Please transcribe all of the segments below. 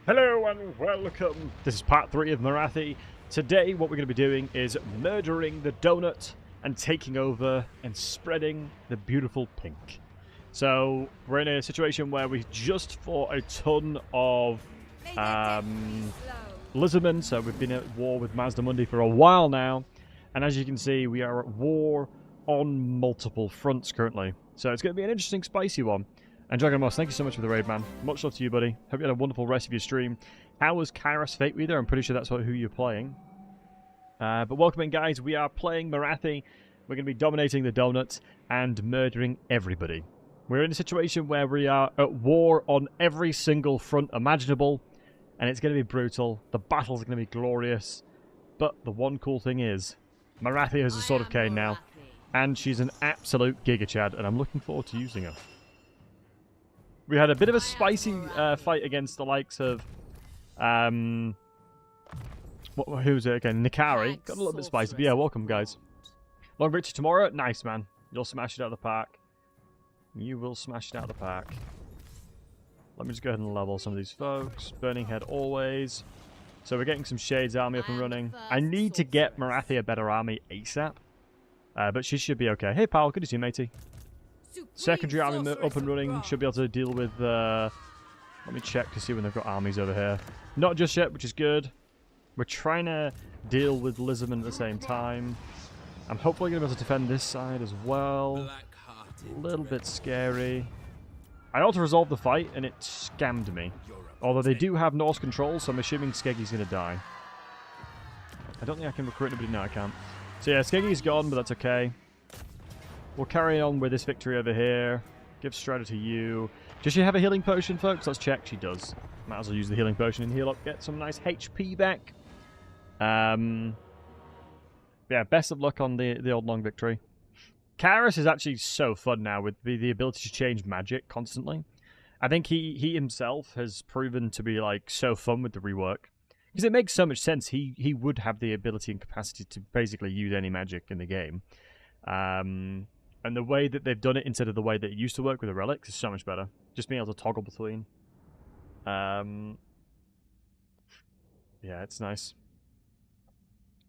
Hello and welcome. This is part 3 of Morathi. Today what we're going to be doing is murdering the donut and taking over and spreading the beautiful pink. So we're in a situation where we just fought a ton of lizardmen, so we've been at war with Mazdamundi for a while now, and as you can see we are at war on multiple fronts currently. So it's going to be an interesting, spicy one. And Dragon Moss, thank you so much for the raid, man. Much love to you, buddy. Hope you had a wonderful rest of your stream. How was Kairos Fate Weather? I'm pretty sure that's who you're playing. But welcome in, guys. We are playing Morathi. We're going to be dominating the donuts and murdering everybody. We're in a situation where we are at war on every single front imaginable, and it's going to be brutal. The battles are going to be glorious. But the one cool thing is, Morathi has a Sword of Cain now, and she's an absolute Giga Chad, and I'm looking forward to using her. We had a bit of a spicy fight against the likes of, who's it again? Nikari. Got a little bit spicy, but yeah, welcome, guys. Long victory tomorrow? Nice, man. You'll smash it out of the park. You will smash it out of the park. Let me just go ahead and level some of these folks. Burning Head always. So we're getting some Shades army up and running. I need to get Morathi a better army ASAP. But she should be okay. Hey, pal. Good to see you, matey. Secondary army up and running. Should be able to deal with... let me check to see when they've got armies over here. Not just yet, which is good. We're trying to deal with Lizardmen at the same time. I'm hopefully going to be able to defend this side as well. A little bit scary. I auto-resolved the fight, and it scammed me. Although they do have Norse control, so I'm assuming Skeggy's going to die. I don't think I can recruit anybody. No, I can't. So yeah, Skeggy's gone, but that's okay. We'll carry on with this victory over here. Give Strider to you. Does she have a healing potion, folks? Let's check. She does. Might as well use the healing potion and heal up. Get some nice HP back. Yeah, best of luck on the old long victory. Kairos is actually so fun now with the ability to change magic constantly. I think he himself has proven to be like so fun with the rework. Because it makes so much sense. He would have the ability and capacity to basically use any magic in the game. And the way that they've done it instead of the way that it used to work with the relics is so much better. Just being able to toggle between. Yeah, it's nice.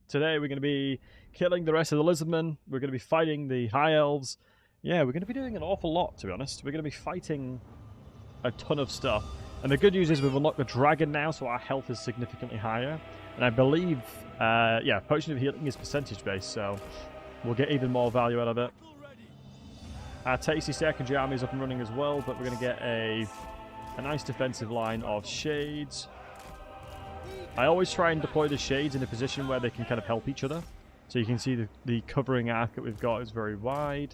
Today we're going to be killing the rest of the lizardmen. We're going to be fighting the high elves. Yeah, we're going to be doing an awful lot, to be honest. We're going to be fighting a ton of stuff. And the good news is we've unlocked the dragon now, so our health is significantly higher. And I believe, yeah, Potion of Healing is percentage based, so we'll get even more value out of it. Our tasty secondary army is up and running as well, but we're going to get a nice defensive line of Shades. I always try and deploy the Shades in a position where they can kind of help each other. So you can see the covering arc that we've got is very wide.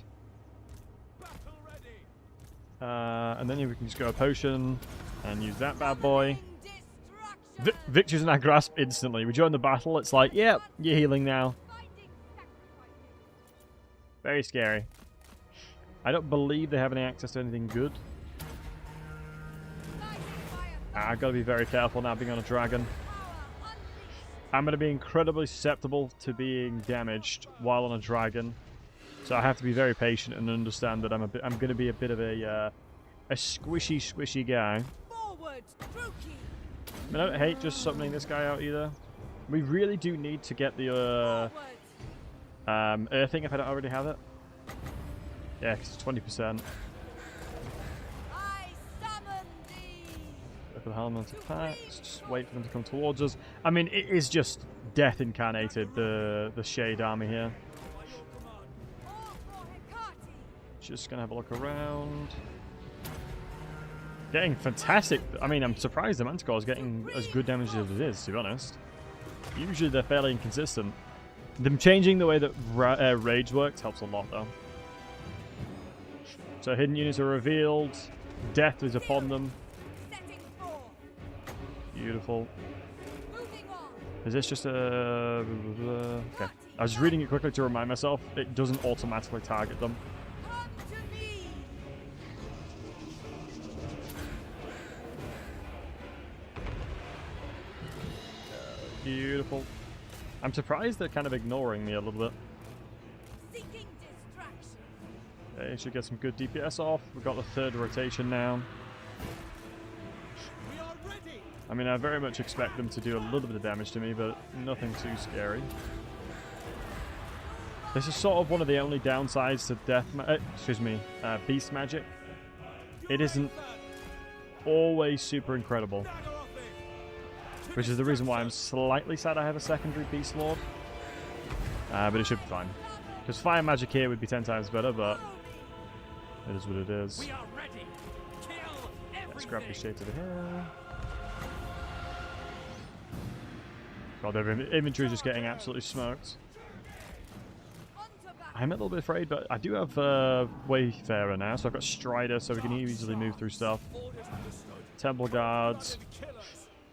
And then we can just go a potion and use that bad boy. Victory's in our grasp instantly. We join the battle, it's like, yep, you're healing now. Very scary. I don't believe they have any access to anything good. I've got to be very careful now being on a dragon. I'm going to be incredibly susceptible to being damaged while on a dragon. So I have to be very patient and understand that I'm going to be a bit of a squishy guy. I don't hate just summoning this guy out either. We really do need to get the earthing if I don't already have it. Yeah, because it's 20%. Go for the helmet attacks. Just wait for them to come towards us. I mean, it is just death incarnated, the Shade army here. Just going to have a look around. Getting fantastic. I mean, I'm surprised the Manticore is getting as good damage as it is, to be honest. Usually they're fairly inconsistent. Them changing the way that Rage works helps a lot, though. So hidden units are revealed. Death is upon them. Beautiful. Is this just a... Okay. I was reading it quickly to remind myself. It doesn't automatically target them. Beautiful. I'm surprised they're kind of ignoring me a little bit. Okay, should get some good DPS off. We've got the third rotation now. I mean, I very much expect them to do a little bit of damage to me, but nothing too scary. This is sort of one of the only downsides to beast magic. It isn't always super incredible, which is the reason why I'm slightly sad I have a secondary beast lord. But it should be fine, because fire magic here would be 10 times better, but it is what it is. Let's grab the shade to the hill. God, their inventory is just getting absolutely smoked. I'm a little bit afraid, but I do have Wayfarer now, so I've got Strider, so we can easily move through stuff. Temple Guards.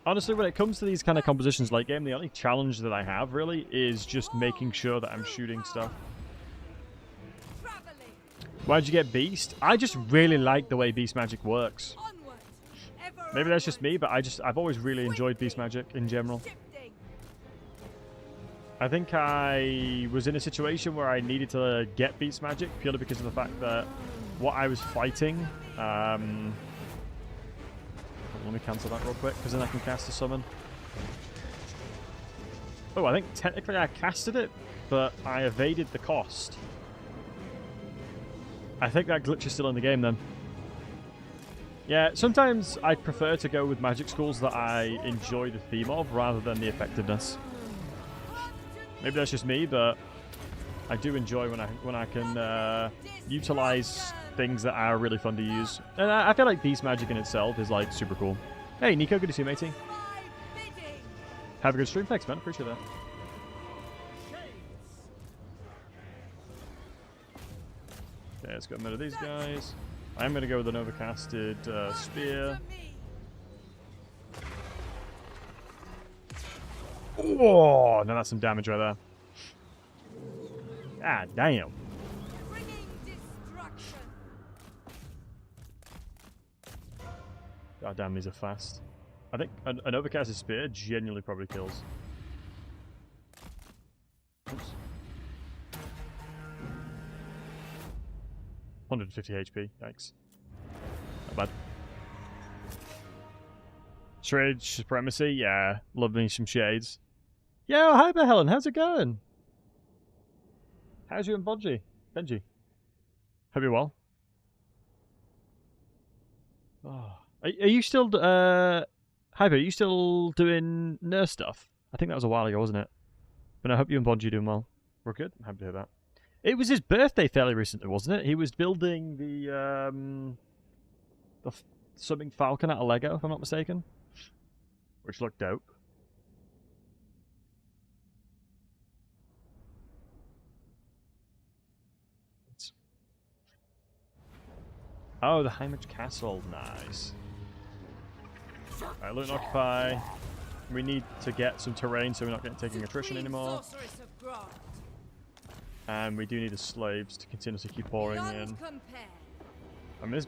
Honestly, when it comes to these kind of compositions late game, the only challenge that I have, really, is just making sure that I'm shooting stuff. Why'd you get Beast? I just really like the way Beast Magic works. Maybe that's just me, but I've always really enjoyed Beast Magic in general. I think I was in a situation where I needed to get Beast Magic purely because of the fact that what I was fighting... let me cancel that real quick, because then I can cast a summon. Oh, I think technically I casted it, but I evaded the cost. I think that glitch is still in the game then. Yeah, sometimes I prefer to go with magic schools that I enjoy the theme of rather than the effectiveness. Maybe that's just me, but I do enjoy when I can utilize things that are really fun to use. And I feel like Beast Magic in itself is like super cool. Hey Nico, good to see you, matey. Have a good stream. Thanks, man. Appreciate that. Okay, let's get rid of these guys. I'm going to go with an overcasted spear. Oh, now that's some damage right there. Ah, damn. God damn, these are fast. I think an overcasted spear genuinely probably kills. Oops. 150 HP, yikes. Not bad. Shade Supremacy, yeah. Love me some shades. Yo, hi there, Helen, how's it going? How's you and Benji? Hope you're well. Oh. Are you still, Hyper, are you still doing nurse stuff? I think that was a while ago, wasn't it? But I hope you and Bonji are doing well. We're good. I'm happy to hear that. It was his birthday fairly recently, wasn't it? He was building the something Falcon out of Lego, if I'm not mistaken. Which looked dope. Oh, the Heimlich Castle. Nice. Alright, loot and occupy. We need to get some terrain so we're not taking attrition anymore. And we do need the slaves to continuously keep pouring in. I mean,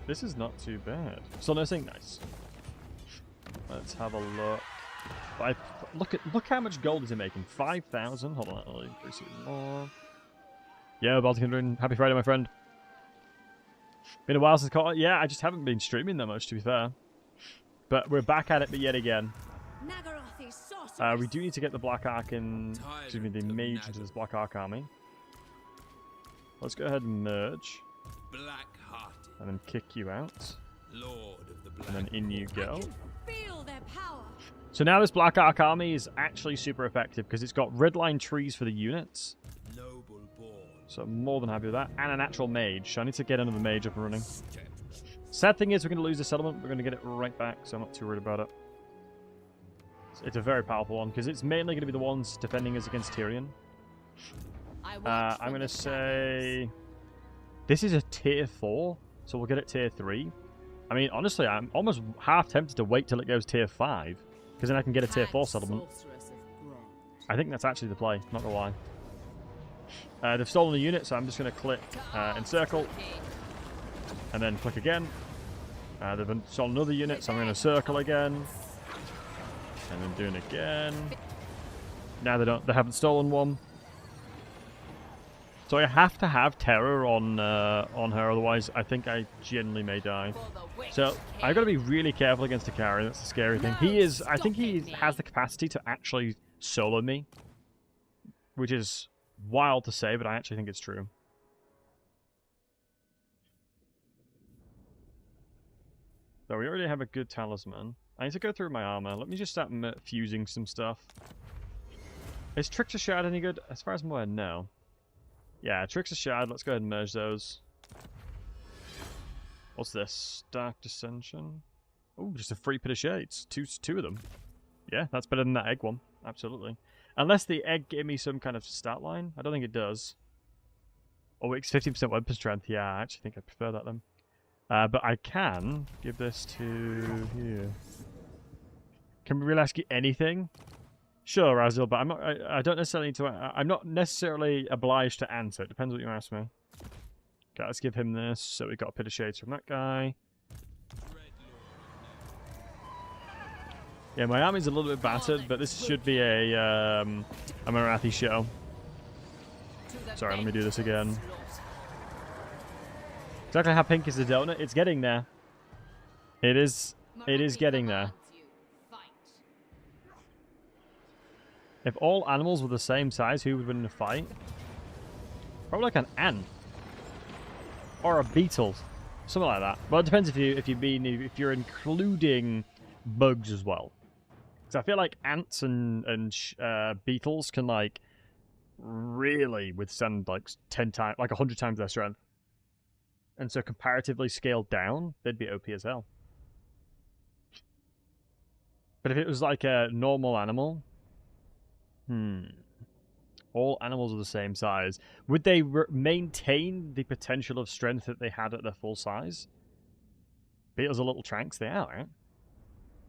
this is not too bad. Still nursing, nice. Let's have a look. Look how much gold is it making? 5,000. Hold on, I'll increase it more. Yeah, Baltic, happy Friday, my friend. Been a while since caught. Yeah, I just haven't been streaming that much, to be fair. But we're back at it, but yet again. We do need to get the Black Ark in. Excuse me, the mage into this Black Ark army. Let's go ahead and merge. And then kick you out. And then in you go. So now this Black Ark army is actually super effective because it's got red line trees for the units. So I'm more than happy with that. And a natural mage. So I need to get another mage up and running. Sad thing is we're going to lose the settlement. We're going to get it right back, so I'm not too worried about it. It's a very powerful one because it's mainly going to be the ones defending us against Tyrion. I'm going to say this is a tier 4, so we'll get it tier 3. I mean, honestly, I'm almost half tempted to wait till it goes tier 5 because then I can get a tier 4 settlement. I think that's actually the play, not gonna lie. They've stolen a unit, so I'm just going to click encircle and then click again. They've stolen another unit, so I'm going to circle again. And then doing it again. Now they haven't stolen one. So I have to have terror on her, otherwise I think I genuinely may die. So I've got to be really careful against Hikari. That's the scary thing. I think he has the capacity to actually solo me, which is wild to say, but I actually think it's true. So we already have a good talisman. I need to go through my armor. Let me just start fusing some stuff. Is Trickster Shard any good? As far as I'm aware, no. Yeah, Trickster Shard. Let's go ahead and merge those. What's this? Dark Dissension. Oh, just a free pit of shades. Two of them. Yeah, that's better than that egg one. Absolutely. Unless the egg gave me some kind of stat line. I don't think it does. Oh, it's 15% weapon strength. Yeah, I actually think I prefer that then. But I can give this to here. Can we really ask you anything? Sure, Razil, but I don't necessarily need to. I'm not necessarily obliged to answer. It depends what you ask me. Okay, let's give him this. So we got a pit of shades from that guy. Yeah, my army's a little bit battered, but this should be a Morathi show. Sorry, let me do this again. Exactly how pink is the donut? It's getting there. It is getting there. If all animals were the same size, who would win in a fight? Probably like an ant. Or a beetle. Something like that. Well, it depends if you're including bugs as well. Because I feel like ants and beetles can like really withstand like 10 times, like 100 times their strength. And so comparatively scaled down, they'd be OP as hell. But if it was like a normal animal, all animals are the same size. Would they maintain the potential of strength that they had at their full size? Beetles are little tranks, they are, right?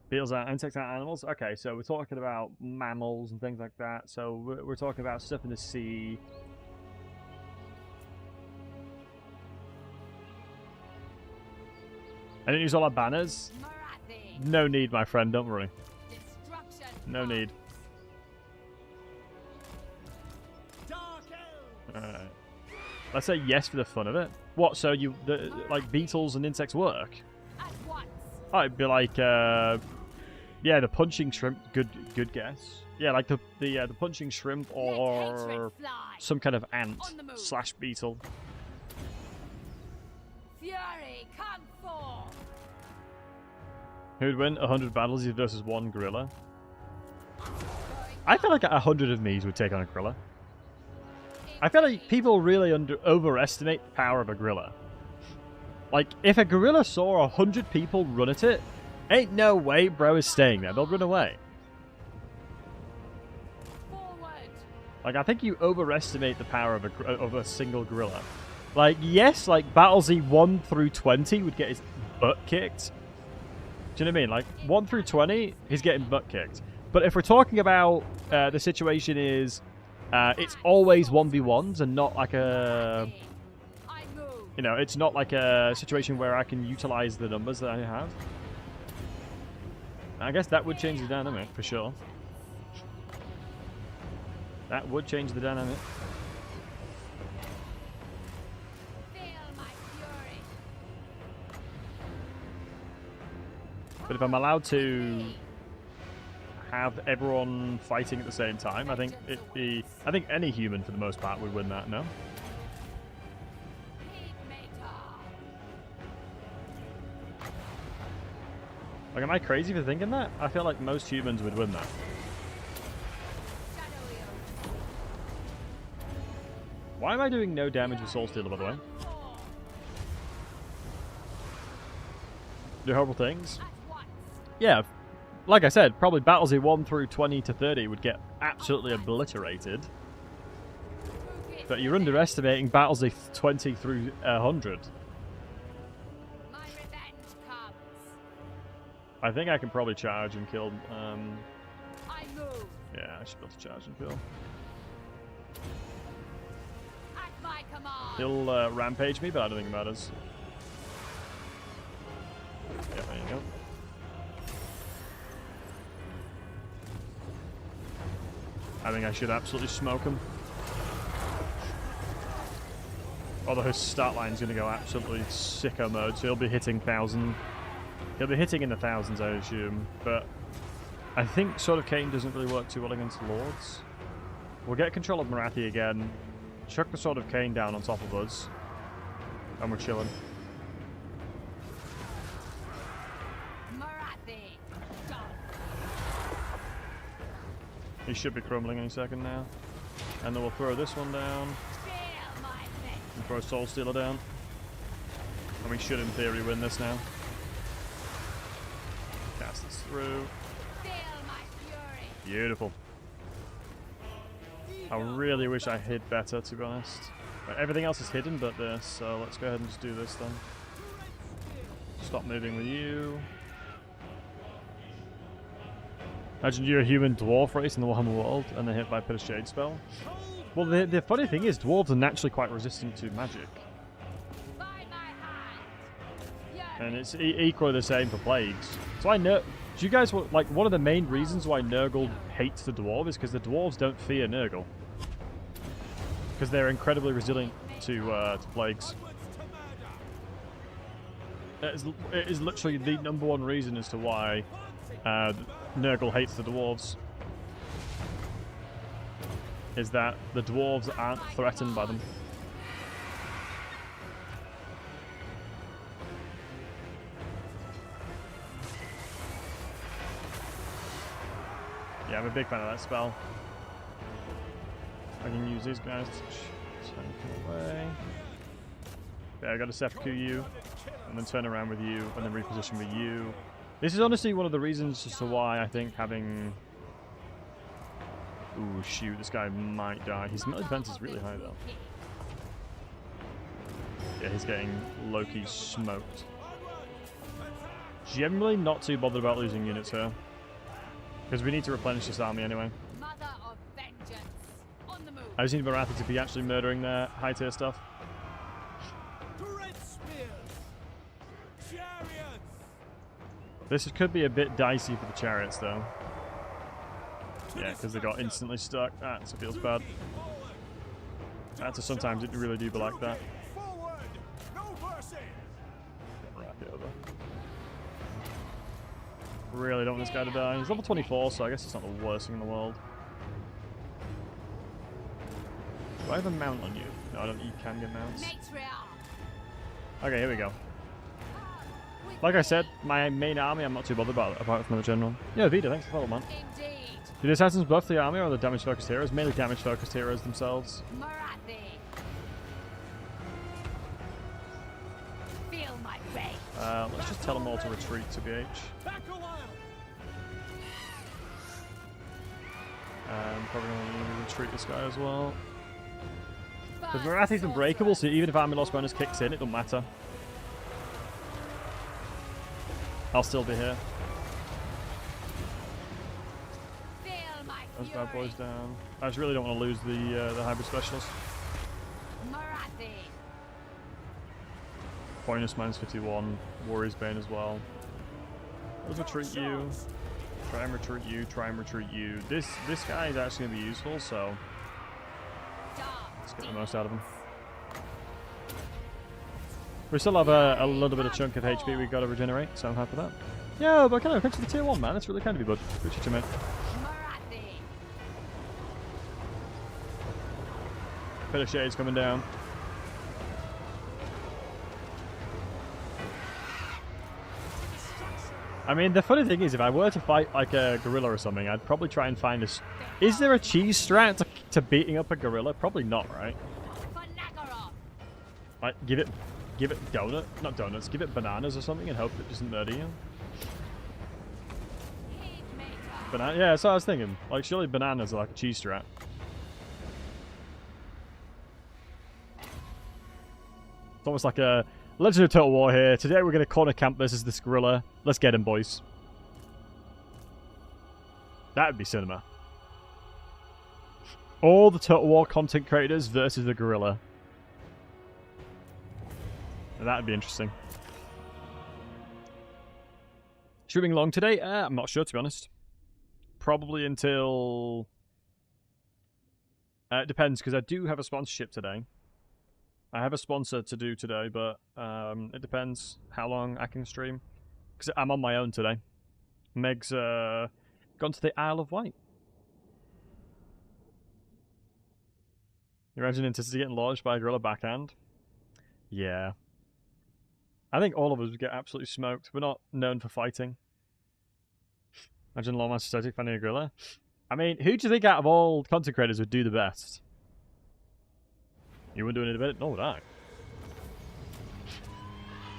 Beetles are insects, are animals? Okay, so we're talking about mammals and things like that. So we're talking about stuff in the sea. I didn't use all our banners. Morathi. No need, my friend, don't worry. No need. Alright. Let's say yes for the fun of it. What, so like beetles and insects work? Oh, it'd be like, yeah, the punching shrimp, good guess. Yeah, like the punching shrimp or some kind of ant / beetle. Fury, come forth. Who'd win 100 Battlesey versus 1 gorilla? I feel like 100 of me's would take on a gorilla. I feel like people really overestimate the power of a gorilla. Like, if a gorilla saw 100 people run at it, ain't no way bro is staying there. They'll run away. Like, I think you overestimate the power of a single gorilla. Like, yes, like, Battlesey 1 through 20 would get his butt kicked. Do you know what I mean? Like, 1 through 20, he's getting butt kicked. But if we're talking about the situation is, it's always 1v1s and not like a... You know, it's not like a situation where I can utilize the numbers that I have. I guess that would change the dynamic, for sure. That would change the dynamic. But if I'm allowed to have everyone fighting at the same time, I think any human for the most part would win that, no? Like, am I crazy for thinking that? I feel like most humans would win that. Why am I doing no damage with Soul Stealer, by the way? Do horrible things? Yeah, like I said, probably Battlesey 1 through 20 to 30 would get absolutely obliterated. But you're underestimating Battlesey 20 through 100. I think I can probably charge and kill. Yeah, I should be able to charge and kill. He'll rampage me, but I don't think it matters. Yeah, there you go. I think I should absolutely smoke him. Although his stat line's going to go absolutely sicko mode, so he'll be hitting 1,000. He'll be hitting in the thousands, I assume. But I think Sword of Cain doesn't really work too well against Lords. We'll get control of Morathi again. Chuck the Sword of Cain down on top of us. And we're chilling. He should be crumbling any second now. And then we'll throw this one down. And throw Soul Stealer down. And we should, in theory, win this now. Cast this through. Beautiful. I really wish I hid better, to be honest. Right, everything else is hidden but this, so let's go ahead and just do this then. Stop moving with you. Imagine you're a human dwarf race in the Warhammer world and they're hit by a Pit of Shade spell. Well, the funny thing is, dwarves are naturally quite resistant to magic. And it's equally the same for plagues. So I know... Do you guys... Like, one of the main reasons why Nurgle hates the dwarf is because the dwarves don't fear Nurgle. Because they're incredibly resilient to plagues. It is literally the #1 reason as to why Nurgle hates the dwarves. Is that the dwarves aren't threatened by them. Yeah, I'm a big fan of that spell. I can use these guys to turn away. Yeah, I got to Seppuku you, and then turn around with you, and then reposition with you. This is honestly one of the reasons as to why I think having... Ooh, shoot, this guy might die. His melee defense is really high, though. Yeah, he's getting low-key smoked. Generally not too bothered about losing units here. Because we need to replenish this army anyway. I just need Morathi to be actually murdering their high-tier stuff. This could be a bit dicey for the chariots, though. Yeah, because they got instantly stuck. That feels bad. Sometimes it really do be like that. Wrap it over. Really don't want this guy to die. He's level 24, so I guess it's not the worst thing in the world. Do I have a mount on you? No, I don't. You can get mounts. Okay, here we go. Like I said, my main army I'm not too bothered about, apart from the general. Yeah, Vita, thanks for the follow, man. Do the assassins buff the army or the damage-focused heroes? Mainly damage-focused heroes themselves. Let's just tell them all to retreat to BH. Probably going to retreat this guy as well. Because Morathi's unbreakable, so even if army loss bonus kicks in, it don't matter. I'll still be here. Those bad boys down. I just really don't want to lose the hybrid specialist. Pointus -51. Warrior's Bane as well. Let's retreat you. Try and retreat you. Try and retreat you. This guy is actually going to be useful, so let's get the most out of him. We still have a little bit of chunk of HP we've got to regenerate, so I'm happy with that. Yeah, but thanks for the tier 1, man. That's really kind of you, bud. Appreciate you, mate. Bit of shades coming down. I mean, the funny thing is, if I were to fight like a gorilla or something, I'd probably try and find a... Is there a cheese strat to beating up a gorilla? Probably not, right? Like, give it not donuts, give it bananas or something and hope it doesn't murder you. Banana, yeah, that's what I was thinking. Like, surely bananas are like a cheese strat. It's almost like a Legend of Total War here. Today we're going to corner camp versus this gorilla. Let's get him, boys. That would be cinema. All the Total War content creators versus the gorilla. That would be interesting. Shooting long today? I'm not sure, to be honest. Probably until... it depends, because I do have a sponsorship today. I have a sponsor to do today, but it depends how long I can stream. Because I'm on my own today. Meg's gone to the Isle of Wight. You imagine Intensity getting launched by a gorilla backhand? Yeah. I think all of us would get absolutely smoked. We're not known for fighting. Imagine Lawmaster Static finding a gorilla. I mean, who do you think out of all content creators would do the best? You wouldn't do any of it? Nor would I.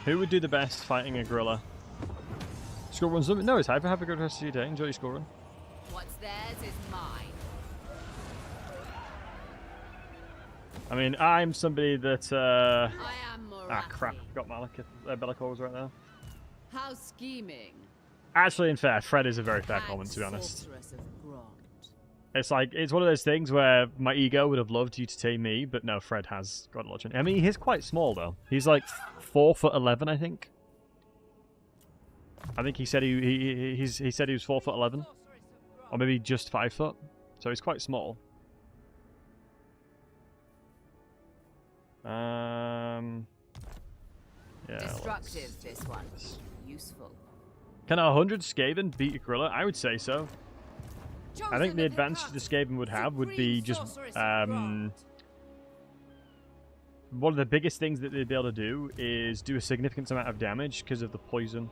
Who would do the best fighting a gorilla? School runs limit? No, it's Hyper. Have a good rest of your day. Enjoy your school run. What's theirs is mine. I mean, I'm somebody that. I am Morathi. Ah, crap. Got Malekith. Bellicores right now. How scheming. Actually, in fair, Fred is a very fair comment, to be honest. It's like, it's one of those things where my ego would have loved you to tame me, but no, Fred has got a lot of... I mean, he's quite small, though. He's like 4'11", I think. I think he said he said he was 4'11", or maybe just 5 foot. So he's quite small. Yeah. Destructive, this one. Useful. Can a 100 Skaven beat a gorilla? I would say so. I think the advantage the Skaven would have would be just one of the biggest things that they'd be able to do is do a significant amount of damage because of the poison.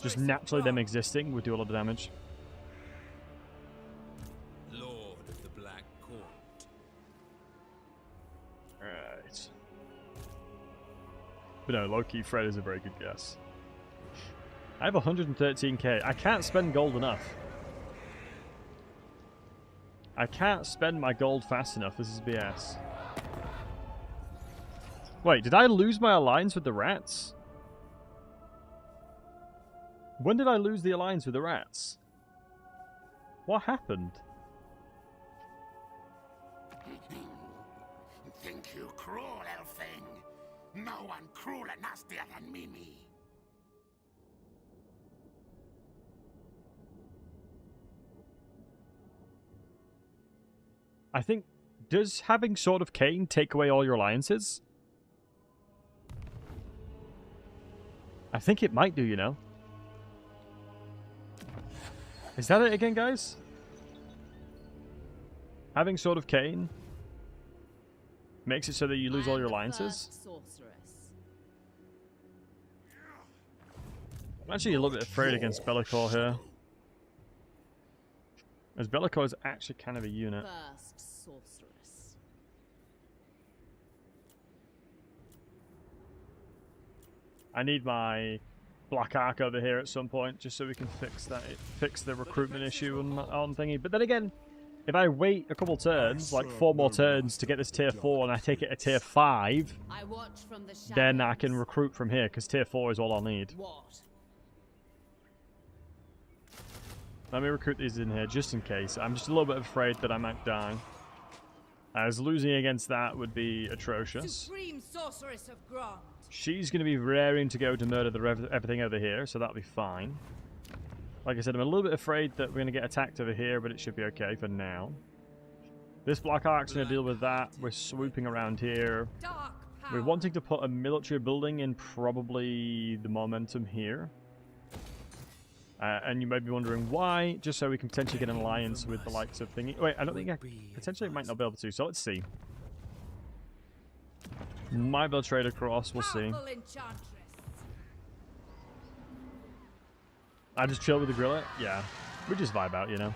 Just naturally them existing would do a lot of damage. Lord of the Black Court. Right. But no, low-key Fred is a very good guess. I have 113k. I can't spend gold enough. I can't spend my gold fast enough. This is BS. Wait, did I lose my alliance with the rats? When did I lose the alliance with the rats? What happened? Think you cruel, Elfing? No one crueler, nastier than Mimi. I think, does having Sword of Cain take away all your alliances? I think it might do, you know. Is that it again, guys? Having Sword of Cain makes it so that you lose all your alliances? I'm actually a little bit afraid against Bellicor here. As Bellicor is actually kind of a unit. I need my Black Ark over here at some point, just so we can fix the recruitment issue on thingy. But then again, if I wait a couple turns, like 4 more turns to get this tier 4, and I take it to tier 5, then I can recruit from here, because tier 4 is all I'll need. Let me recruit these in here, just in case. I'm just a little bit afraid that I might die. As losing against that would be atrocious. Supreme Sorceress of Grant. She's going to be raring to go to murder everything over here, so that'll be fine. Like I said, I'm a little bit afraid that we're going to get attacked over here, but it should be okay for now. This Black Ark's going to deal with that. We're swooping around here. We're wanting to put a military building in probably the momentum here. And you might be wondering why, just so we can potentially get an alliance with the likes of thingy. Wait, I don't think I potentially might not be able to, so let's see. Might be able to trade across, we'll see. I just chill with the gorilla? Yeah. We just vibe out, you know.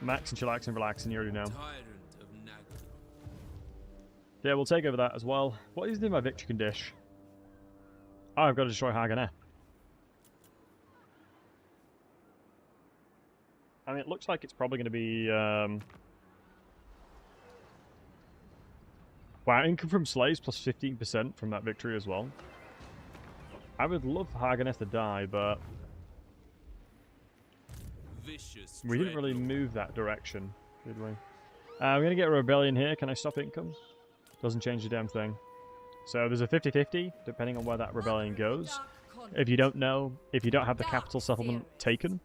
Max and chillax and relax, and you already know. Yeah, we'll take over that as well. What is in my victory condition? Oh, I've got to destroy Haganah. I mean, it looks like it's probably going to be... Wow, income from slaves plus 15% from that victory as well. I would love for Haganah to die, but... we didn't really move that direction, did we? We're going to get a rebellion here. Can I stop income? Doesn't change the damn thing. So there's a 50-50, depending on where that rebellion goes. If you don't know, if you don't have the capital settlement taken,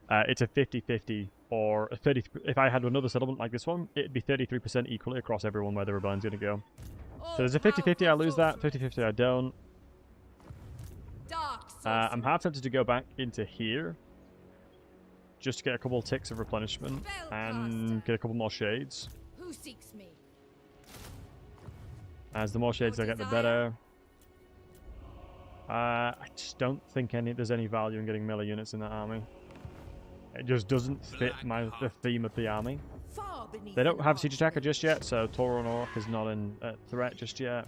it's a 50-50 or a 30. If I had another settlement like this one, it'd be 33% equally across everyone where the rebellion's going to go. So there's a 50-50, I lose that. 50-50, I don't. I'm half tempted to go back into here just to get a couple of ticks of replenishment and get a couple more shades. Who seeks me? As the more shades I get, the better. I just don't think there's any value in getting melee units in that army. It just doesn't fit the theme of the army. They don't have siege attacker just yet, so Tauron Orc is not in threat just yet.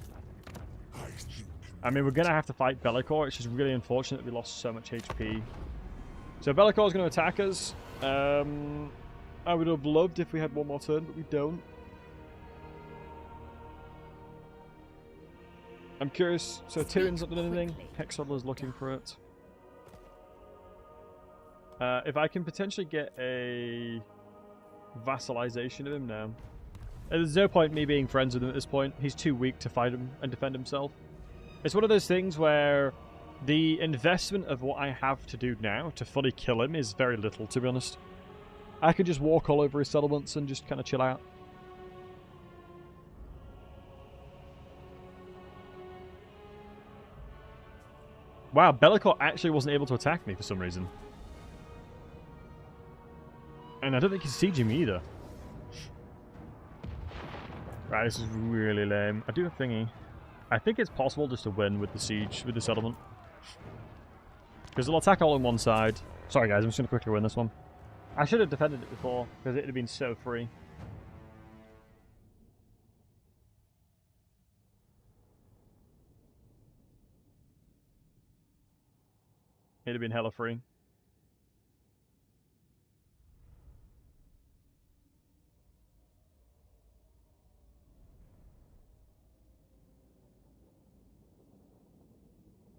I mean, we're going to have to fight Bellicor. It's just really unfortunate that we lost so much HP. So Bellicor is going to attack us. I would have loved if we had one more turn, but we don't. I'm curious. So Tyrion's not done anything. Hexodler's looking for it. If I can potentially get a vassalization of him now. There's no point me being friends with him at this point. He's too weak to fight him and defend himself. It's one of those things where the investment of what I have to do now to fully kill him is very little, to be honest. I could just walk all over his settlements and just kind of chill out. Wow, Bellicor actually wasn't able to attack me for some reason. And I don't think he's sieging me either. Right, this is really lame. I do a thingy. I think it's possible just to win with the siege, with the settlement. Because they'll attack all on one side. Sorry guys, I'm just going to quickly win this one. I should have defended it before, because it would have been so free. It'd have been hella free.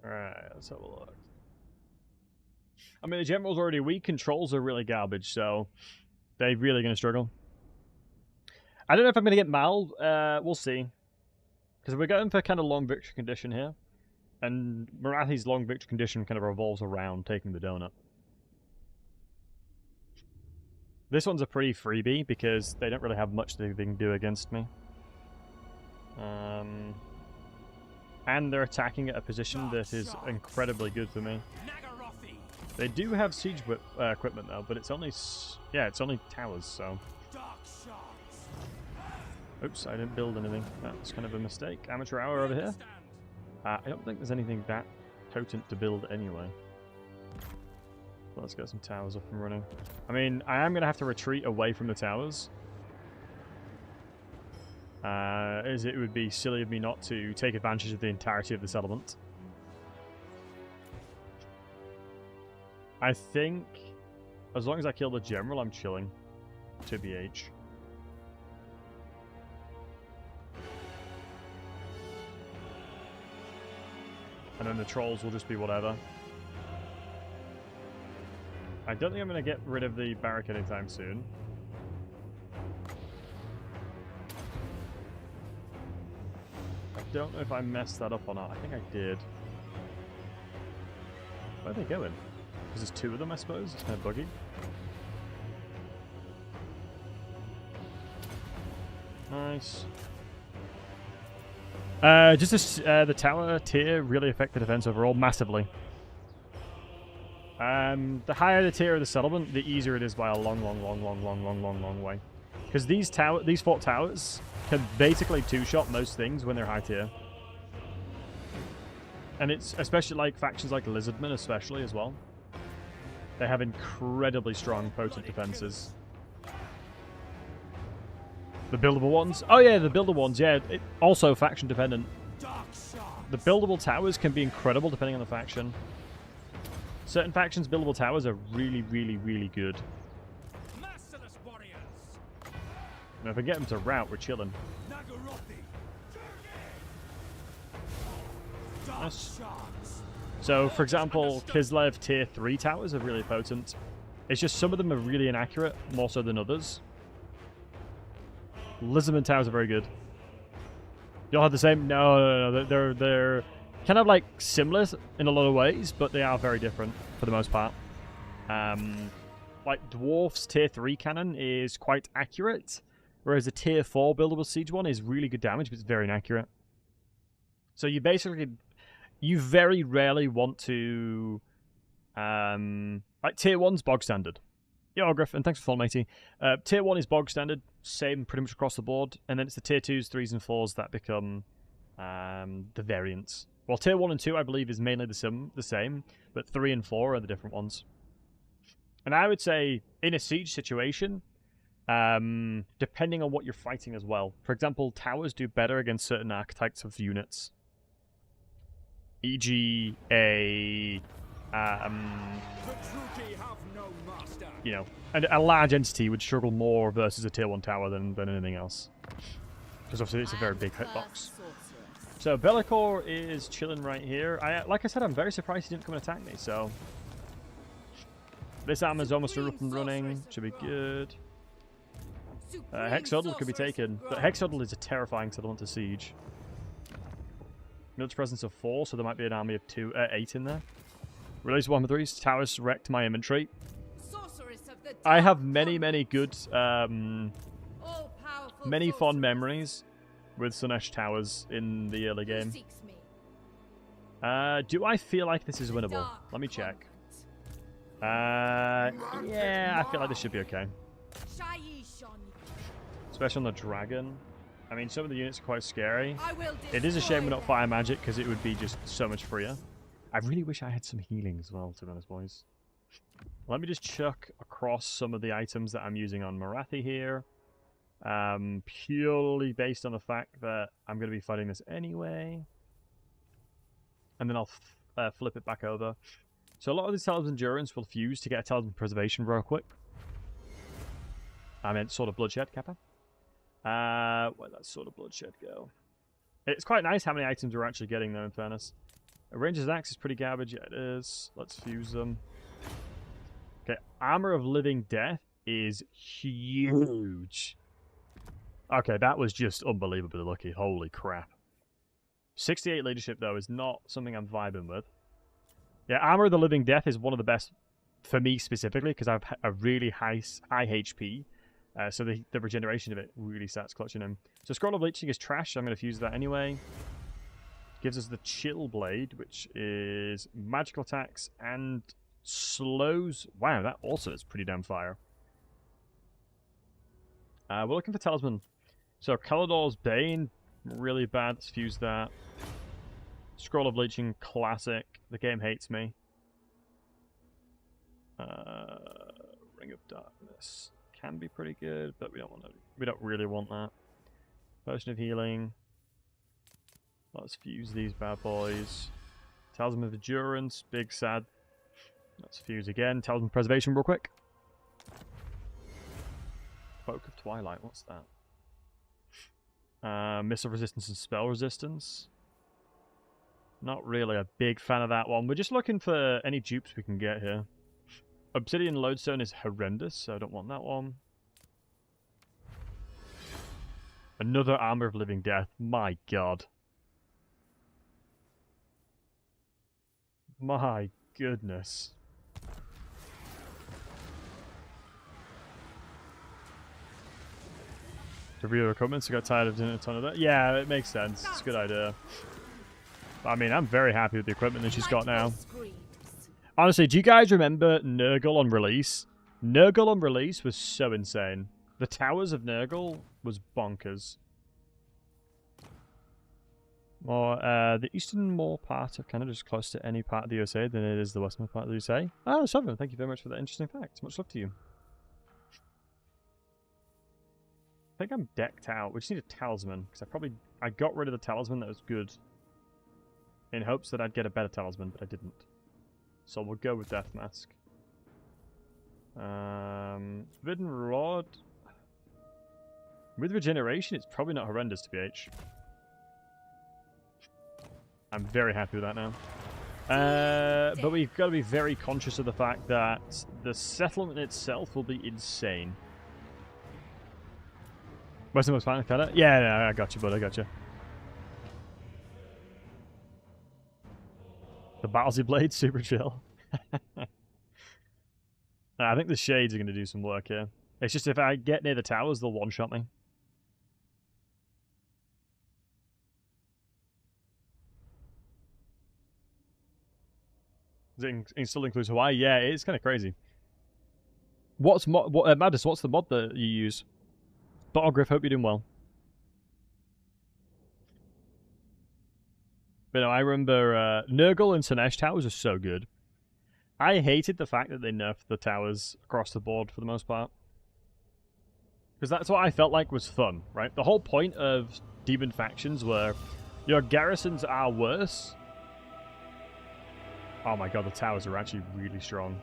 Alright, let's have a look. I mean, the general's already weak. Controls are really garbage, so they're really going to struggle. I don't know if I'm going to get Mal. We'll see. Because we're going for kind of long victory condition here. And Morathi's long victory condition kind of revolves around taking the donut. This one's a pretty freebie because they don't really have much they can do against me. And they're attacking at a position that is incredibly good for me. They do have siege equipment though, but it's only it's only towers. So, oops, I didn't build anything. That's kind of a mistake. Amateur hour over here. I don't think there's anything that potent to build anyway. But let's get some towers up and running. I mean, I am gonna have to retreat away from the towers. As it would be silly of me not to take advantage of the entirety of the settlement. I think, as long as I kill the general, I'm chilling. To BH. And then the trolls will just be whatever. I don't think I'm going to get rid of the barrack anytime soon. I don't know if I messed that up or not. I think I did. Where are they going? Because there's two of them, I suppose. It's kind of buggy. Nice. The tower tier really affect the defense overall massively. The higher the tier of the settlement, the easier it is by a long way. Because these fort towers can basically two-shot most things when they're high tier. And it's especially like factions like Lizardmen, especially as well. They have incredibly strong, potent defenses. The buildable ones? Oh yeah, the buildable ones, yeah. Also faction dependent. The buildable towers can be incredible depending on the faction. Certain factions' buildable towers are really good. Now if we get them to rout, we're chilling. Nice. So, for example, Kislev tier 3 towers are really potent. It's just some of them are really inaccurate, more so than others. Lizardman towers are very good. You'll have the same? No. They're kind of like similar in a lot of ways, but they are very different for the most part. like Dwarf's tier 3 cannon is quite accurate, whereas the tier 4 buildable siege one is really good damage, but it's very inaccurate. So you basically, you very rarely want to, like tier 1's bog standard. Yeah, Griffin, thanks for following, matey. Tier 1 is bog standard, same pretty much across the board, and then it's the tier 2s, 3s, and 4s that become the variants. Well, tier 1 and 2, I believe, is mainly the same, but 3 and 4 are the different ones. And I would say, in a siege situation, depending on what you're fighting as well. For example, towers do better against certain archetypes of units. E.g. a... you know, and a large entity would struggle more versus a tier 1 tower than anything else. Because obviously it's a very big hitbox. So Bellicor is chilling right here. Like I said, I'm very surprised he didn't come and attack me, so... This armor's almost up and running. Should be good. Hexodal could be taken, but Hexodal is a terrifying settlement to siege. Military presence of 4, so there might be an army of 8 in there. Release 1-3s. Towers wrecked my inventory. I have many good, many fond memories with Sunesh Towers in the early game. Do I feel like this is winnable? Let me check. Yeah, I feel like this should be okay. Especially on the dragon. I mean, some of the units are quite scary. It is a shame we're not fire magic, because it would be just so much freer. I really wish I had some healing as well, to be honest, boys. Let me just chuck across some of the items that I'm using on Morathi here. Purely based on the fact that I'm going to be fighting this anyway. And then I'll flip it back over. So a lot of these Talisman Endurance will fuse to get a Talisman Preservation real quick. I meant Sword of Bloodshed, Kappa. Where'd that Sword of Bloodshed go? It's quite nice how many items we're actually getting, though, in fairness. A Ranger's Axe is pretty garbage. Yeah, it is. Let's fuse them. Okay, Armor of Living Death is huge. Okay, that was just unbelievably lucky. Holy crap. 68 leadership, though, is not something I'm vibing with. Yeah, Armor of the Living Death is one of the best for me specifically, because I have a really high HP. So the regeneration of it really starts clutching him. So Scroll of Leeching is trash, so I'm going to fuse that anyway. Gives us the Chill Blade, which is magical attacks and slows... Wow, that also is pretty damn fire. We're looking for Talisman. So Kalador's Bane, really bad. Let's fuse that. Scroll of Leeching, classic. The game hates me. Ring of Darkness can be pretty good, but we don't really want that. Potion of Healing. Let's fuse these bad boys. Talisman of Endurance, big sad. Let's fuse again. Talisman Preservation real quick. Cloak of Twilight, what's that? Missile Resistance and Spell Resistance. Not really a big fan of that one. We're just looking for any dupes we can get here. Obsidian Lodestone is horrendous, so I don't want that one. Another Armor of Living Death. My god. My goodness. To review equipment, so got tired of doing a ton of that. Yeah, it makes sense. It's a good idea. I mean, I'm very happy with the equipment that she's got now. Honestly, do you guys remember Nurgle on release? Nurgle on release was so insane. The towers of Nurgle was bonkers. More, the easternmost part of Canada is close to any part of the USA than it is the western part of the USA. Oh, Southern, thank you very much for that interesting fact. Much love to you. I think I'm decked out. We just need a talisman, because I got rid of the talisman that was good. In hopes that I'd get a better talisman, but I didn't. So we'll go with Death Mask. Forbidden Rod. With regeneration, it's probably not horrendous to BH. I'm very happy with that now. But we've got to be very conscious of the fact that the settlement itself will be insane. Where's the most final cutter? Yeah, no, I got you, bud. I got you. The Battlesey Blade, super chill. I think the shades are going to do some work here. It's just if I get near the towers, they'll one-shot me. It still includes Hawaii? Yeah, it's kind of crazy. Madness, what's the mod that you use? Bottle hope you're doing well. But no, I remember Nurgle and Sinesh towers are so good. I hated the fact that they nerfed the towers across the board for the most part. Because that's what I felt like was fun, right? The whole point of demon factions were your garrisons are worse. Oh my god, the towers are actually really strong.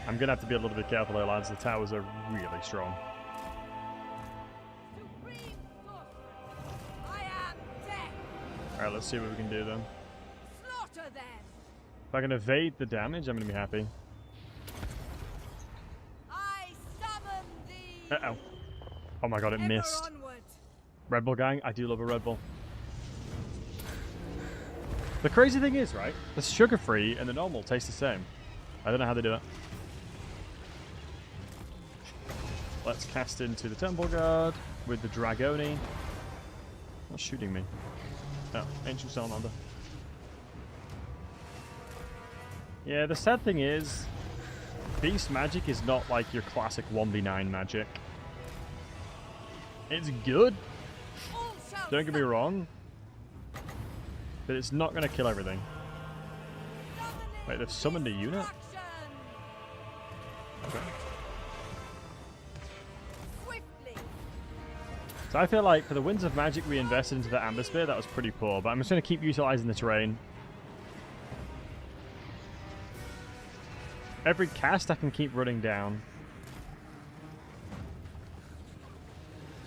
I'm going to have to be a little bit careful here, lads. The towers are really strong. Alright, let's see what we can do then. If I can evade the damage, I'm going to be happy. Uh-oh. Oh my god, it missed. Red Bull gang, I do love a Red Bull. The crazy thing is, right, the sugar-free and the normal taste the same. I don't know how they do it. Let's cast into the Temple Guard with the Dragoni. What's shooting me? Oh, Ancient Salamander. Yeah, the sad thing is, Beast magic is not like your classic 1v9 magic. It's good. Don't get me wrong. But it's not going to kill everything. Wait, they've summoned a unit? Okay. So I feel like for the Winds of Magic we invested into the Amber Spear, that was pretty poor. But I'm just going to keep utilizing the terrain. Every cast I can keep running down.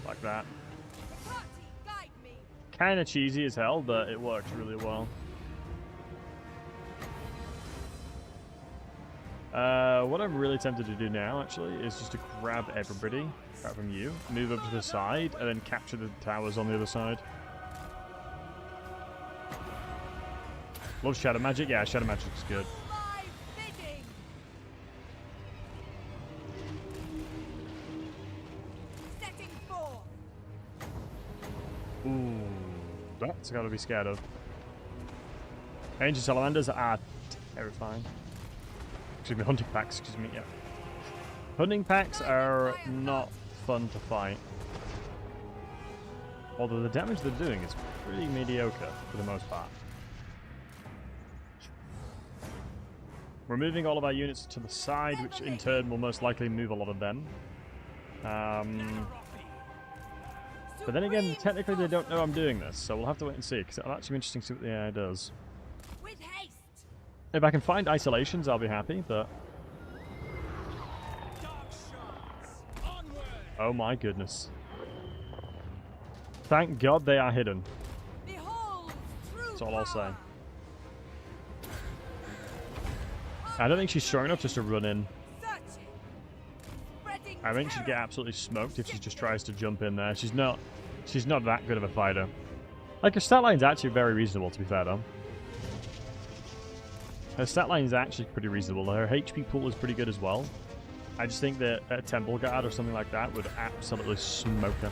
Like that. Kind of cheesy as hell, but it works really well. What I'm really tempted to do now, actually, is just to grab everybody, apart from you, move up to the side, and then capture the towers on the other side. Love Shadow Magic? Yeah, Shadow Magic's good. Ooh, that's got to be scared of. Ancient Salamanders are terrifying. Excuse me, hunting packs, excuse me, yeah. Hunting packs are not fun to fight. Although the damage they're doing is pretty mediocre for the most part. We're moving all of our units to the side, which in turn will most likely move a lot of them. But then again, technically they don't know I'm doing this, so we'll have to wait and see, because it'll actually be interesting to see what the AI does. If I can find isolations, I'll be happy, but... Oh my goodness. Thank God they are hidden. That's all I'll say. I don't think she's strong enough just to run in. I think she'd get absolutely smoked if she just tries to jump in there. She's not that good of a fighter. Like, her stat line's actually very reasonable, to be fair, though. Her stat line is actually pretty reasonable. Her HP pool is pretty good as well. I just think that a Temple Guard or something like that would absolutely smoke her.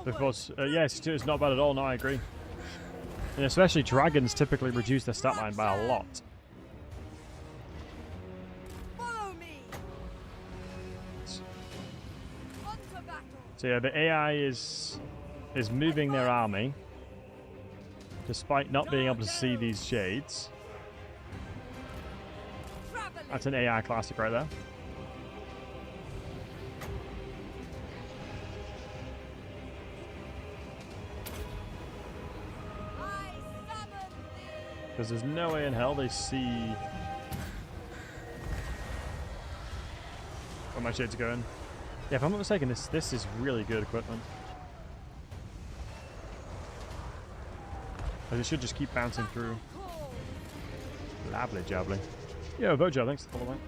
Of course, yes, it's not bad at all. No, I agree. And especially dragons typically reduce their stat line by a lot. So yeah, the AI is moving their army, despite not being able to see these shades. That's an AI classic right there. Because there's no way in hell they see where my shades are going. Yeah, if I'm not mistaken, this is really good equipment. Because it should just keep bouncing through. Lovely jubbly. Yeah, Bojo, thanks for the follow, mate.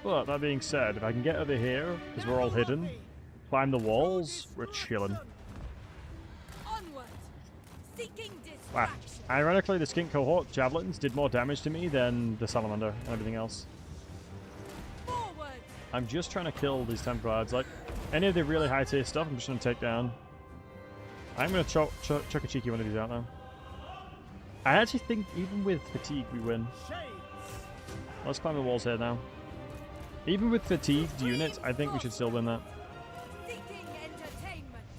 But that being said, if I can get over here, because we're all hidden, climb the walls, we're chilling. Wow. Ironically, the skink cohort javelins did more damage to me than the salamander and everything else. I'm just trying to kill these temp guards. Like, any of the really high tier stuff, I'm just going to take down. I'm going to chuck a cheeky one of these out now. I actually think even with fatigue, we win. Let's climb the walls here now. Even with fatigued units, I think we should still win that.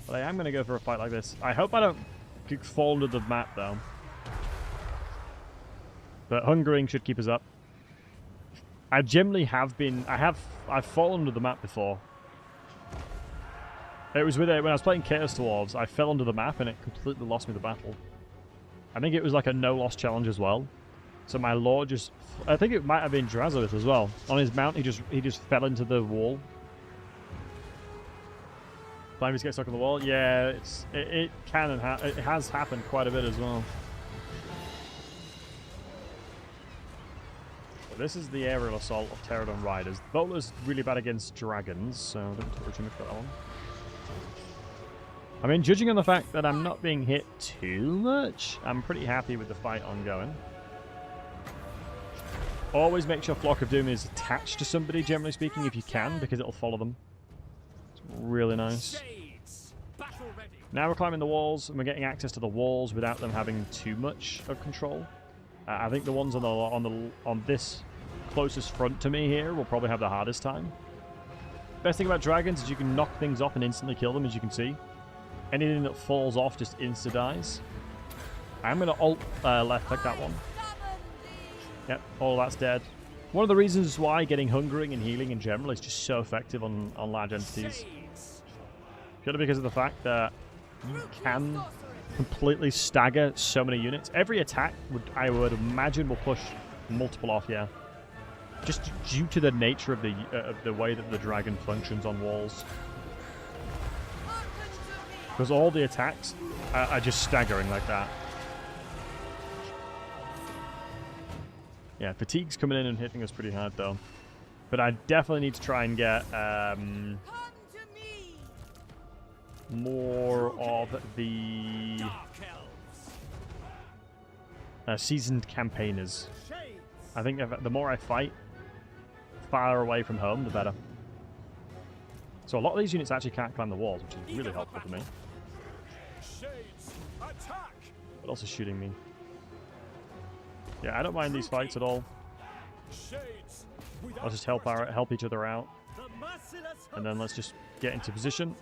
But I am going to go for a fight like this. I hope I don't fall into the map, though. But hungering should keep us up. I generally have been... I've fallen under the map before. It was with it when I was playing Chaos Dwarves. I fell under the map and it completely lost me the battle. I think it was like a no-loss challenge as well. So my lord just... I think it might have been Drazovith as well. On his mount, he just fell into the wall. Climbers get stuck on the wall. Yeah, it can and it has happened quite a bit as well. But this is the aerial assault of Pterodon Riders. Bowler's really bad against dragons, so don't worry too much about that one. I mean, judging on the fact that I'm not being hit too much, I'm pretty happy with the fight ongoing. Always make sure Flock of Doom is attached to somebody, generally speaking, if you can, because it'll follow them. It's really nice. Now we're climbing the walls, and we're getting access to the walls without them having too much of control. I think the ones on this closest front to me here will probably have the hardest time. Best thing about dragons is you can knock things off and instantly kill them, as you can see. Anything that falls off just insta-dies. I'm going to alt left click that one. Yep, all that's dead. One of the reasons why getting hungering and healing in general is just so effective on large entities. Purely because of the fact that you can completely stagger so many units. Every attack, I would imagine, will push multiple off, yeah. Just due to the nature of the way that the dragon functions on walls. Because all the attacks are just staggering like that. Yeah, fatigue's coming in and hitting us pretty hard, though. But I definitely need to try and get more of the seasoned campaigners. I think the more I fight far away from home, the better. So a lot of these units actually can't climb the walls, which is really helpful for me. But also shooting me. Yeah, I don't mind these fights at all. I'll just help each other out. And then let's just get into position.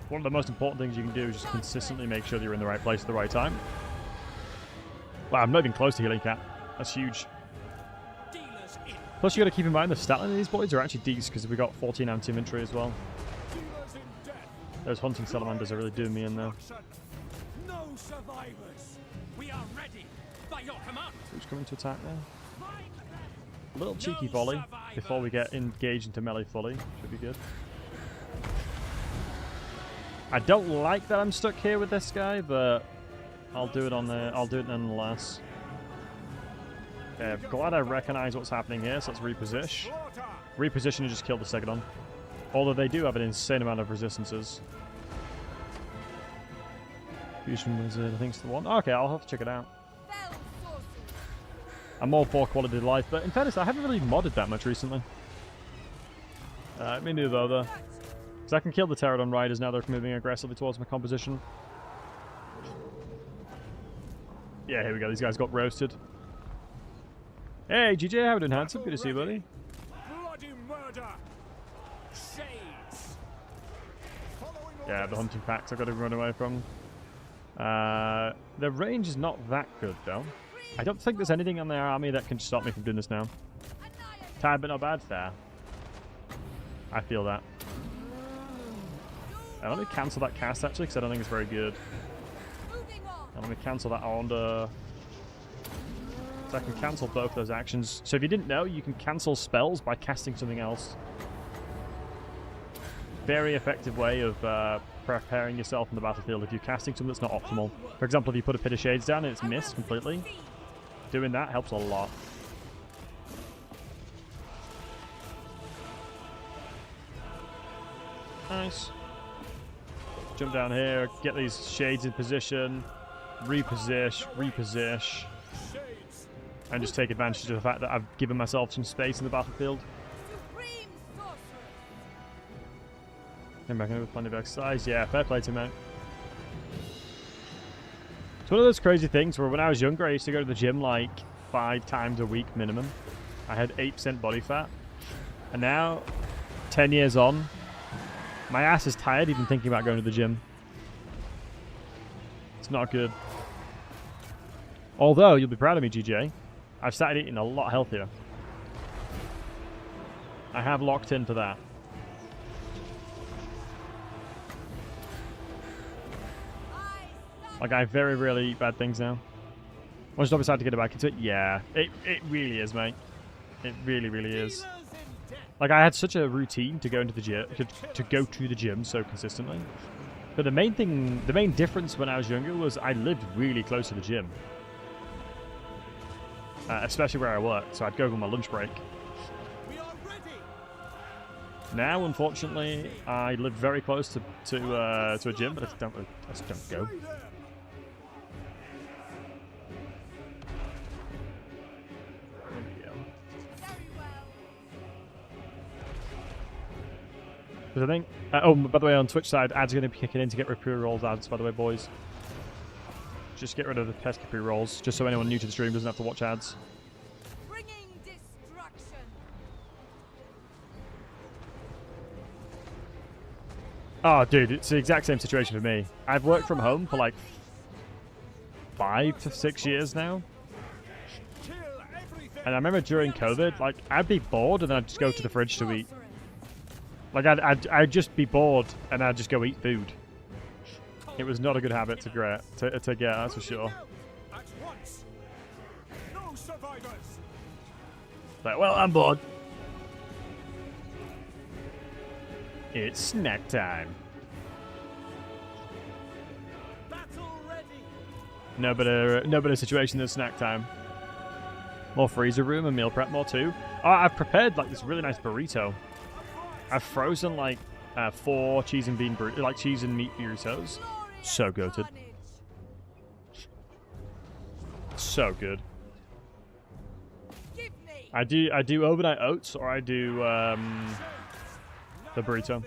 One of the most important things you can do is just consistently make sure that you're in the right place at the right time. Wow, I'm not even close to healing cap. That's huge. Plus, you got to keep in mind the stat line of these boys are actually decent because we got 14 anti-infantry as well. Those hunting salamanders are really doing me in there. No survivors. We are ready by your command. Who's coming to attack there? A little cheeky volley before we get engaged into melee fully. Should be good. I don't like that I'm stuck here with this guy, but I'll do it on the. I'll do it nonetheless. Okay, I'm glad I recognize what's happening here, so let's reposition. Reposition and just kill the Stegodon. Although they do have an insane amount of resistances. Fusion Wizard, I think it's the one. Okay, I'll have to check it out. I'm all for quality of life, but in fairness, I haven't really modded that much recently. Me neither, though. Because I can kill the Pterodon Riders now they're moving aggressively towards my composition. Yeah, here we go. These guys got roasted. Hey, GJ, how are we doing, handsome? Good to see you, buddy. Bloody murder. Shades. Yeah, the hunting packs I've got to run away from. The range is not that good, though. I don't think there's anything on their army that can stop me from doing this now. Tired but not bad, fair. I feel that. Let me cancel that cast, actually, because I don't think it's very good. And let me cancel that under... So I can cancel both those actions. So if you didn't know, you can cancel spells by casting something else. very effective way of preparing yourself on the battlefield if you're casting something that's not optimal. For example, if you put a Pit of Shades down and it's missed completely, doing that helps a lot. Nice. Jump down here, get these shades in position, reposition, and just take advantage of the fact that I've given myself some space in the battlefield. Supreme sorcerer. Came back in with plenty of exercise. Yeah, fair play to me, mate. It's one of those crazy things where when I was younger, I used to go to the gym like 5 times a week minimum. I had 8% body fat. And now, 10 years on, my ass is tired even thinking about going to the gym. It's not good. Although, you'll be proud of me, GJ. I've started eating a lot healthier. I have locked into that. Like, I very rarely eat bad things now. Once I decide to get back into it, yeah. It really is, mate. It really, really is. Like, I had such a routine to go into the gym, to go to the gym so consistently. But the main difference when I was younger was I lived really close to the gym. Especially where I worked, so I'd go on my lunch break. Now, unfortunately, I live very close to a gym, but I just don't go. Because I think... oh, by the way, on Twitch side, ads are going to be kicking in to get rid of pre-rolls ads, by the way, boys. Just get rid of the pesky pre-rolls, just so anyone new to the stream doesn't have to watch ads. Bringing destruction. Oh, dude, it's the exact same situation for me. I've worked from home for like 5 to 6 years now. And I remember during COVID, like, I'd be bored and then I'd just go to the fridge to eat. Like, I'd just be bored and I'd just go eat food. It was not a good habit to get, that's for sure. Like, well, I'm bored. It's snack time. No better situation than snack time. More freezer room and meal prep more too. Oh, I've prepared like this really nice burrito. I've frozen like 4 cheese and bean cheese and meat burritos. So good. So good. I do overnight oats or I do the burrito.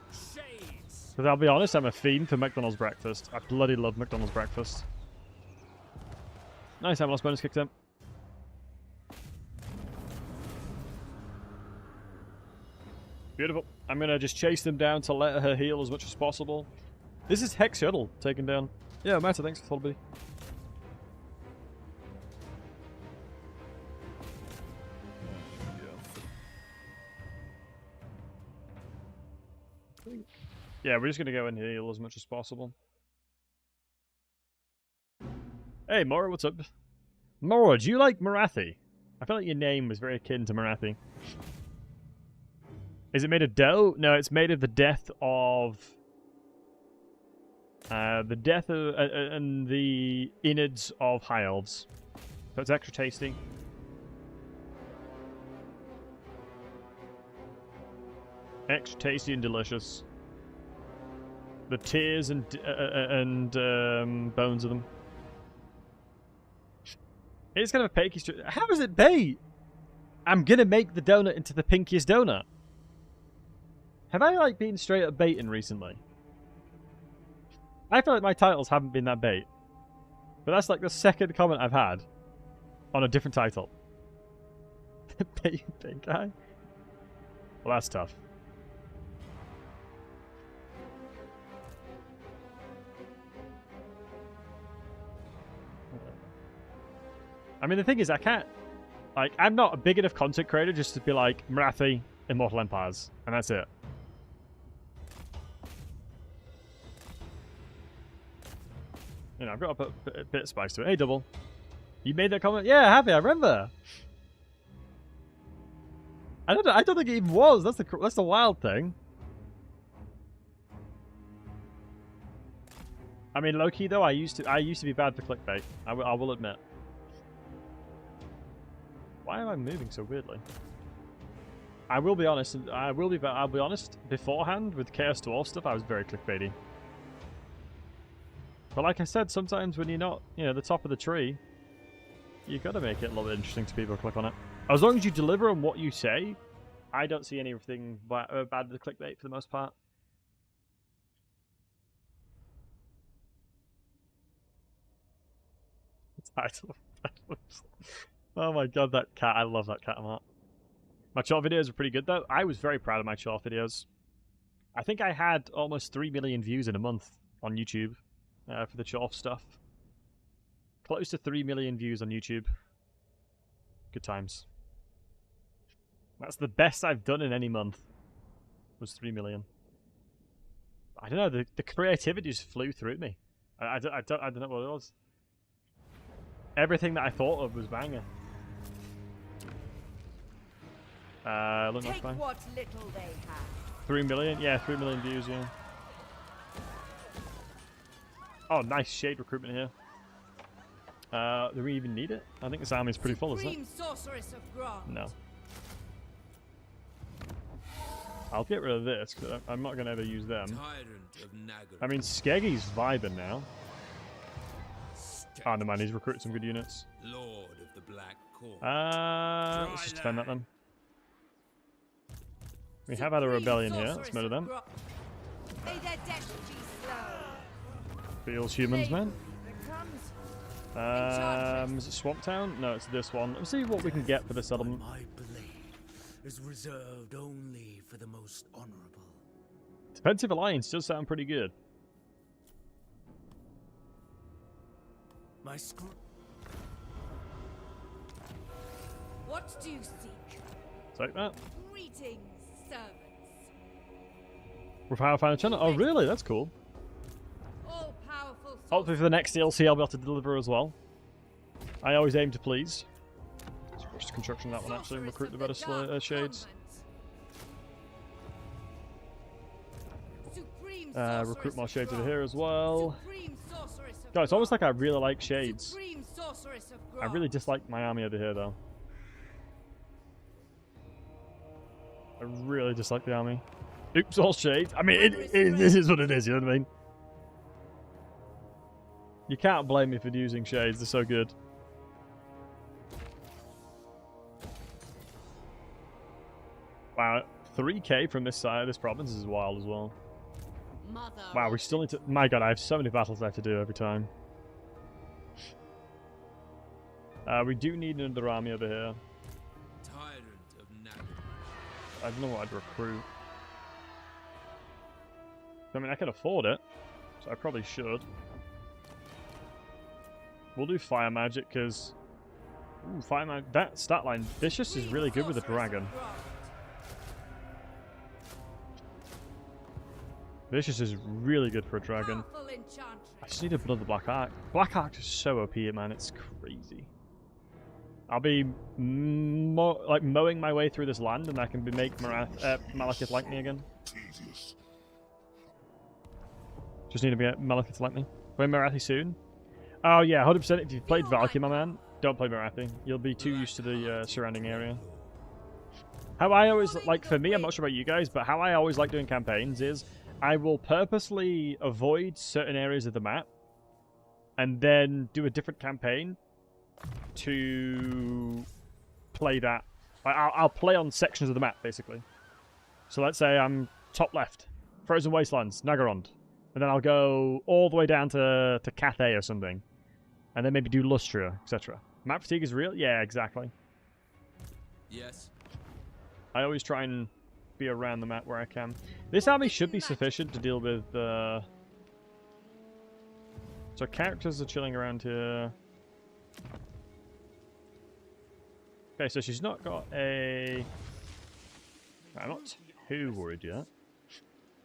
Because I'll be honest, I'm a fiend for McDonald's breakfast. I bloody love McDonald's breakfast. Nice, Avalanche bonus kicked in. Beautiful. I'm going to just chase them down to let her heal as much as possible. This is Hex Shuttle taken down. Yeah, Matter, thanks for following me. Yeah, we're just going to go and heal as much as possible. Hey, Mora, what's up? Mora, do you like Morathi? I feel like your name was very akin to Morathi. Is it made of dough? No, it's made of the death of... and the innards of high elves. So it's extra tasty. Extra tasty and delicious. The tears and bones of them. It's kind of a pinky... How is it bait? I'm gonna make the donut into the pinkiest donut. Have I, like, been straight up baiting recently? I feel like my titles haven't been that bait. But that's, like, the second comment I've had on a different title. Bait pink eye? Well, that's tough. I mean, the thing is, I can't... Like, I'm not a big enough content creator just to be like, Morathi, Immortal Empires, and that's it. You know, I've got a bit of spice to it. Hey, Double. You made that comment? Yeah, happy, I remember. I don't think it even was. That's the wild thing. I mean, low key though, I used to be bad for clickbait. I will admit. Why am I moving so weirdly? I will be honest. I'll be honest. Beforehand, with Chaos Dwarf stuff, I was very clickbaity. But like I said, sometimes when you're not, the top of the tree, you gotta make it a little bit interesting to people who click on it. As long as you deliver on what you say, I don't see anything bad with the clickbait for the most part. Title. Oh my god, that cat! I love that cat art. My short videos are pretty good though. I was very proud of my short videos. I think I had almost 3 million views in a month on YouTube for the short stuff. Close to 3 million views on YouTube. Good times. That's the best I've done in any month. Was 3 million. I don't know. The creativity just flew through me. I don't know what it was. Everything that I thought of was banger. Look, Take what little they have. 3 million? Yeah, 3 million views, yeah. Oh, nice shade recruitment here. Do we even need it? I think this army's pretty full, isn't it? Sorceress of Grant. No. I'll get rid of this, because I'm not going to ever use them. I mean, Skeggy's vibing now. Oh, no man, he's recruited some good units. Lord of the Black Court. Let's just defend that then. We have had a rebellion here. Let's murder them. May their death be slow. Feels humans, man. Is it Swamp Town? No, it's this one. Let's see what we can get for this settlement. My blade is reserved only for the most honorable. Defensive Alliance does sound pretty good. My screw. What do you seek? Take that. Greetings, servants. With Power Final Channel. Oh, really? That's cool. All powerful. Hopefully for the next DLC I'll be able to deliver as well. I always aim to please. Let's rush the construction of that one actually and recruit the better shades. Recruit more shades over here as well. God, it's almost like I really like shades. I really dislike my army over here though. I really dislike the army. Oops, all shades. I mean, this is what it is, you know what I mean? You can't blame me for using shades, they're so good. Wow, 3k from this side of this province is wild as well. Wow, we still need to... My god, I have so many battles I have to do every time. We do need another army over here. I don't know what I'd recruit. I mean, I can afford it, so I probably should. We'll do Fire Magic, because... Ooh, Fire Magic... That stat line, Vicious is really good with a dragon. Vicious is really good for a dragon. I just need another Black Ark. Black Ark is so OP, man. It's crazy. I'll be mowing my way through this land, and I can make Malekith like me again. Just need to get Malekith like me. Play Morathi soon. Oh yeah, 100%. If you've played Valky, my man, don't play Morathi. You'll be too used to the surrounding area. How I always like, for me, I'm not sure about you guys, but how I always like doing campaigns is I will purposely avoid certain areas of the map and then do a different campaign to play that. I'll play on sections of the map, basically. So let's say I'm top left, Frozen Wastelands, Nagarond. And then I'll go all the way down to Cathay or something. And then maybe do Lustria, etc. Map fatigue is real? Yeah, exactly. Yes. I always try and be around the map where I can. This army should be sufficient to deal with... So characters are chilling around here. Okay, so she's not got a... I'm not too worried yet.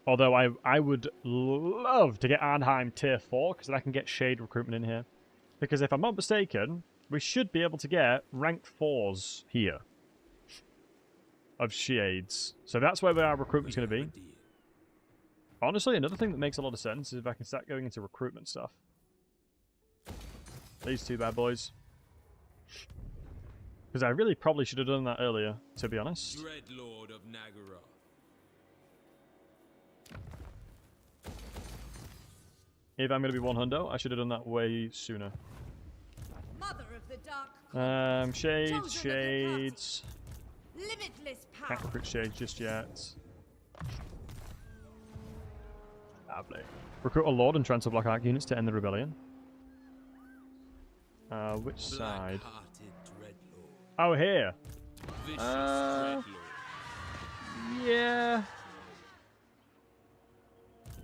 Although I would love to get Arnheim tier 4, because then I can get Shade recruitment in here. Because if I'm not mistaken, we should be able to get rank 4s here. of shades. So that's where our recruitment's going to be. Honestly, another thing that makes a lot of sense is if I can start going into recruitment stuff. These two bad boys. Because I really probably should have done that earlier, to be honest. Dreadlord of Nagara. If I'm going to be one hundo, I should have done that way sooner. Mother of the dark. Shades, shades. Limitless power. Can't recruit shades just yet. Lovely. Recruit a lord and transfer black arc units to end the rebellion. Which side? Oh, here. Yeah.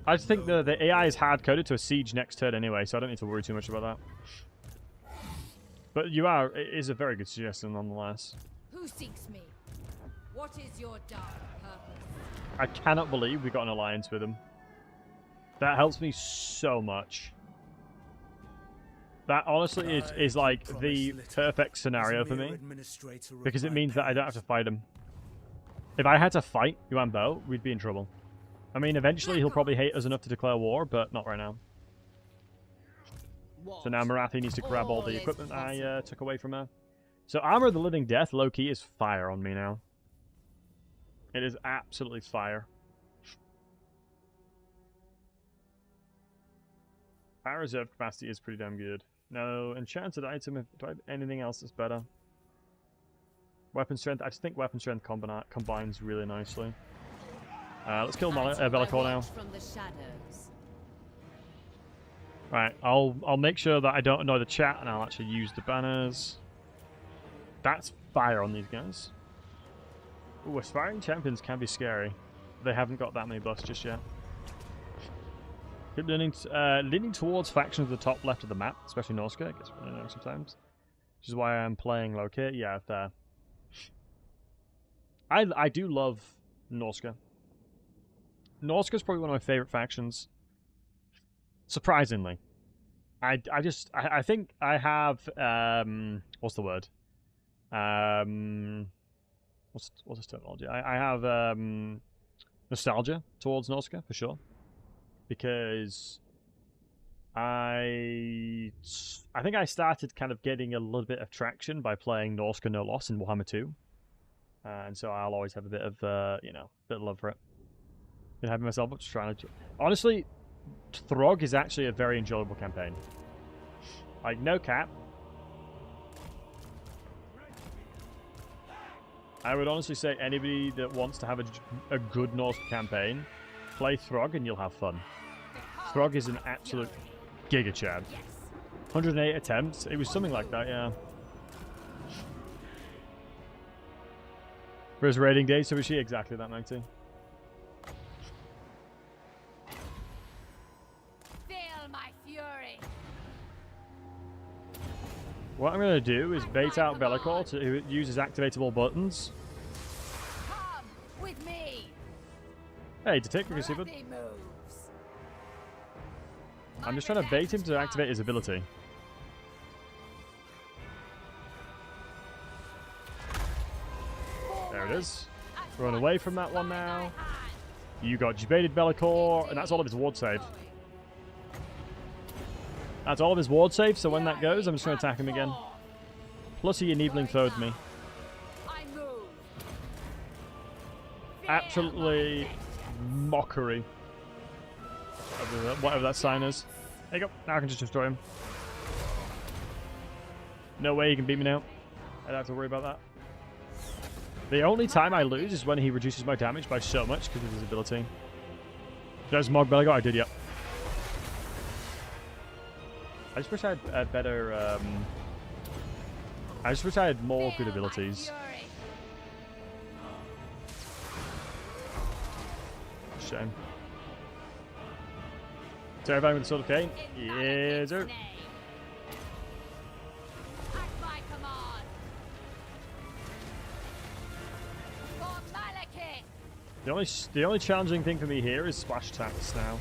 I just think the AI is hard coded to a siege next turn anyway, so I don't need to worry too much about that. But it is a very good suggestion nonetheless. Who seeks me? What is your dark purpose? I cannot believe we got an alliance with him. That helps me so much. That honestly is like the perfect scenario for me. Because it means that I don't have to fight him. If I had to fight Yuan Bo, we'd be in trouble. I mean, eventually he'll probably hate us enough to declare war, but not right now. So now Morathi needs to grab all the equipment I took away from her. So Armor of the Living Death, low-key, is fire on me now. It is absolutely fire. Our reserve capacity is pretty damn good. No enchanted item. Do I have anything else that's better? Weapon strength. I just think weapon strength combines really nicely. Let's kill Bellicor now. Right, I'll make sure that I don't annoy the chat, and I'll actually use the banners. That's fire on these guys. Ooh, aspiring champions can be scary. They haven't got that many buffs just yet. Keep leaning towards factions at the top left of the map, especially Norska. It gets really annoying sometimes. Which is why I'm playing locate. Yeah, there. I do love Norska. Norska's probably one of my favorite factions. Surprisingly. I think I have what's the word? What's this terminology? I have nostalgia towards Norska for sure. Because I think I started kind of getting a little bit of traction by playing Norska No Loss in Warhammer 2. And so I'll always have a bit of, bit of love for it. Been having myself up to trying to... Honestly, Throg is actually a very enjoyable campaign. Like, no cap. I would honestly say anybody that wants to have a good Norse campaign, play Throg and you'll have fun. Throg is an absolute giga chad. 108 attempts. It was something like that, yeah. For his raiding day, so was she exactly that 90. Feel my fury. What I'm going to do is bait out Bellicor to use his activatable buttons. Come with me. Hey, to take because Moves. I'm just trying to bait him to activate his ability. There it is. Run away from that one now. You got debated Bellicor, and that's all of his ward save. That's all of his ward save, so when that goes, I'm just going to attack him again. Plus he enabling throwed me. Absolutely mockery. Whatever that sign is. There you go. Now I can just destroy him. No way he can beat me now. I don't have to worry about that. The only time I lose is when he reduces my damage by so much because of his ability. Did I just Mog Bellicor? I did, yep. I just wish I had better... I just wish I had more good abilities. Shame. Terrifying with the Sword of Cain? Yeah, sir. The only challenging thing for me here is splash attacks now.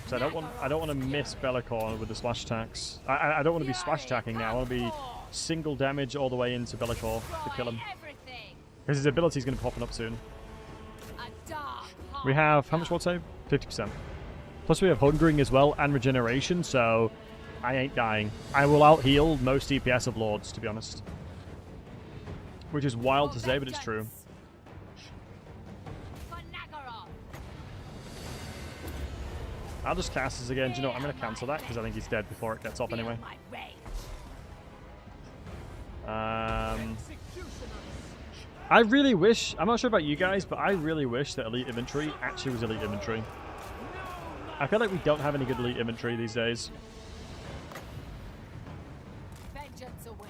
So I don't want to miss Bellicor with the splash attacks. I don't want to be splash attacking now. I want to be single damage all the way into Bellicor to kill him. Because his ability is going to be popping up soon. A dark We have, how much will it save? 50%. Plus we have Hungering as well, and Regeneration, so I ain't dying. I will out-heal most DPS of Lords, to be honest. Which is wild to say, but it's true. I'll just cast this again. Do you know what? I'm going to cancel that, because I think he's dead before it gets off anyway. I really wish, I'm not sure about you guys, but I really wish that Elite Inventory actually was Elite Inventory. I feel like we don't have any good Elite Inventory these days.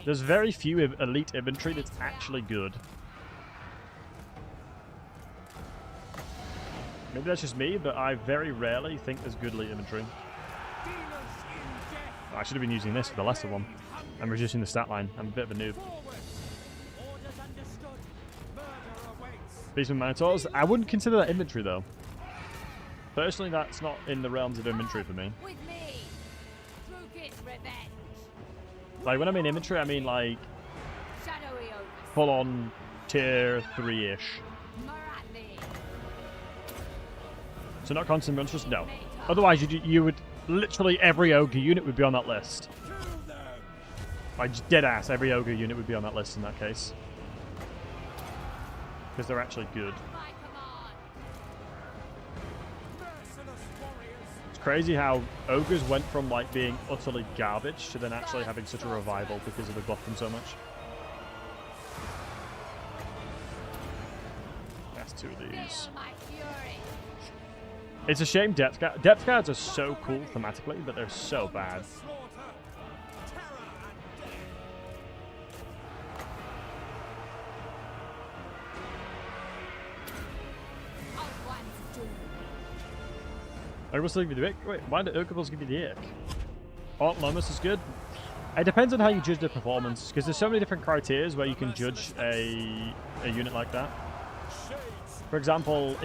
There's very few Elite Inventory that's actually good. Maybe that's just me, but I very rarely think there's good Elite Inventory. I should have been using this for the lesser one. I'm reducing the stat line. I'm a bit of a noob. Beastmen Minotaurs. I wouldn't consider that inventory though. Personally, that's not in the realms of inventory for me. Like when I mean inventory, I mean like full on tier 3-ish. So not constant monstrous? No. Otherwise you would literally every ogre unit would be on that list. Like just dead ass, every ogre unit would be on that list in that case. Because they're actually good. It's crazy how ogres went from like being utterly garbage to then actually having such a revival because of the buff them so much. That's two of these. It's a shame depth guards are so cool thematically, but they're so bad. Ogre still give you the ick? Wait, why do Ogre give you the ick? Autonomous is good. It depends on how you judge their performance, because there's so many different criteria where you can judge a unit like that. For example,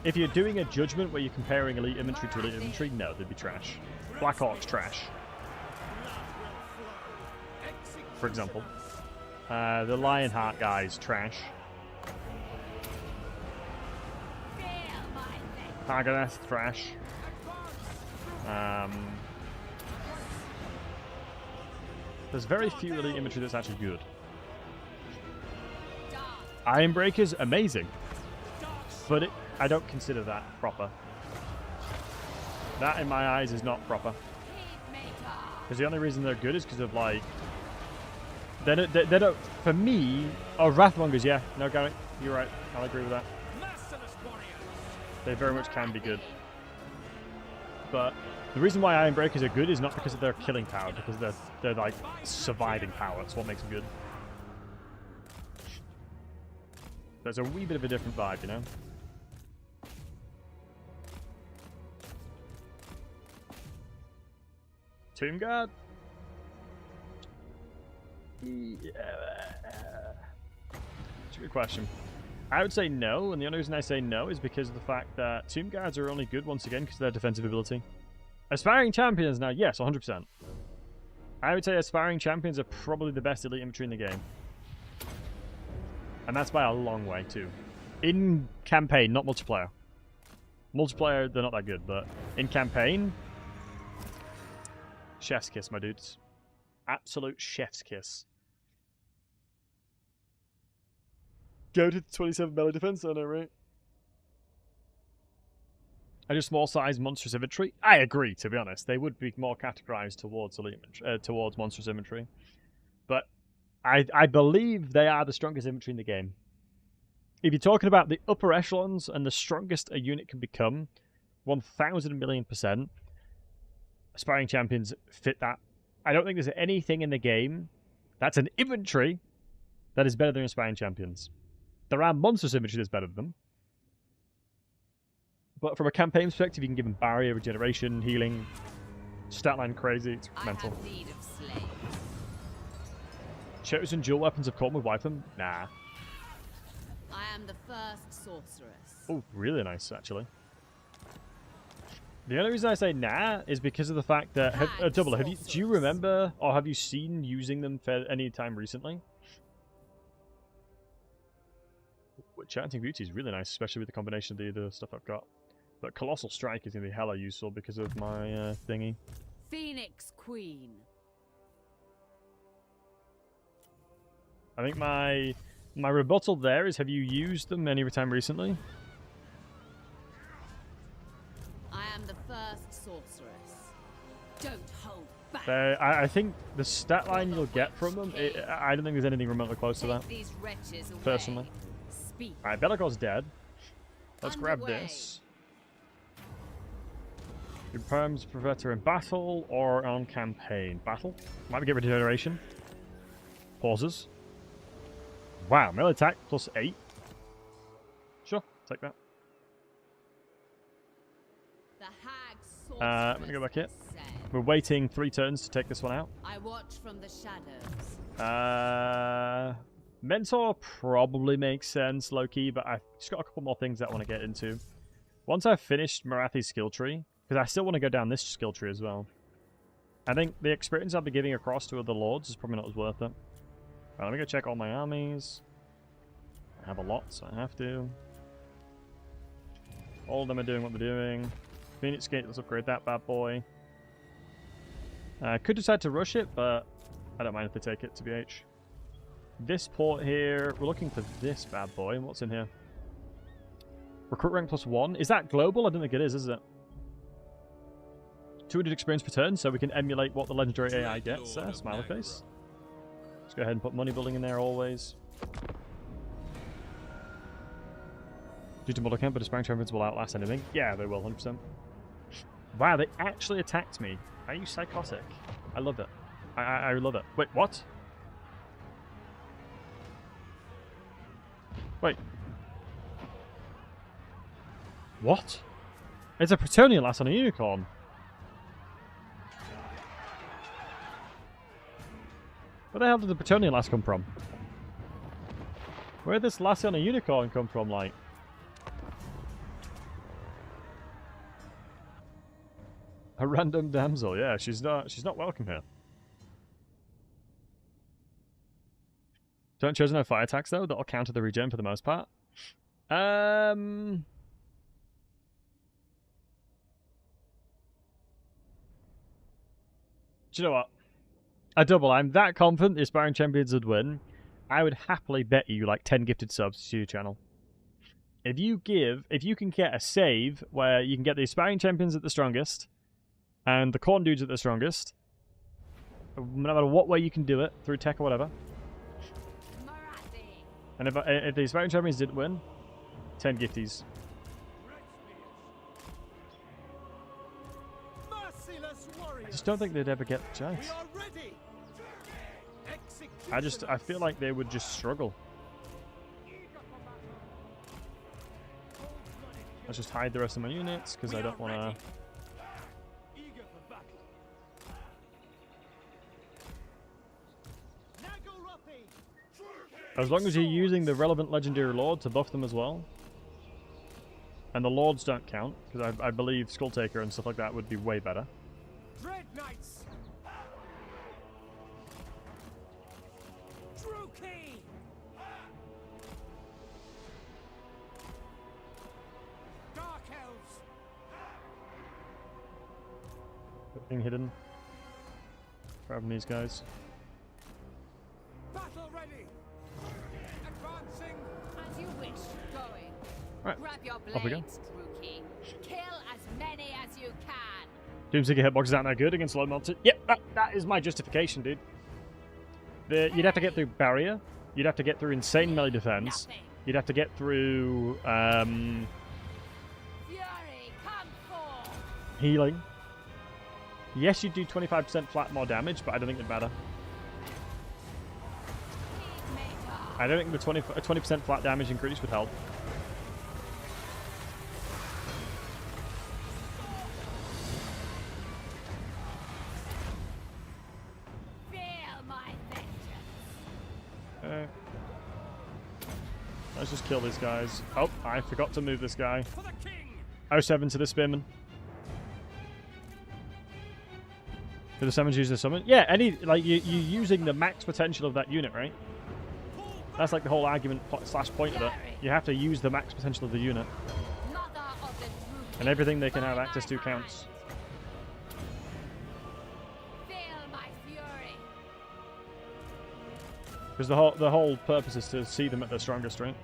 if you're doing a judgment where you're comparing elite inventory to elite inventory, no, they'd be trash. Black Hawk's trash. For example. The Lionheart guy's trash. Targaneth, trash. There's very few elite inventory that's actually good. Ironbreaker's amazing, but I don't consider that proper. That, in my eyes, is not proper. Because the only reason they're good is because of, like... They don't... For me... Oh, Wrathmongers, yeah. No, Gary, you're right. I'll agree with that. They very much can be good. But the reason why Ironbreakers are good is not because of their killing power, because they're like surviving power. That's what makes them good. There's a wee bit of a different vibe, you know? Tomb Guard? Yeah. It's a good question. I would say no, and the only reason I say no is because of the fact that Tomb Guards are only good, once again, because of their defensive ability. Aspiring Champions now, yes, 100%. I would say Aspiring Champions are probably the best elite infantry in the game. And that's by a long way, too. In campaign, not multiplayer. Multiplayer, they're not that good, but in campaign... Chef's kiss, my dudes. Absolute chef's kiss. Go to 27 melee defense, I know, right? I do small size monstrous infantry. I agree, to be honest. They would be more categorized towards elite towards monstrous infantry. But I believe they are the strongest infantry in the game. If you're talking about the upper echelons and the strongest a unit can become, 1,000,000,000%, Aspiring Champions fit that. I don't think there's anything in the game that's an infantry that is better than Aspiring Champions. There are monstrous infantry that's better than them. But from a campaign perspective, you can give them barrier, regeneration, healing, statline crazy, it's mental. Chosen dual weapons of Corn would wipe them? Nah. I am the first sorceress. Oh, really nice, actually. The only reason I say nah is because of the fact that... Double, do you remember, or have you seen using them for any time recently? Chanting Beauty is really nice, especially with the combination of the stuff I've got. But Colossal Strike is going to be hella useful because of my thingy. Phoenix Queen. I think my rebuttal there is, have you used them any time recently? I am the first sorceress. Don't hold back. I think the stat line you'll get from them, I don't think there's anything remotely close to that. These wretches away. Personally. Speak. Alright, Bellacor's dead. Let's grab Underway. this. Your perms prevent her in battle or on campaign. Battle? Might be get regeneration. Pauses. Wow, melee attack plus 8. Sure, take that. The hag I'm gonna go back here. said, We're waiting 3 turns to take this one out. I watch from the shadows. Mentor probably makes sense, low-key, but I've just got a couple more things that I want to get into. Once I've finished Morathi's skill tree, because I still want to go down this skill tree as well. I think the experience I'll be giving across to other lords is probably not as worth it. Right, let me go check all my armies. I have a lot, so I have to. All of them are doing what they're doing. Phoenix Gate, let's upgrade that bad boy. I could decide to rush it, but I don't mind if they take it, to BH. This port here, we're looking for this bad boy. What's in here? Recruit rank plus 1. Is that global? I don't think it is it? 200 experience per turn, so we can emulate what the legendary AI gets. Smiley face. Let's go ahead and put money building in there always. Due to model camp, but aspiring champions will outlast anything. Yeah, they will, 100%. Wow, they actually attacked me. Are you psychotic? I love it. I love it. Wait, what? Wait. What? It's a Pretonian lass on a unicorn. Where the hell did the Pretonian lass come from? Where did this lassie on a unicorn come from, like? A random damsel, yeah, she's not welcome here. Don't choose no fire attacks though, that'll counter the regen for the most part. Do you know what? I'm that confident the aspiring champions would win. I would happily bet you like 10 gifted subs to your channel. If you can get a save where you can get the aspiring champions at the strongest and the corn dudes at the strongest, no matter what way you can do it, through tech or whatever. Morathi. And if the aspiring champions didn't win, 10 gifties. I just don't think they'd ever get the chance. I feel like they would just struggle. Let's just hide the rest of my units because I don't want to. As long as you're using the relevant legendary lord to buff them as well. And the lords don't count, because I believe Skulltaker and stuff like that would be way better. Dread Knights! True Key! Dark Elves! Everything hidden. Grabbing these guys. Battle ready! Advancing! As you wish, going. Right, Grab your off we go. blades, Druki. Kill as many as you can. Doomseeker hitboxes aren't that good against low monsters. Yep, that is my justification, dude. You'd have to get through barrier. You'd have to get through insane melee defense. Nothing. You'd have to get through Fury, come forth. healing. Yes, you do 25% flat more damage, but I don't think it'd matter. Peacemaker. I don't think the 20% flat damage increase would help. Feel my vengeance. Let's just kill these guys. Oh, I forgot to move this guy. For the king! 07 to the spearman. Do the summons use the summon? Yeah, you're using the max potential of that unit, right? That's like the whole argument slash point of it. Fury, You have to use the max potential of the unit. Mother of the drooping, And everything they can have by access my to hand. counts. Feel my fury. Because the whole purpose is to see them at their strongest, right?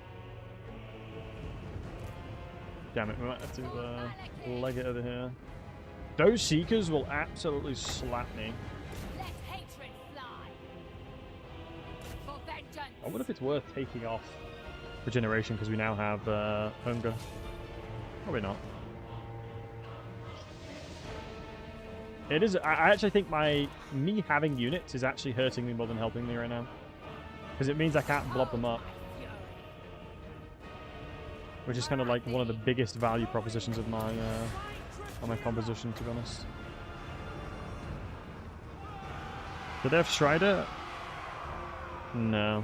Damn it, we might have to leg it over here. Those Seekers will absolutely slap me. Let hatred fly. For vengeance. I wonder if it's worth taking off regeneration because we now have hunger. Probably not. It is. I actually think me having units is actually hurting me more than helping me right now, because it means I can't blob them up, which is kind of like one of the biggest value propositions of my composition, to be honest. Did they have Strider? No.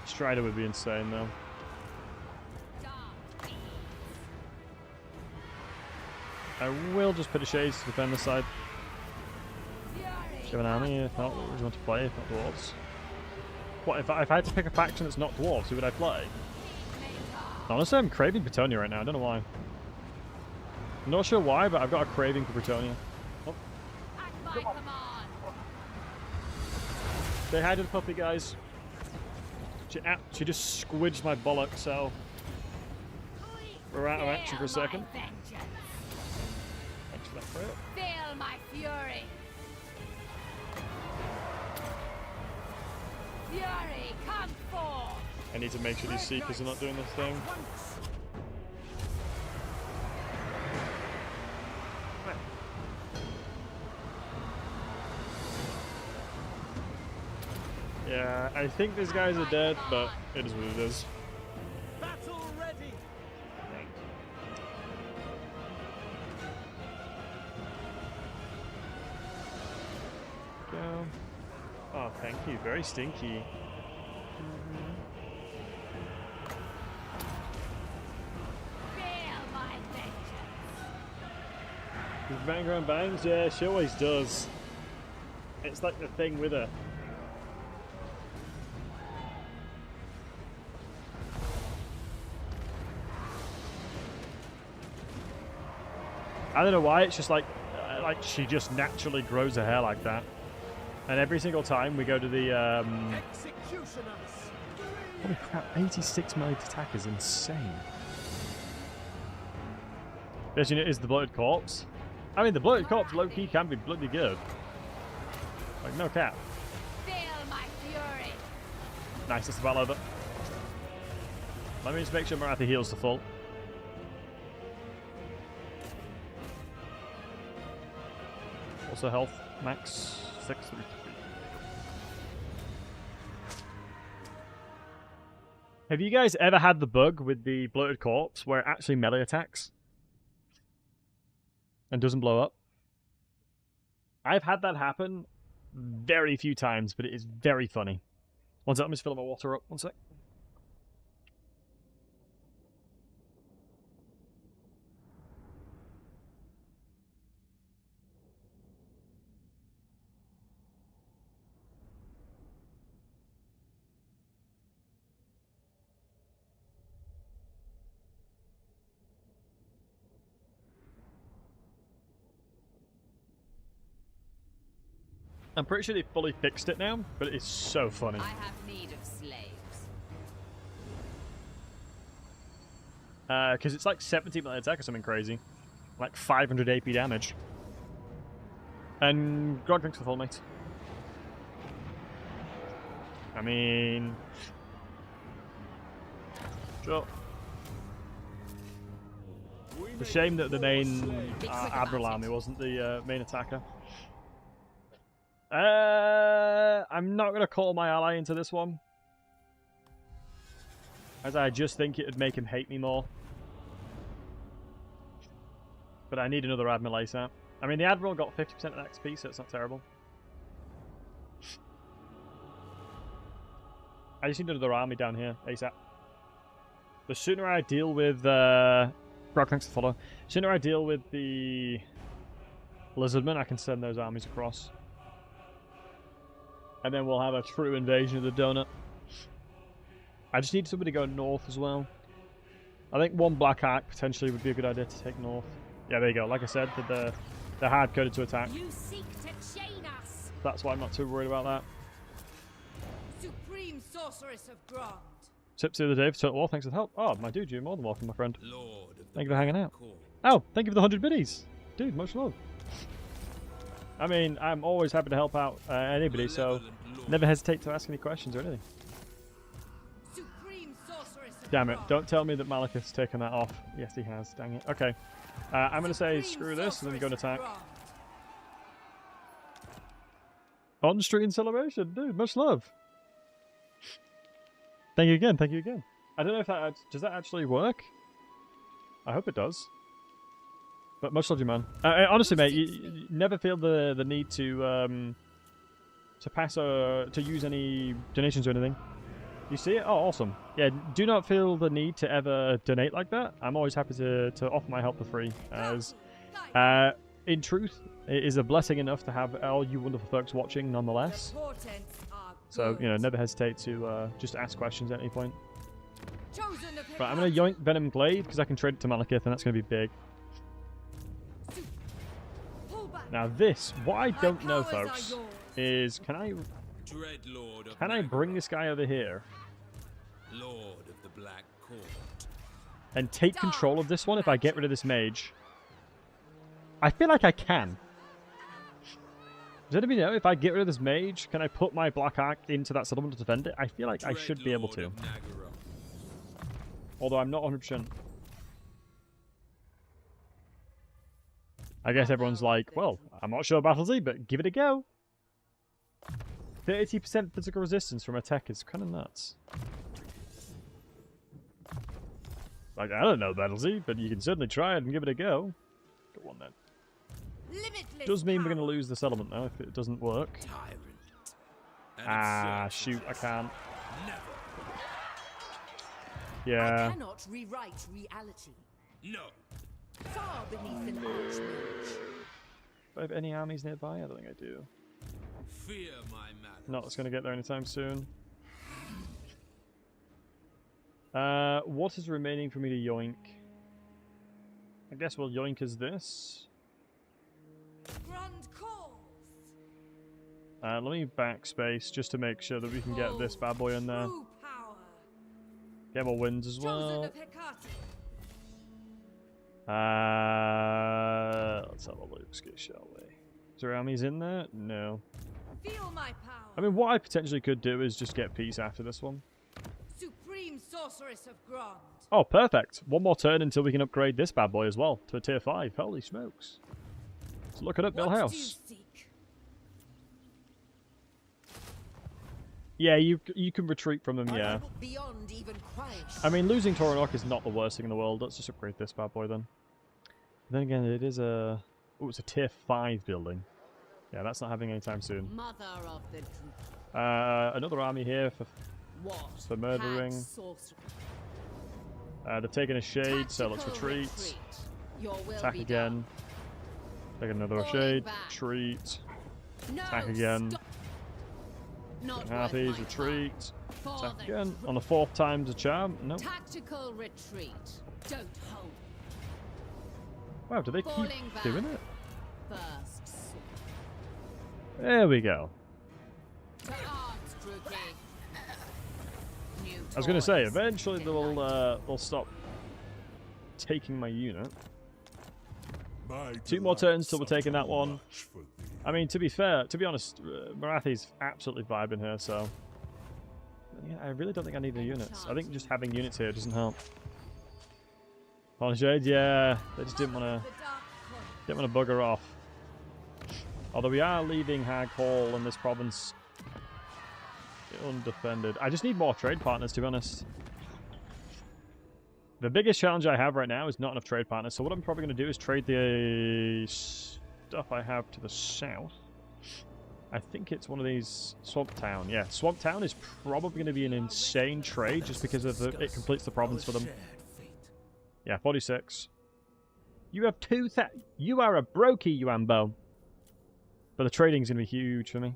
Strider would be insane, though. I will just put a Shades to defend this side. Do you have an army? If not, what would you want to play? If not dwarves? What, if I had to pick a faction that's not dwarves, who would I play? Honestly, I'm craving Bretonnia right now. I don't know why. I'm not sure why, but I've got a craving for Bretonnia. Oh. Say hi to the puppy, guys. She just squidged my bollocks, so we're out of action for a second. Thanks for that crit. Feel my fury. Fury, come forth. I need to make sure these Seekers are not doing this thing. Yeah, I think these guys are dead, but it is what it is. Battle ready. Go. Oh, thank you. Very stinky. Feel my vengeance. Does bang around bangs? Yeah, she always does. It's like the thing with her. I don't know why, it's just like she just naturally grows her hair like that. And every single time we go to the Executioners. holy crap, 86 melee attack is insane. This unit is the Bloated Corpse. I mean, the Bloated Corpse low-key can be bloody good. Like, no cap. Feel my fury. Nice, that's the battle over. Let me just make sure Morathi heals to full. Also health, max 633. Have you guys ever had the bug with the Bloated Corpse where it actually melee attacks? And doesn't blow up? I've had that happen very few times, but it is very funny. One sec, let me just fill my water up. One sec. I'm pretty sure they fully fixed it now, but it is so funny. I have need of slaves. Because it's like 70 melee attack or something crazy. Like 500 AP damage. And God drinks the full, mate. I mean... Sure. It's a shame that the main Admiral army wasn't the main attacker. I'm not going to call my ally into this one, as I just think it would make him hate me more. But I need another Admiral ASAP. I mean, the Admiral got 50% of XP, so it's not terrible. I just need another army down here ASAP. The sooner I deal with Brock, thanks to follow. The sooner I deal with the Lizardmen, I can send those armies across. And then we'll have a true invasion of the donut. I just need somebody to go north as well. I think one black arc potentially would be a good idea to take north. Yeah, there you go. Like I said, they're hard-coded to attack. You seek to chain us. That's why I'm not too worried about that. Supreme sorceress of Grant. Tips the other day for Total War. Thanks for the help. Oh, my dude, you're more than welcome, my friend. Lord of the Thank you for hanging out. Court. Oh, thank you for the 100 biddies. Dude, much love. I mean, I'm always happy to help out anybody, so never hesitate to ask any questions or anything. Supreme sorceress of Damn it, Grant. don't tell me that Malekith's taken that off. Yes, he has. Dang it. Okay. I'm going to say Supreme screw this and then go and sorceress attack. of Grant. On street in celebration. Dude, much love. Thank you again. Thank you again. I don't know if that... Does that actually work? I hope it does. But much love you, man. Honestly, mate, you never feel the need to pass or to use any donations or anything. You see it? Oh, awesome. Yeah, do not feel the need to ever donate like that. I'm always happy to offer my help for free. As in truth, it is a blessing enough to have all you wonderful folks watching nonetheless. The portents are So, good. you know, never hesitate to just ask questions at any point. Chosen of Right, I'm going to yoink Venom Glaive because I can trade it to Malekith and that's going to be big. Pull back. Now this, what I don't know, powers are folks, yours. is can I Dreadlord of bring this guy over here Lord of the Black Court. and take control of this one if I get rid of this mage? I feel like I can. Does anybody know if I get rid of this mage, can I put my Black Arc into that settlement to defend it? I feel like I should be able Dreadlord to. of Nagaroth. Although I'm not 100%. I guess everyone's like, well, I'm not sure Battlesey, but give it a go. 30% physical resistance from a tech is kind of nuts. Like, I don't know Battlesey, but you can certainly try it and give it a go. Go on then. Limitless Does mean we're power. going to lose the settlement now if it doesn't work. Tyrant. And Ah, its shoot, I search can't. Never. I Yeah. cannot rewrite reality. No. Far beneath an archmage. Do I have any armies nearby? I don't think I do. Fear my malice. Not that's going to get there anytime soon. What is remaining for me to yoink? I guess we'll yoink as this. Grand calls. Let me backspace just to make sure that we can get this bad boy in there. True power. Get more wins as Chosen well. of Hecate. Let's have a look, shall we? Is there armies in there? No. Feel my power. I mean, what I potentially could do is just get peace after this one. Supreme sorceress of Grant. Oh, perfect. One more turn until we can upgrade this bad boy as well to a tier 5. Holy smokes. Let's look it up, Bill What House. do you seek? Yeah, you can retreat from them, yeah. Beyond even Christ. I mean, losing Toranok is not the worst thing in the world. Let's just upgrade this bad boy then. Then again, it is a... Oh, it's a tier 5 building. Yeah, that's not happening anytime soon. Mother of the truth. Another army here What? for murdering. had sorcery? They've taken a shade, so let's Tactical retreat. Your will Attack be again. Take another Falling shade. back. Retreat. done. No, Attack again. stop. Not worth Harpies, my retreat. time. For Attack the again. On the 4th time's a charm. Nope. Tactical retreat. Don't hope. Wow, do they keep Falling back. doing it? First sword. There we go. To arms, Crookie. New I was going to say, toys. eventually Delight. they'll stop taking my unit. My 2 more turns till we're delights taking are that one. much for thee. I mean, to be fair, to be honest, Morathi's absolutely vibing here, so... Yeah, I really don't think I need the units. I think just having units here doesn't help. Holy Shade, yeah, they just didn't want The dark point. to bugger off. Although we are leaving Hag Hall and this province undefended. I just need more trade partners, to be honest. The biggest challenge I have right now is not enough trade partners, so what I'm probably going to do is trade the stuff I have to the south. I think it's one of these... Swamp Town. Yeah, Swamp Town is probably going to be an insane trade just because of it completes the province for them. Shared fate. Yeah, 46. You have 2,000... You are a brokey, you Ambo. But the trading's going to be huge for me.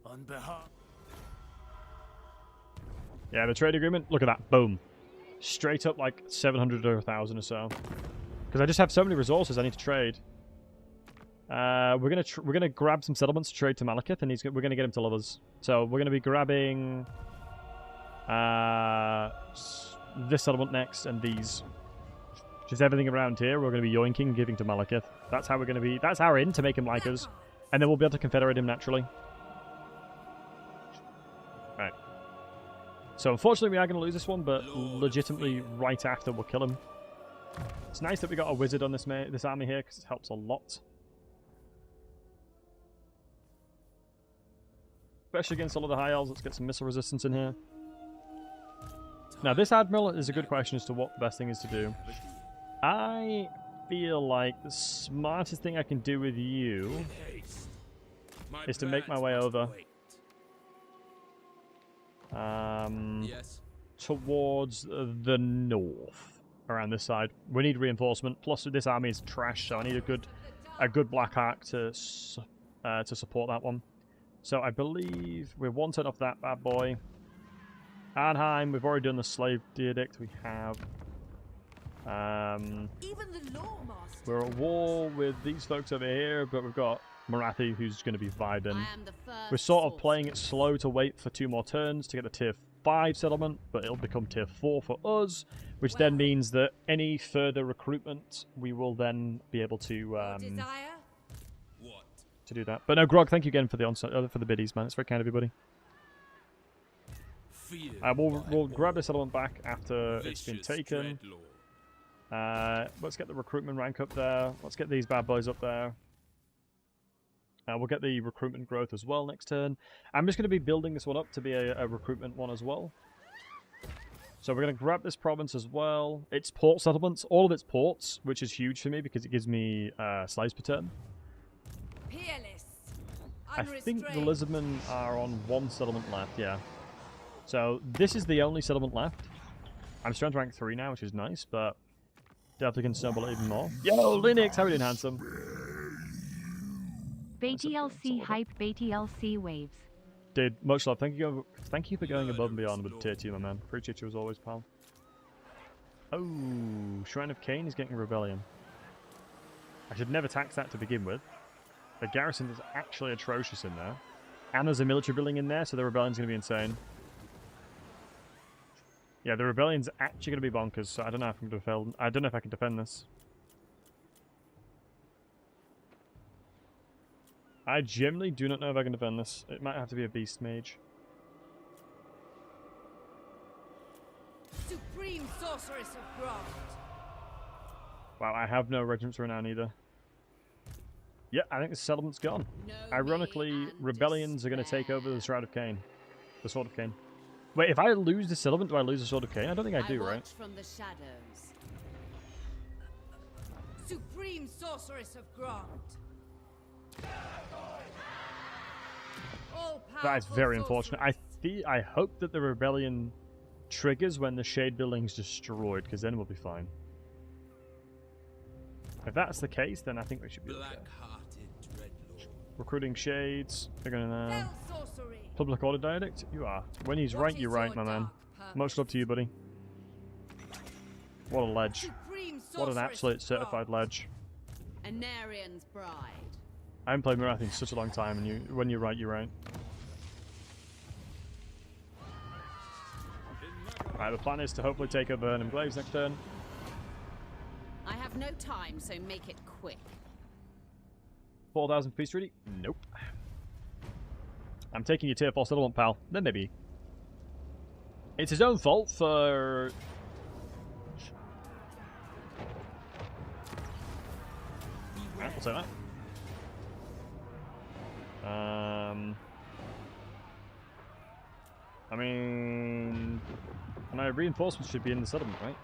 On behalf. Yeah, the trade agreement. Look at that. Boom. Straight up like 700 or 1,000 or so. Because I just have so many resources I need to trade. We're gonna grab some settlements to trade to Malekith, and we're gonna get him to love us. So we're gonna be grabbing this settlement next, and these. Just everything around here, we're gonna be yoinking and giving to Malekith. That's how we're gonna be. That's our in to make him like us, and then we'll be able to confederate him naturally. Right. So unfortunately, we are gonna lose this one, but legitimately, right after we'll kill him. It's nice that we got a wizard on this army here because it helps a lot. Especially against all of the high elves. Let's get some missile resistance in here. Now, this admiral is a good question as to what the best thing is to do. I feel like the smartest thing I can do with you is to make my way over towards the north, around this side. We need reinforcement. Plus, this army is trash, so I need a good Black Ark to support that one. So I believe we're one turn off that bad boy. Arnheim, we've already done the slave edict. We have. We're at war with these folks over here, but we've got Morathi who's going to be vibing. We're sort of playing it slow to wait for 2 more turns to get the tier 5 settlement, but it'll become tier 4 for us, which then means that any further recruitment we will then be able to do that. But no, Grog, thank you again for the biddies, man. It's very kind of everybody. We'll grab the settlement back after it's been taken. Let's get the recruitment rank up there. Let's get these bad boys up there. We'll get the recruitment growth as well next turn. I'm just going to be building this one up to be a recruitment one as well. So we're going to grab this province as well. It's port settlements, all of its ports, which is huge for me because it gives me slaves per turn. I think the lizardmen are on 1 settlement left, yeah. So this is the only settlement left. I'm strength rank 3 now, which is nice, but definitely can snowball it even more. Yo, Linux, how are you doing, handsome? BTLC hype, BTLC waves. Dude, much love. Thank you for going above and beyond with tier 2, my man. Appreciate you as always, pal. Oh, Shrine of Cain is getting a rebellion. I should never tax that to begin with. The garrison is actually atrocious in there. And there's a military building in there, so the rebellion's going to be insane. Yeah, the rebellion's actually going to be bonkers, so I don't know if I can defend this. I generally do not know if I can defend this. It might have to be a beast mage. Supreme sorceress of Grant. Wow, I have no regiments right now neither. Yeah, I think the settlement's gone. Ironically, rebellions are going to take over the Shroud of Cain. The Sword of Cain. Wait, if I lose the settlement, do I lose the Sword of Cain? I don't think I do, right? From the shadows. Supreme sorceress of Grant. That is very unfortunate. I hope that the rebellion triggers when the shade building's destroyed, because then we'll be fine. If that's the case, then I think we should be okay. Recruiting shades. They're gonna public order dialect. You are. When he's right, you're right, my man. Much love to you, buddy. What a ledge. What an absolute certified ledge. Anarian's bride. I haven't played Morathi in such a long time, and when you're right, you're right. Alright, the plan is to hopefully take over Burnham Glaives next turn. I have no time, so make it quick. 4,000 feast ready? Nope. I'm taking your tier 4 settlement, pal. Then maybe. It's his own fault for... Alright, we'll take that. I mean... My reinforcements should be in the settlement, right?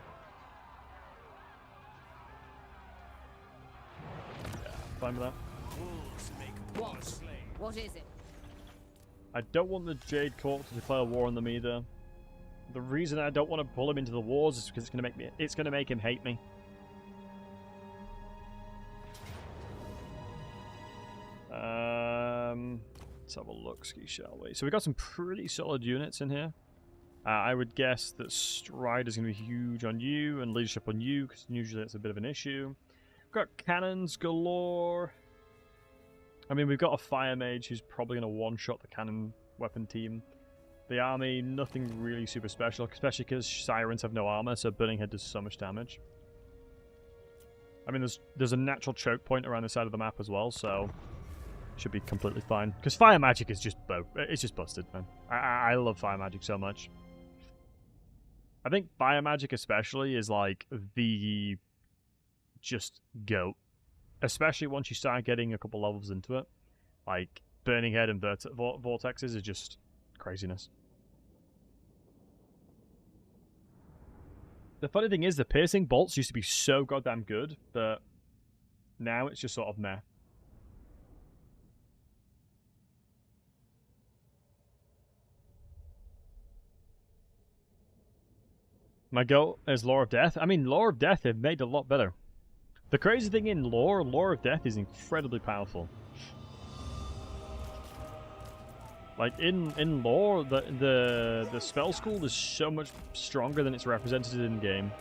Yeah, fine with that. What is it? I don't want the Jade Court to declare war on them either. The reason I don't want to pull him into the wars is because it's going to make him hate me. Let's have a look, shall we? So we got some pretty solid units in here. I would guess that stride is going to be huge on you and leadership on you, because usually it's a bit of an issue. We've got cannons galore. I mean, we've got a fire mage who's probably going to one-shot the cannon weapon team. The army, nothing really super special, especially because sirens have no armor, so burning head does so much damage. I mean, there's a natural choke point around the side of the map as well, so should be completely fine. Because fire magic is just it's just busted, man. I love fire magic so much. I think fire magic especially is like the just goat, especially once you start getting a couple levels into it. Like burning head and vortexes is just craziness. The funny thing is, the piercing bolts used to be so goddamn good, but now it's just sort of meh. My goal is Lore of Death. I mean, Lore of Death they've made a lot better. The crazy thing in Lore of Death is incredibly powerful. Like in Lore, the spell school is so much stronger than it's represented in game.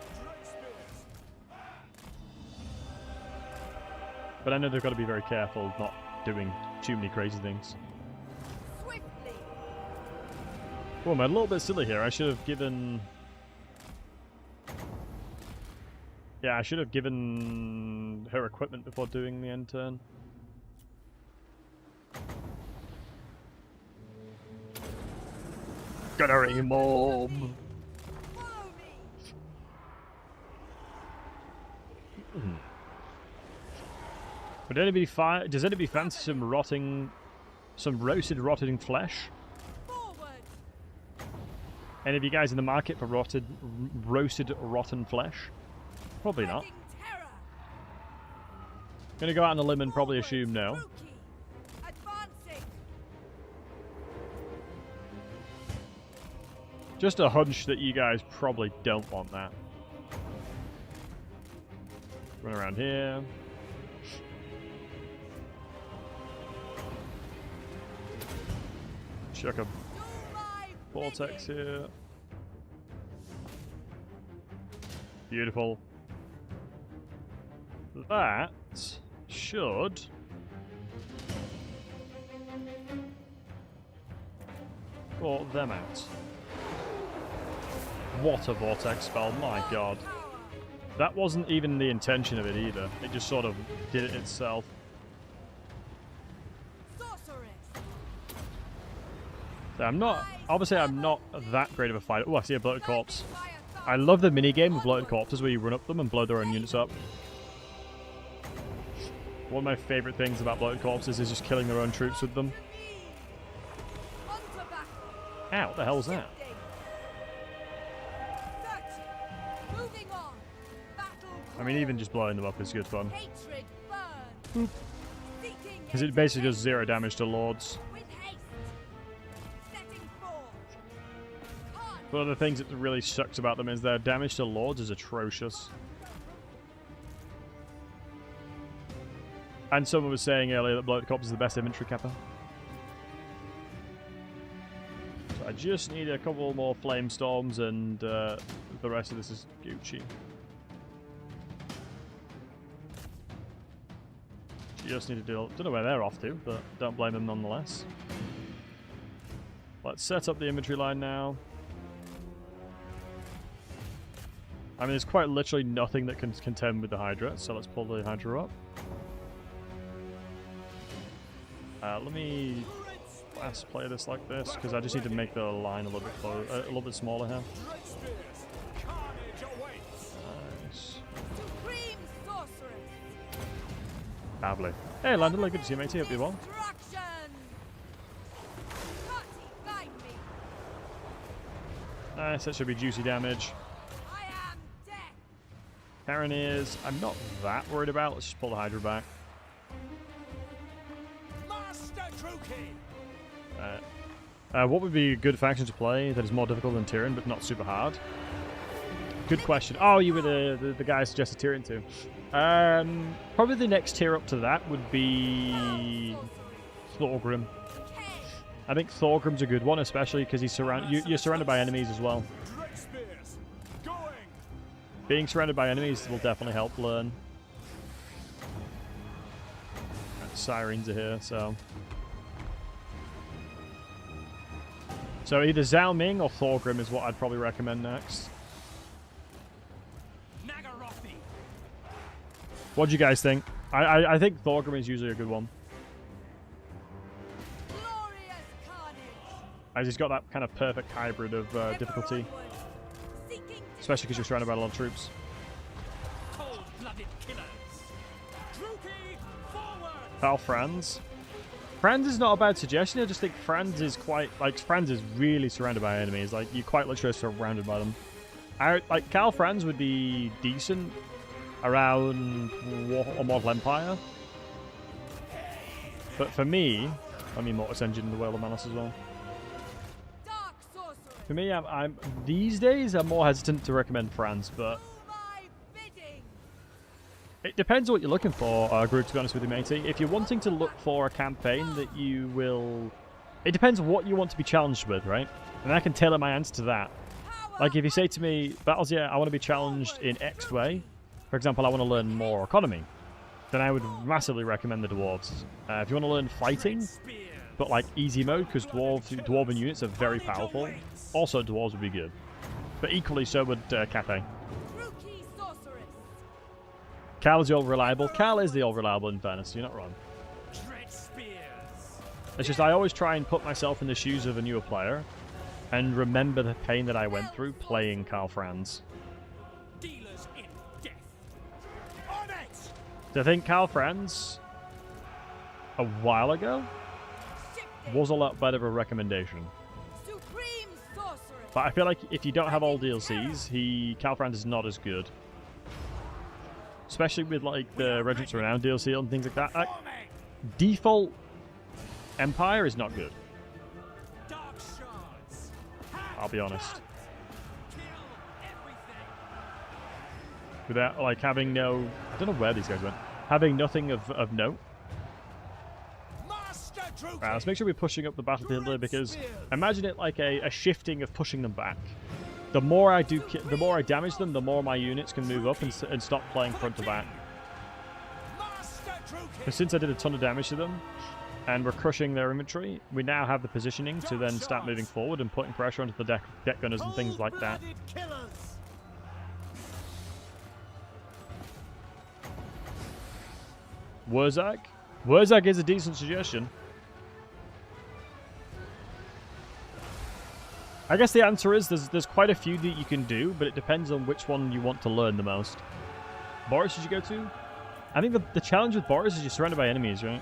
But I know they've got to be very careful not doing too many crazy things. Oh, I'm a little bit silly here. I should have given... Yeah, I should have given her equipment before doing the end turn. Gunnery mob! Would anybody does anybody fancy some roasted rotting flesh? Any of you guys in the market for roasted rotten flesh? Probably not. Gonna go out on a limb and probably assume no. Just a hunch that you guys probably don't want that. Run around here. Chuck a vortex here. Beautiful. That should sort them out. What a vortex spell, my god. That wasn't even the intention of it either. It just sort of did it itself. So obviously I'm not that great of a fighter. Oh, I see a bloated corpse. I love the minigame of bloated corpses where you run up them and blow their own units up. One of my favourite things about bloated corpses is just killing their own troops with them. Ow, what the hell was that? I mean, even just blowing them up is good fun. Because it basically does 0 damage to lords. One of the things that really sucks about them is their damage to lords is atrocious. And someone was saying earlier that bloated corpse is the best infantry capper. So I just need a couple more flame storms and the rest of this is Gucci. Just need to do... Don't know where they're off to, but don't blame them nonetheless. Let's set up the infantry line now. I mean, there's quite literally nothing that can contend with the Hydra, so let's pull the Hydra up. Let me last play this like this, because I just need to make the line a little bit smaller here. Nice. Lovely. Hey, Landon, good to see you, matey. Hope you're well. Nice, that should be juicy damage. Carroners, I'm not that worried about. Let's just pull the Hydra back. What would be a good faction to play that is more difficult than Tyrion, but not super hard? Good question. Oh, you were the guy I suggested Tyrion to. Probably the next tier up to that would be Thorgrim. I think Thorgrim's a good one, especially because you're surrounded by enemies as well. Dread spears. Going. Being surrounded by enemies will definitely help learn. Sirens are here, so... So either Zhao Ming or Thorgrim is what I'd probably recommend next. Nagarothi. What do you guys think? I think Thorgrim is usually a good one. Glorious carnage. As he's got that kind of perfect hybrid of difficulty. Especially because you're surrounded by a lot of troops. Cold-blooded killers. Druki, forward. Pal Franz. Franz is not a bad suggestion. I just think Franz is quite... Like, Franz is really surrounded by enemies. Like, you're quite literally surrounded by them. Like, Cal Franz would be decent around Immortal Empire. But for me... I mean, Mortis Engine and the Whale of Manos as well. Dark sorcerer. For me, I'm these days, I'm more hesitant to recommend Franz, but... My bidding. It depends on what you're looking for, Groot, to be honest with you, matey. If you're wanting to look for a campaign that you will... It depends what you want to be challenged with, right? And I can tailor my answer to that. Like, if you say to me, Battlesey, I want to be challenged in X way, for example, I want to learn more economy, then I would massively recommend the Dwarves. If you want to learn fighting, but like easy mode, because Dwarven units are very powerful, also Dwarves would be good. But equally so would Cathay. Rookie sorceress. Cal is the old reliable. Cal is the old reliable in fairness, you're not wrong. Dread spears. It's just I always try and put myself in the shoes of a newer player and remember the pain that I went through playing Karl Franz. Dealers in death. On it. So I think Karl Franz, a while ago, was a lot better of a recommendation. Supreme sorceress. But I feel like if you don't have all DLCs, Karl Franz is not as good. Especially with like the Regents of Renown DLC and things like that. Like, default Empire is not good. Dark shards. I'll be honest. Kill everything. Without like having no... I don't know where these guys went. Having nothing of note. Master Druki. Let's make sure we're pushing up the battlefield here, because imagine it like a shifting of pushing them back. The more I damage them, the more my units can move up and stop playing front to back. Master Druki. But since I did a ton of damage to them, and we're crushing their infantry, we now have the positioning to then start moving forward and putting pressure onto the deck gunners and things like that. Killers. Wurzag? Wurzag is a decent suggestion. I guess the answer is there's quite a few that you can do, but it depends on which one you want to learn the most. Boris, did you go to? I think the challenge with Boris is you're surrounded by enemies, right?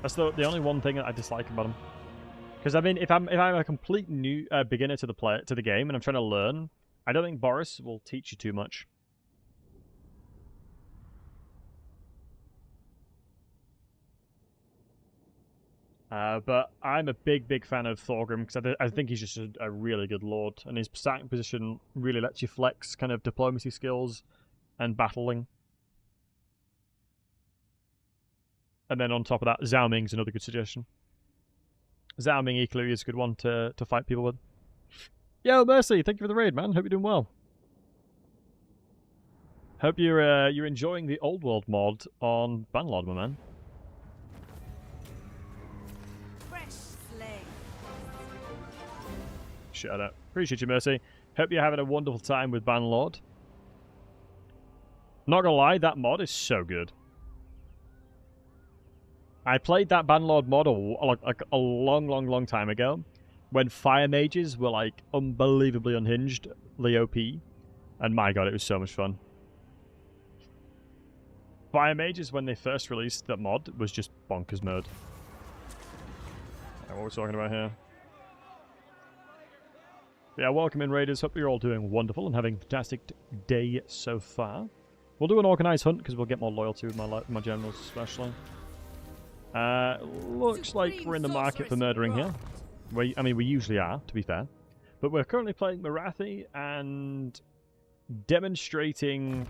That's the only one thing that I dislike about him. Because I mean, if I'm a complete new beginner to the game and I'm trying to learn, I don't think Boris will teach you too much. But I'm a big fan of Thorgrim because I think he's just a really good lord, and his starting position really lets you flex kind of diplomacy skills and battling. And then on top of that, Zhao Ming's another good suggestion. Zhao Ming equally is a good one to fight people with. Yo, Mercy, thank you for the raid, man. Hope you're doing well. Hope you're enjoying the Old World mod on Bannerlord, my man. Fresh slay. Shout out. Appreciate you, Mercy. Hope you're having a wonderful time with Bannerlord. Not gonna lie, that mod is so good. I played that Bannerlord mod a long time ago, when Fire Mages were like unbelievably unhingedly OP, and my god, it was so much fun. Fire Mages, when they first released that mod, was just bonkers mode. What are we talking about here? Yeah, welcome in, Raiders. Hope you're all doing wonderful and having a fantastic day so far. We'll do an organised hunt because we'll get more loyalty with my generals, especially. Looks like we're in the market for murdering here. I mean, we usually are, to be fair. But we're currently playing Morathi and demonstrating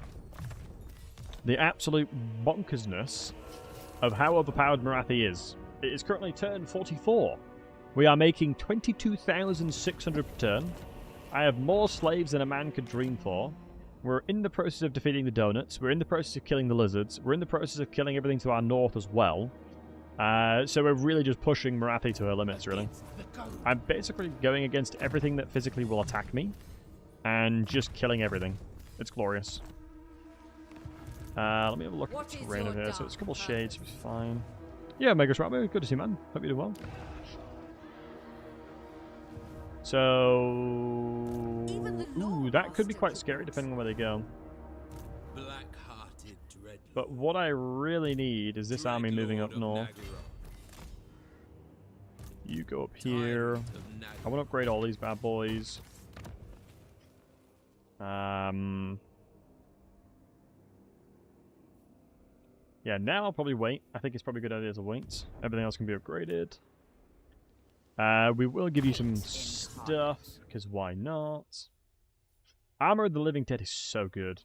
the absolute bonkersness of how overpowered Morathi is. It is currently turn 44. We are making 22,600 per turn. I have more slaves than a man could dream for. We're in the process of defeating the donuts. We're in the process of killing the lizards. We're in the process of killing everything to our north as well. So we're really just pushing Morathi to her limits, really. I'm basically going against everything that physically will attack me. And just killing everything. It's glorious. Let me have a look at the terrain over here. So it's a couple shades, which is fine. Yeah, Megas Ramu, good to see you, man. Hope you're doing well. So... Ooh, that could be quite scary depending on where they go. But what I really need is this army moving up north. You go up here. I want to upgrade all these bad boys. Yeah, now I'll probably wait. I think it's probably a good idea to wait. Everything else can be upgraded. We will give you some stuff, because why not? Armor of the Living Dead is so good.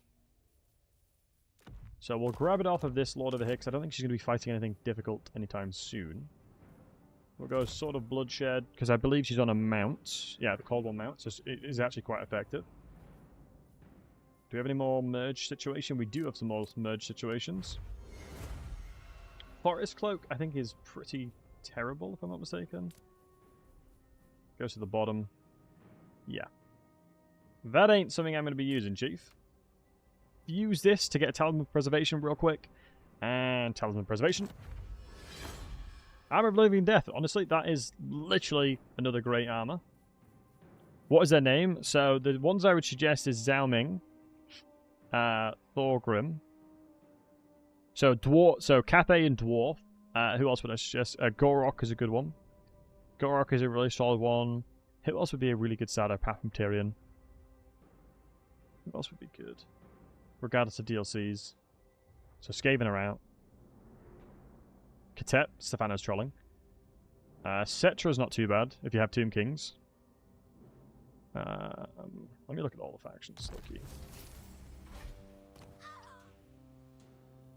So we'll grab it off of this Lord over here, because I don't think she's going to be fighting anything difficult anytime soon. We'll go Sword of Bloodshed, because I believe she's on a mount. Yeah, the Cold One mount, so it is actually quite effective. Do we have any more merge situation? We do have some more merge situations. Forest Cloak, I think, is pretty terrible, if I'm not mistaken. Goes to the bottom. Yeah. That ain't something I'm going to be using, Chief. Use this to get a Talisman of Preservation real quick. And Talisman of Preservation. Armor of Living Death. Honestly, that is literally another great armor. What is their name? So, the ones I would suggest is Zhao Ming. Thorgrim. So Cathay and Dwarf. Who else would I suggest? Gorok is a good one. Gorok is a really solid one. Who else would be a really good side apart from Tyrion? Who else would be good? Regardless of DLCs. So Skaven are out. Katet, Stefano's trolling. Cetra's not too bad if you have Tomb Kings. Let me look at all the factions. Loki.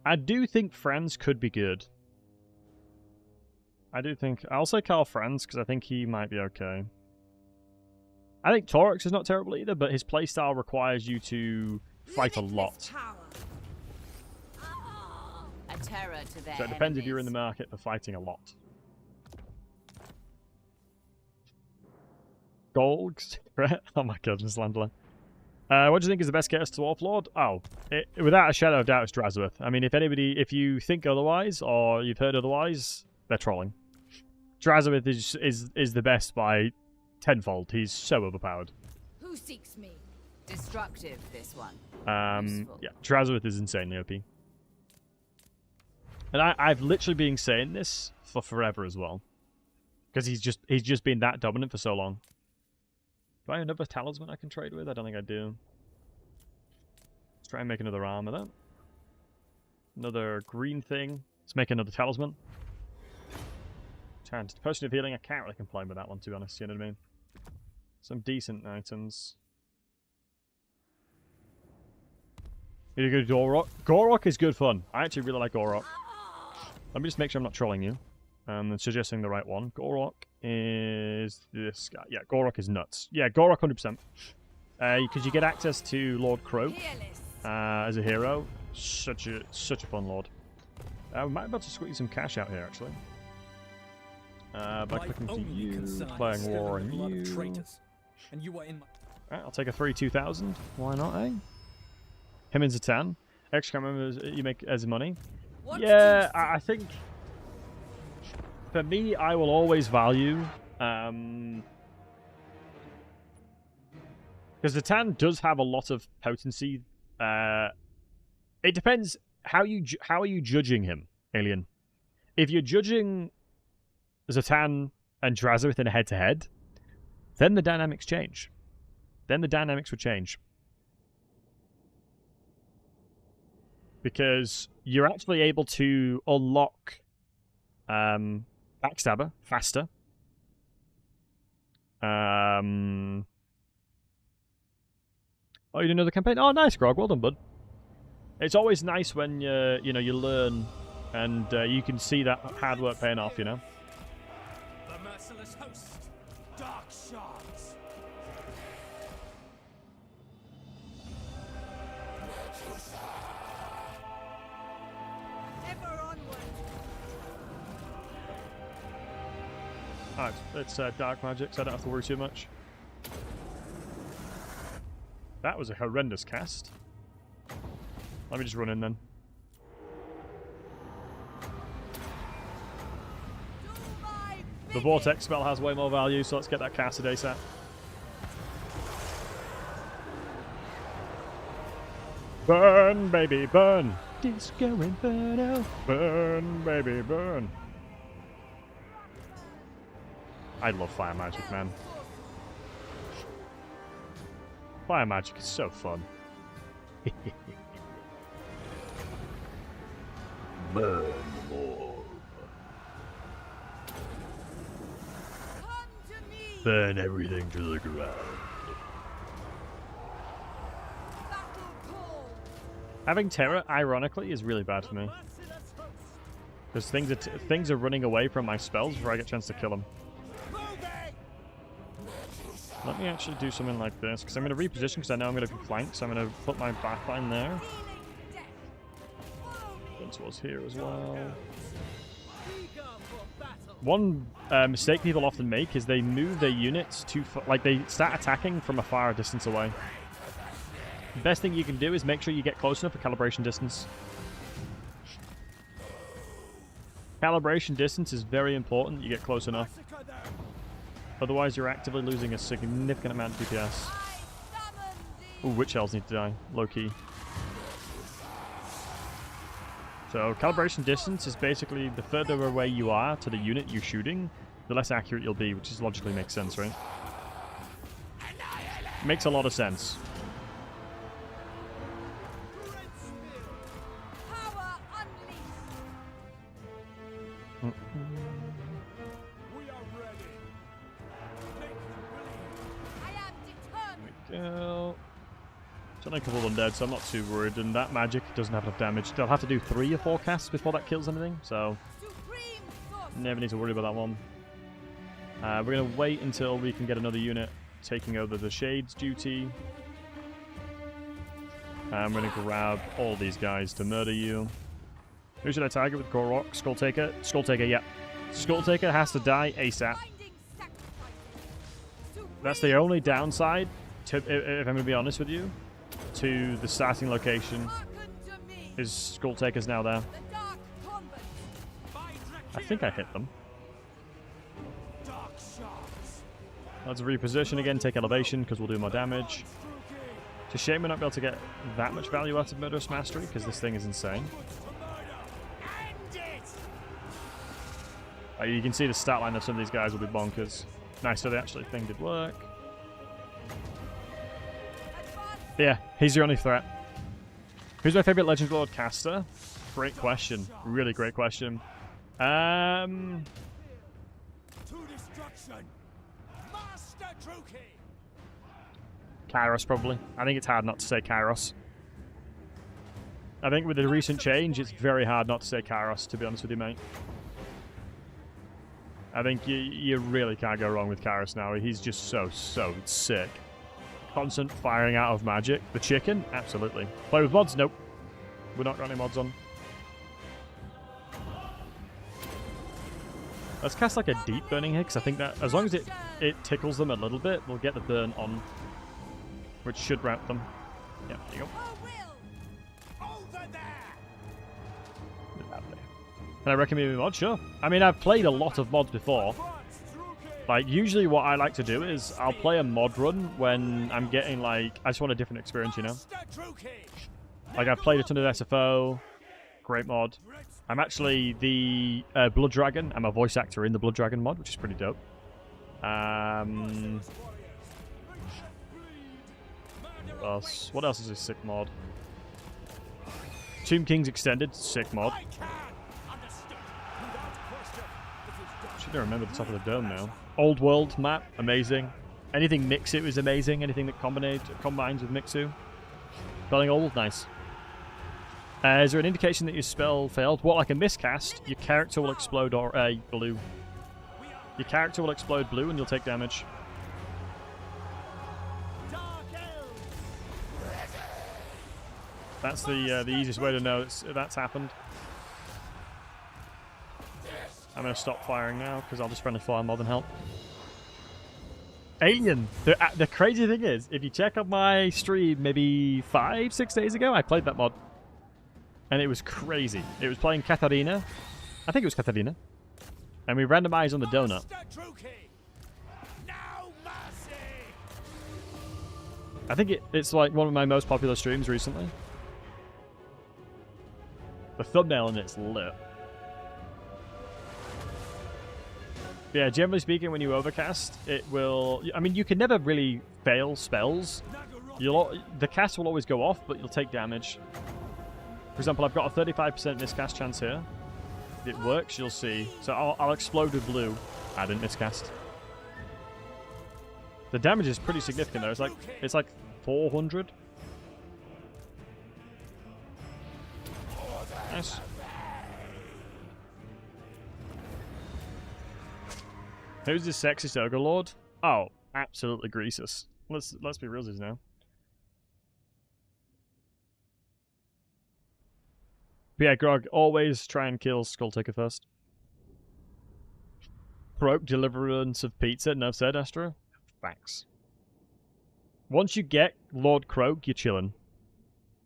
I do think Franz could be good. I'll say Karl Franz because I think he might be okay. I think Torix is not terrible either, but his playstyle requires you to fight a lot. A terror to their So it depends if you're in the market for fighting a lot. Golgs? Oh my goodness, Landler. What do you think is the best case Dwarf Lord? Oh, without a shadow of doubt, it's Drazowith. I mean, if you think otherwise, or you've heard otherwise, they're trolling. Drazowith is the best by tenfold. He's so overpowered. Who seeks me? Destructive, this one. Yeah, Drazowith is insanely OP. And I've literally been saying this for forever as well. Because he's just been that dominant for so long. Do I have another talisman I can trade with? I don't think I do. Let's try and make another armor then. Another green thing. Let's make another talisman. Chance. Potion of healing. I can't really complain with that one, to be honest. You know what I mean? Some decent items. Here you go, Gorok. Gorok is good fun. I actually really like Gorok. Let me just make sure I'm not trolling you. And suggesting the right one. Gorok is this guy. Yeah, Gorok is nuts. Yeah, Gorok 100%. Because you get access to Lord Croak as a hero. Such a fun lord. We might be able to squeeze some cash out here, actually. By clicking to you, declaring war on you. Alright, I'll take a 32,000. Why not, eh? Him and Zatan. Extra members you make as money. Yeah, I think... For me, I will always value... Because Zatan does have a lot of potency. It depends how are you judging him, Alien. If you're judging Zatan and Drazowith in a head-to-head, then the dynamics change. Then the dynamics would change. Because you're actually able to unlock Backstabber faster. Oh, you did another campaign? Oh, nice, Grog. Well done, bud. It's always nice when you learn And you can see that hard work paying off, you know? The merciless host. Dark shards. Ever onward. Alright, it's dark magic, so I don't have to worry too much. That was a horrendous cast. Let me just run in then. The Vortex spell has way more value, so let's get that casted ASAP. Burn, baby, burn! Disco Inferno! Burn, baby, burn! I love fire magic, man. Fire magic is so fun. Burn more. Burn everything to the ground. Having terror, ironically, is really bad for me. Because things are running away from my spells before I get a chance to kill them. Let me actually do something like this, because I'm going to reposition because I know I'm going to be flanked, so I'm going to put my backline there. This was here as well. One mistake people often make is they move their units too far, like they start attacking from a far distance away. The best thing you can do is make sure you get close enough for calibration distance. Calibration distance is very important that you get close enough. Otherwise you're actively losing a significant amount of DPS. Ooh, witch elves need to die, low key. So calibration distance is basically the further away you are to the unit you're shooting, the less accurate you'll be, which is logically makes sense, right? Makes a lot of sense. Go. It's only a couple of undead, so I'm not too worried. And that magic doesn't have enough damage. They'll have to do 3 or 4 casts before that kills anything, so never need to worry about that one. We're going to wait until we can get another unit taking over the Shade's duty. I'm going to grab all these guys to murder you. Who should I target with Korok? Skull Taker? Skull Taker, yeah. Skull Taker has to die ASAP. That's the only downside, if I'm going to be honest with you, to the starting location, is Skull Taker's now there. I think I hit them. Let's reposition again, take elevation, because we'll do more damage. It's a shame we're not able to get that much value out of Murderous Mastery, because this thing is insane. You can see the stat line of some of these guys will be bonkers. Nice, so the actual thing did work. Yeah, he's your only threat. Who's my favorite Legend Lord caster? Great question. Really great question. To destruction. Master Druki. Kairos, probably. I think it's hard not to say Kairos. I think with the recent change, it's very hard not to say Kairos, to be honest with you, mate. I think you really can't go wrong with Kairos now. He's just so sick. Constant firing out of magic. The chicken? Absolutely. Play with mods? Nope. We're not got any mods on. Let's cast like a deep burning hit, because I think that as long as it tickles them a little bit, we'll get the burn on. Which should rout them. Yeah, there you go. Can I recommend a mod? Sure. I mean, I've played a lot of mods before. Like, usually what I like to do is I'll play a mod run when I'm getting, like, I just want a different experience, you know? Like, I've played a ton of SFO. Great mod. I'm actually the Blood Dragon. I'm a voice actor in the Blood Dragon mod, which is pretty dope. What else is a sick mod? Tomb King's Extended, sick mod. I don't remember the top of the dome now. Old World map, amazing. Anything Mixu is amazing. Anything that combines with Mixu. Spelling old, nice. Is there an indication that your spell failed? What, like a miscast? Your character will explode or blue. Your character will explode blue and you'll take damage. That's the easiest way to know that's happened. I'm going to stop firing now because I'll just friendly fire more than help. Alien! The crazy thing is, if you check out my stream maybe 5-6 days ago, I played that mod. And it was crazy. It was playing Katarina. I think it was Katarina. And we randomized on the donut. I think it's like one of my most popular streams recently. The thumbnail in it's lit. Yeah, generally speaking, when you overcast, it will... I mean, you can never really fail spells. The cast will always go off, but you'll take damage. For example, I've got a 35% miscast chance here. If it works, you'll see. So I'll explode with blue. I didn't miscast. The damage is pretty significant though. It's like 400. Nice. Who's this sexist ogre lord? Oh, absolutely Greasus. Let's be realsies now. But yeah, Grog, always try and kill Skulltaker first. Broke deliverance of pizza, enough said, Astra. Thanks. Once you get Lord Croak, you're chilling.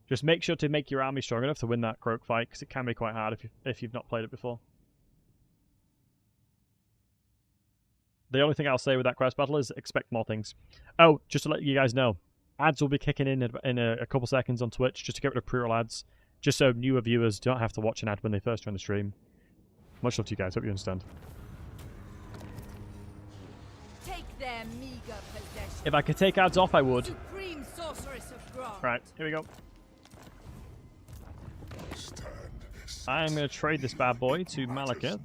Just make sure to make your army strong enough to win that Croak fight, because it can be quite hard if you've not played it before. The only thing I'll say with that quest battle is expect more things. Oh, just to let you guys know, ads will be kicking in a couple seconds on Twitch, just to get rid of pre-roll ads, just so newer viewers don't have to watch an ad when they first join the stream. Much love to you guys, hope you understand. Take their meager possession. If I could take ads off, I would. Supreme sorceress of Grog. Right, here we go. I'm going to trade this bad boy to Malekith.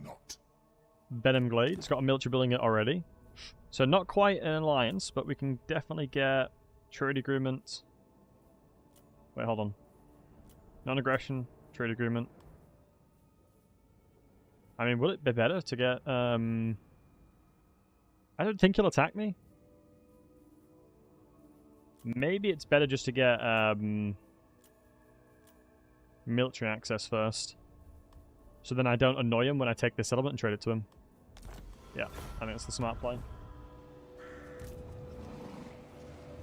Venom Glade. It's got a military building it already. So not quite an alliance, but we can definitely get trade agreement. Wait, hold on. Non-aggression, trade agreement. I mean, will it be better to get... I don't think he'll attack me. Maybe it's better just to get military access first. So then I don't annoy him when I take this settlement and trade it to him. Yeah, I think that's the smart play.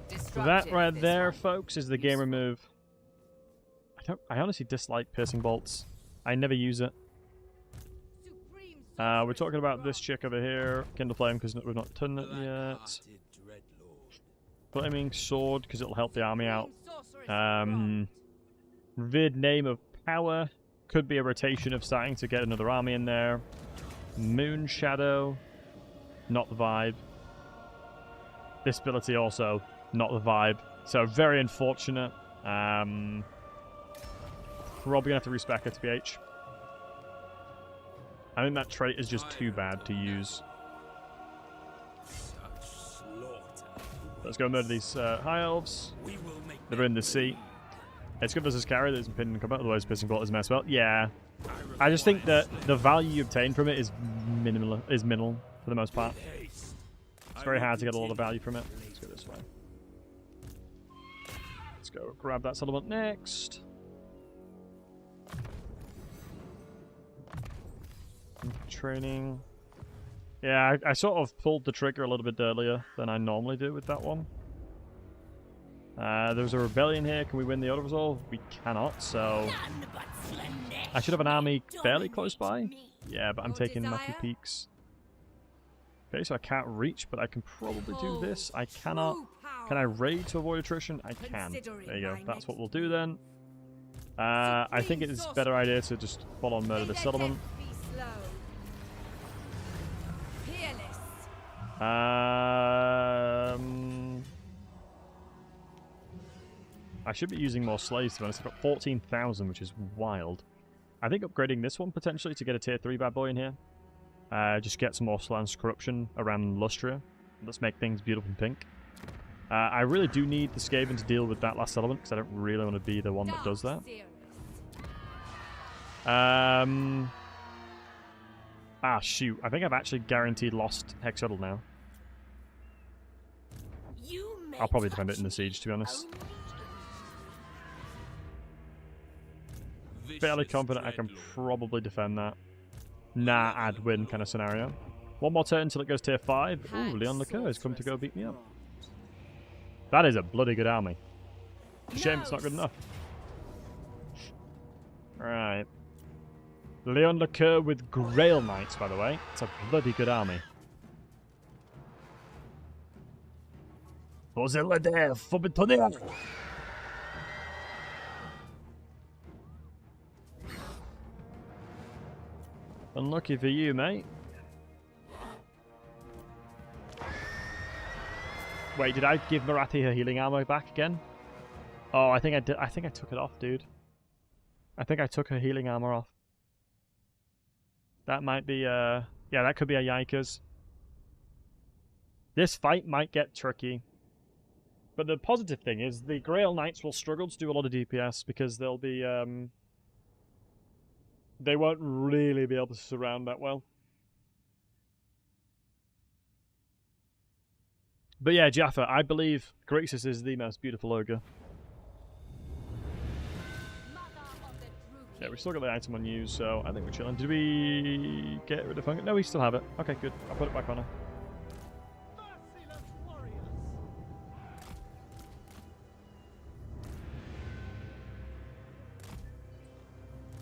So that right there, folks, is the gamer move. I honestly dislike piercing bolts. I never use it. We're talking about this chick over here. Kindle Flame because we've not done it yet. Flaming Sword because it'll help the army out. Revered Name of Power. Could be a rotation of starting to get another army in there. Moon Shadow. Not the vibe. This ability also not the vibe. So very unfortunate. Probably gonna have to respec her to BH. I think that trait is just too bad to use. Let's go murder these high elves. They're in the sea. It's good versus carry that isn't pinned in combat, otherwise pissing bolt is a mess. Well, yeah. I just think that the value you obtain from it is minimal for the most part. It's very hard to get a lot of value from it. Let's go this way. Let's go grab that settlement next. Training. Yeah, I sort of pulled the trigger a little bit earlier than I normally do with that one. There's a rebellion here. Can we win the auto-resolve? We cannot, so... I should have an army fairly close by. Yeah, but I'm taking Matthew Peaks. Okay, so I can't reach, but I can probably do this. I cannot... Can I raid to avoid attrition? I can. There you go. That's what we'll do then. I think it's a better idea to just follow and murder the settlement. I should be using more slaves to be honest. I've got 14,000, which is wild. I think upgrading this one potentially to get a tier 3 bad boy in here. Just get some more Slans corruption around Lustria. Let's make things beautiful and pink. I really do need the Skaven to deal with that last settlement because I don't really want to be the one that does that. Ah, shoot. I think I've actually guaranteed lost Hex Shuttle now. I'll probably defend it in the siege, to be honest. Fairly confident I can probably defend that. Nah, I'd win kind of scenario. One more turn until it goes tier 5. Ooh, Leon Lecoeur has come to go beat me up. That is a bloody good army. Shame it's not good enough. Right. Leon Lecoeur with Grail Knights, by the way. It's a bloody good army. Unlucky for you, mate. Wait, did I give Morathi her healing armor back again? Oh, I think I did. I think I took it off, dude. I think I took her healing armor off. That might be, yeah, that could be a yikers. This fight might get tricky. But the positive thing is the Grail Knights will struggle to do a lot of DPS because they'll be, they won't really be able to surround that well. But yeah, Jaffa, I believe Grixis is the most beautiful ogre. Yeah, we still got the item on use, so I think we're chilling. Did we get rid of Fungus? No, we still have it. Okay, good. I'll put it back on her.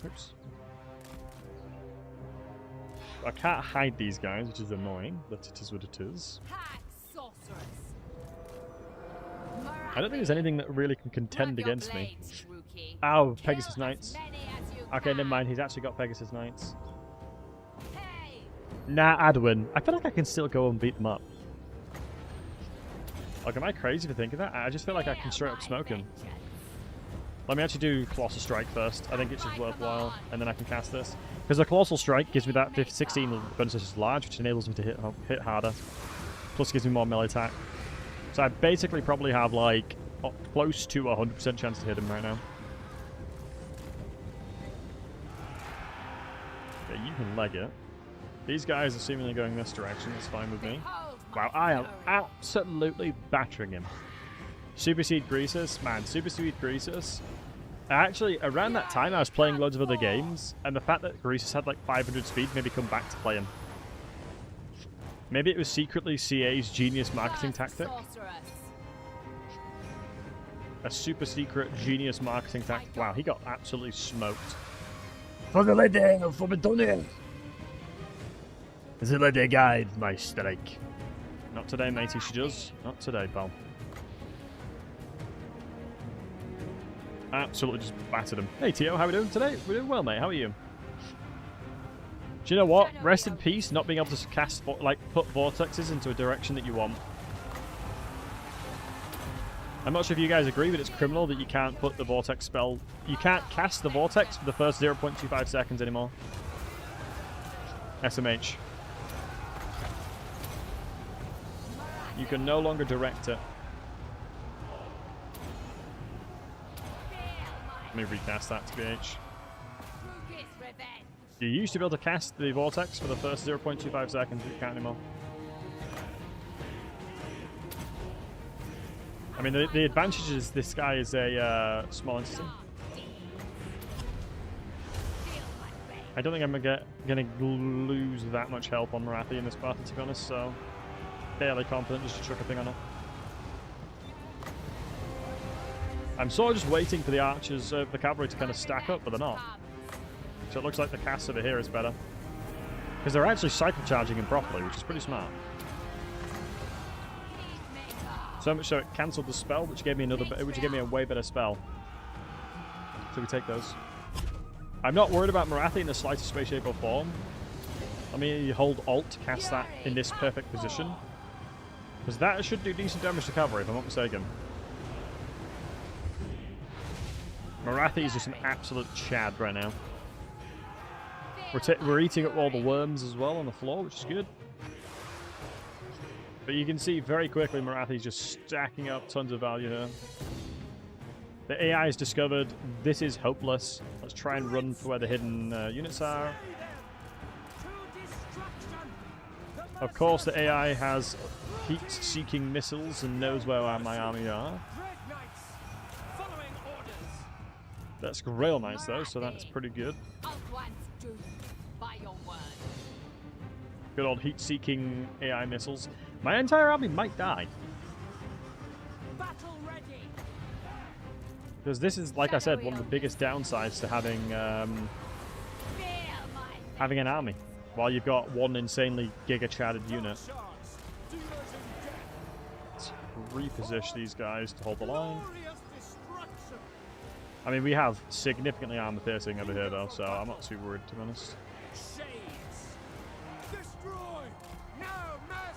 Oops. I can't hide these guys, which is annoying, but it is what it is. I don't think there's anything that really can contend against me. Oh, Pegasus Knights. Okay, never mind. He's actually got Pegasus Knights. Nah, I'd win. I feel like I can still go and beat them up. Like, am I crazy for thinking that? I just feel like I can straight up smoke him. Let me actually do Colossal Strike first. I think it's just worthwhile, and then I can cast this. Because the Colossal Strike gives me that 16 bonus is large, which enables me to hit harder. Plus gives me more melee attack. So I basically probably have like close to 100% chance to hit him right now. Okay, you can leg it. These guys are seemingly going this direction. That's fine with me. Wow, I am absolutely battering him. Supersede Greasus, man, Supersede Greasus. Actually, around that time I was playing loads of other games, and the fact that Greasus had like 500 speed made me come back to play him. Maybe it was secretly CA's genius marketing tactic. A super secret genius marketing tactic. Wow, he got absolutely smoked. For the lady of Forbidonian. The lady guide my strike. Not today, matey, she does. Not today, pal. Absolutely just battered him. Hey, Tio, how we doing today? We're doing well, mate. How are you? Do you know what? Rest in peace, not being able to cast, like, put vortexes into a direction that you want. I'm not sure if you guys agree, but it's criminal that you can't put the vortex spell. You can't cast the vortex for the first 0.25 seconds anymore. SMH. You can no longer direct it. Let me recast that to BH. You used to be able to cast the vortex for the first 0.25 seconds, but you can't anymore. I mean, the advantage is this guy is a small entity. I don't think I'm gonna lose that much health on Morathi in this battle, to be honest, so fairly confident just to chuck a thing on it. I'm sort of just waiting for the archers of the cavalry to kind of stack up, but they're not. So it looks like the cast over here is better. Because they're actually cycle charging him properly, which is pretty smart. So much so it cancelled the spell, which gave me a way better spell. So we take those. I'm not worried about Morathi in the slightest way, shape, or form. Let me hold Alt to cast that in this perfect position. Because that should do decent damage to cavalry, if I'm not mistaken. Morathi is just an absolute chad right now. We're eating up all the worms as well on the floor, which is good. But you can see very quickly Morathi's just stacking up tons of value here. The AI has discovered this is hopeless. Let's try and run for where the hidden units are. Of course, the AI has heat-seeking missiles and knows where my army are. That's real nice though, so that's pretty good. Good old heat-seeking AI missiles. My entire army might die. Because this is, like I said, one of the biggest downsides to having having an army. While you've got one insanely giga-chatted unit. Let's reposition these guys to hold the line. I mean, we have significantly armor-piercing over here, though, so I'm not too worried, to be honest.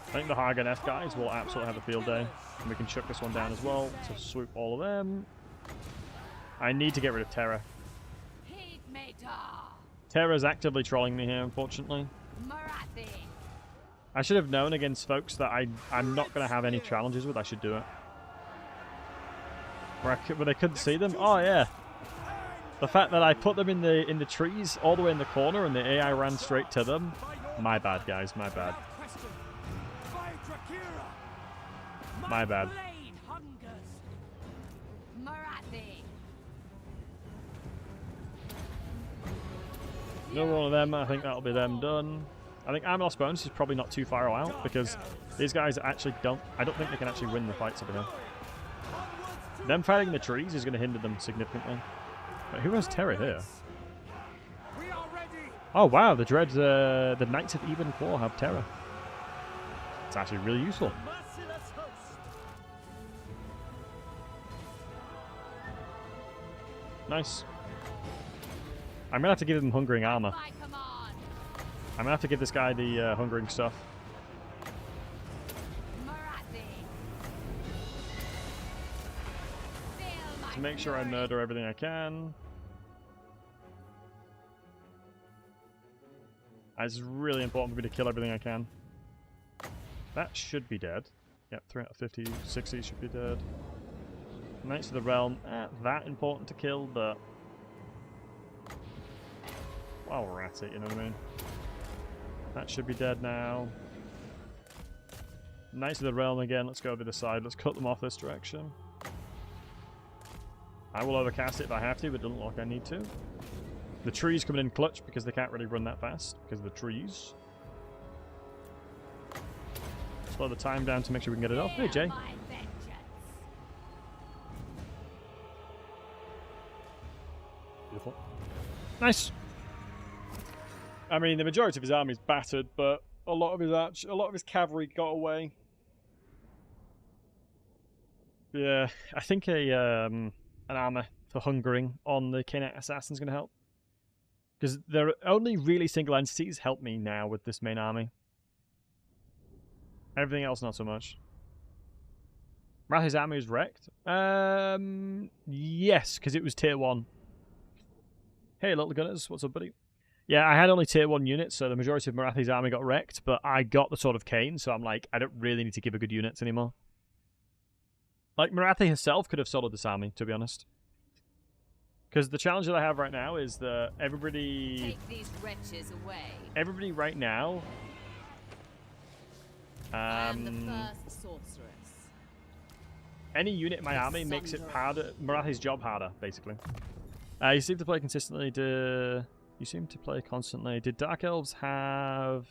I think the Haganeth guys will absolutely have a field day. And we can chuck this one down as well to swoop all of them. I need to get rid of Terra. Terra's actively trolling me here, unfortunately. Morathi. I should have known against folks that I'm not going to have any challenges with. I should do it. Where I couldn't see them. Oh yeah, the fact that I put them in the trees all the way in the corner and the AI ran straight to them. My bad, guys. My bad. My bad. Another one of them. I think that'll be them done. I think Army Lost Bonus is probably not too far out because these guys actually I don't think they can actually win the fights over here. Them fighting in the trees is going to hinder them significantly. Wait, who has Terra here? Oh wow, the Knights of Even Claw have Terra. It's actually really useful. Nice. I'm gonna have to give him hungering armor. I'm gonna have to give this guy the hungering stuff. To make sure I murder everything I can. It's really important for me to kill everything I can. That should be dead. Yep, 3 out of 50, 60 should be dead. Knights of the Realm, not that important to kill, but... Well, we're at it, you know what I mean? That should be dead now. Knights of the Realm again, let's go over the side. Let's cut them off this direction. I will overcast it if I have to, but it doesn't look like I need to. The trees coming in clutch because they can't really run that fast because of the trees. Slow the time down to make sure we can get it off. Hey, Jay. Beautiful. Nice. I mean, the majority of his army is battered, but a lot of his cavalry got away. Yeah, I think an armor for hungering on the Knight Assassin is going to help. Because they're only really single entities help me now with this main army. Everything else, not so much. Morathi's army is wrecked? Yes, because it was tier 1. Hey, little gunners, what's up, buddy? Yeah, I had only tier 1 units, so the majority of Morathi's army got wrecked, but I got the Sword of Cain, so I'm like, I don't really need to give her good units anymore. Like, Morathi herself could have soloed this army, to be honest. Because the challenge that I have right now is that everybody... Take these wretches away. Everybody right now... I am the first sorceress. Any unit in my army makes it harder, Morathi's job harder, basically. You seem to play consistently. You seem to play constantly. Did Dark Elves have...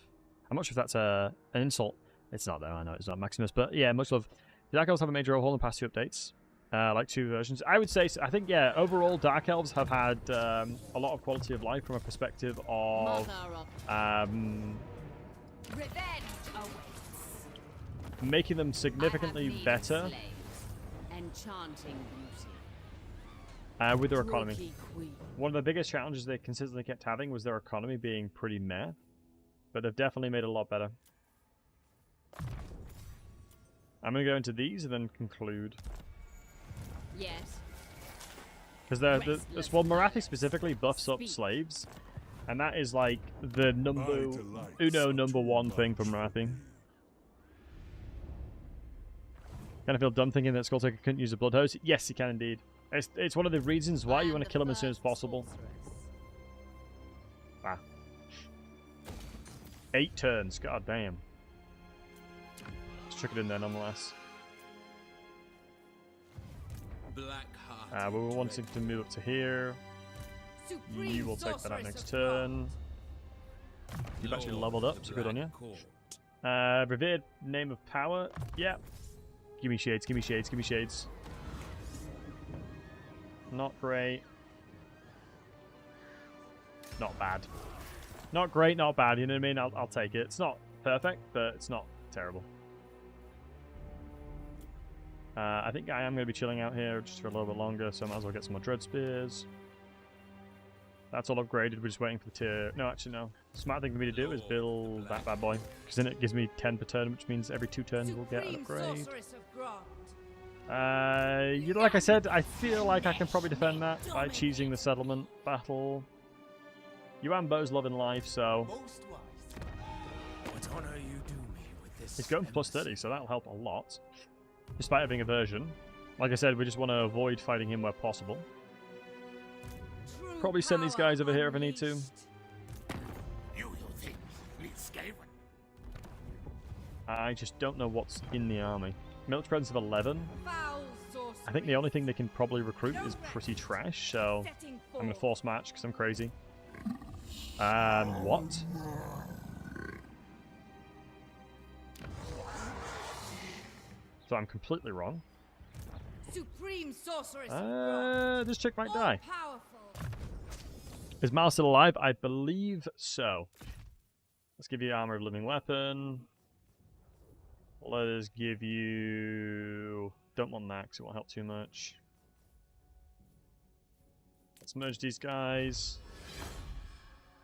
I'm not sure if that's an insult. It's not, though. I know it's not Maximus. But yeah, much love. Did Dark Elves have a major overhaul in the past 2 updates? Like 2 versions? I would say... I think, yeah, overall, Dark Elves have had a lot of quality of life from a perspective of... Revenge awaits. Making them significantly better. Enchanting with their economy. One of the biggest challenges they consistently kept having was their economy being pretty meh. But they've definitely made it a lot better. I'm going to go into these and then conclude. Yes. Because well, Morathi specifically buffs up slaves. And that is like the number 1 thing for Morathi. Kind of feel dumb thinking that Skulltaker couldn't use a blood hose. Yes, he can indeed. It's one of the reasons why you want to kill him as soon as possible. Ah. 8 turns, god damn. Let's chuck it in there nonetheless. We're wanting to move up to here. You will take that out next turn. You've actually leveled up, so good on you. Revered Name of Power. Yeah. Give me shades, give me shades, give me shades. Not great. Not bad. Not great, not bad, you know what I mean? I'll take it. It's not perfect, but it's not terrible. I think I am going to be chilling out here just for a little bit longer, so I might as well get some more Dread Spears. That's all upgraded, we're just waiting for the tier... No, actually no. Smart thing for me to do is build that bad boy, because then it gives me 10 per turn, which means every 2 turns we'll get an upgrade. Like I said, I feel like I can probably defend that by cheesing the settlement battle. Yuanbo's loving life, so... What honor you do me with this He's going for plus 30, so that'll help a lot. Despite having aversion. Like I said, we just want to avoid fighting him where possible. Probably send these guys over here if I need to. I just don't know what's in the army. Military presence of 11. I think the only thing they can probably recruit is pretty trash, so I'm going to force match because I'm crazy. What? So I'm completely wrong. Supreme sorceress This chick might die. Is Mal still alive? I believe so. Let's give you Armor of Living Weapon. Let us give you... Don't want that because it won't help too much. Let's merge these guys.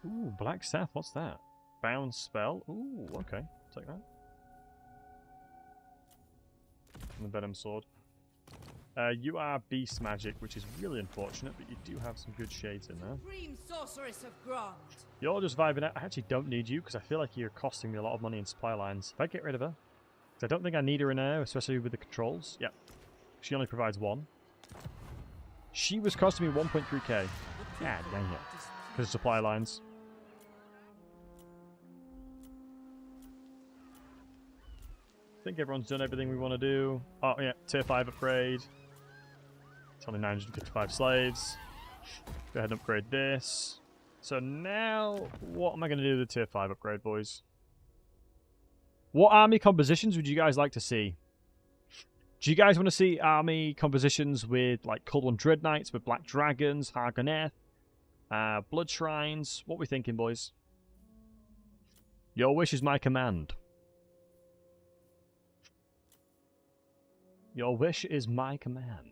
Ooh, Black Staff, what's that? Bound Spell? Ooh, okay. Take that. And the Venom Sword. You are Beast Magic, which is really unfortunate, but you do have some good shades in there. You're just vibing out. I actually don't need you, because I feel like you're costing me a lot of money in supply lines. If I get rid of her, because I don't think I need her in air, especially with the controls. Yep. She only provides 1. She was costing me 1.3k. God dang it. Because of supply lines. I think everyone's done everything we want to do. Oh yeah, tier 5 upgrade. It's only 955 slaves. Go ahead and upgrade this. So now, what am I going to do with the tier 5 upgrade, boys? What army compositions would you guys like to see? Do you guys want to see army compositions with like Cold One Dread Knights, with Black Dragons, Hargoneth, Blood Shrines? What are we thinking, boys? Your wish is my command. Your wish is my command.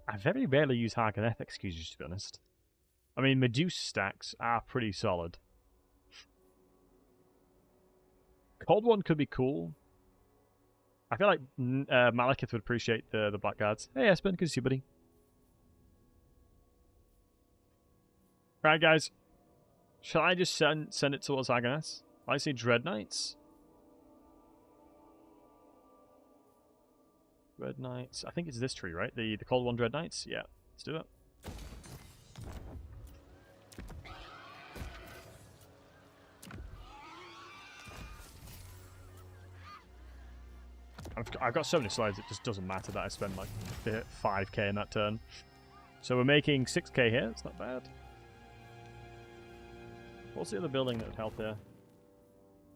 I very rarely use Hargoneth excuses, to be honest. I mean, Medusa stacks are pretty solid. Cold One could be cool. I feel like Malekith would appreciate the Black Guards. Hey, Espen, good to see you, buddy. Right, guys. Shall I just send it towards Hargoneth? I see Dread Knights. Dread Knights. I think it's this tree, right? The Cold One Dread Knights? Yeah, let's do it. I've got so many slides, it just doesn't matter that I spend like 5k in that turn. So we're making 6k here, it's not bad. What's the other building that would help here?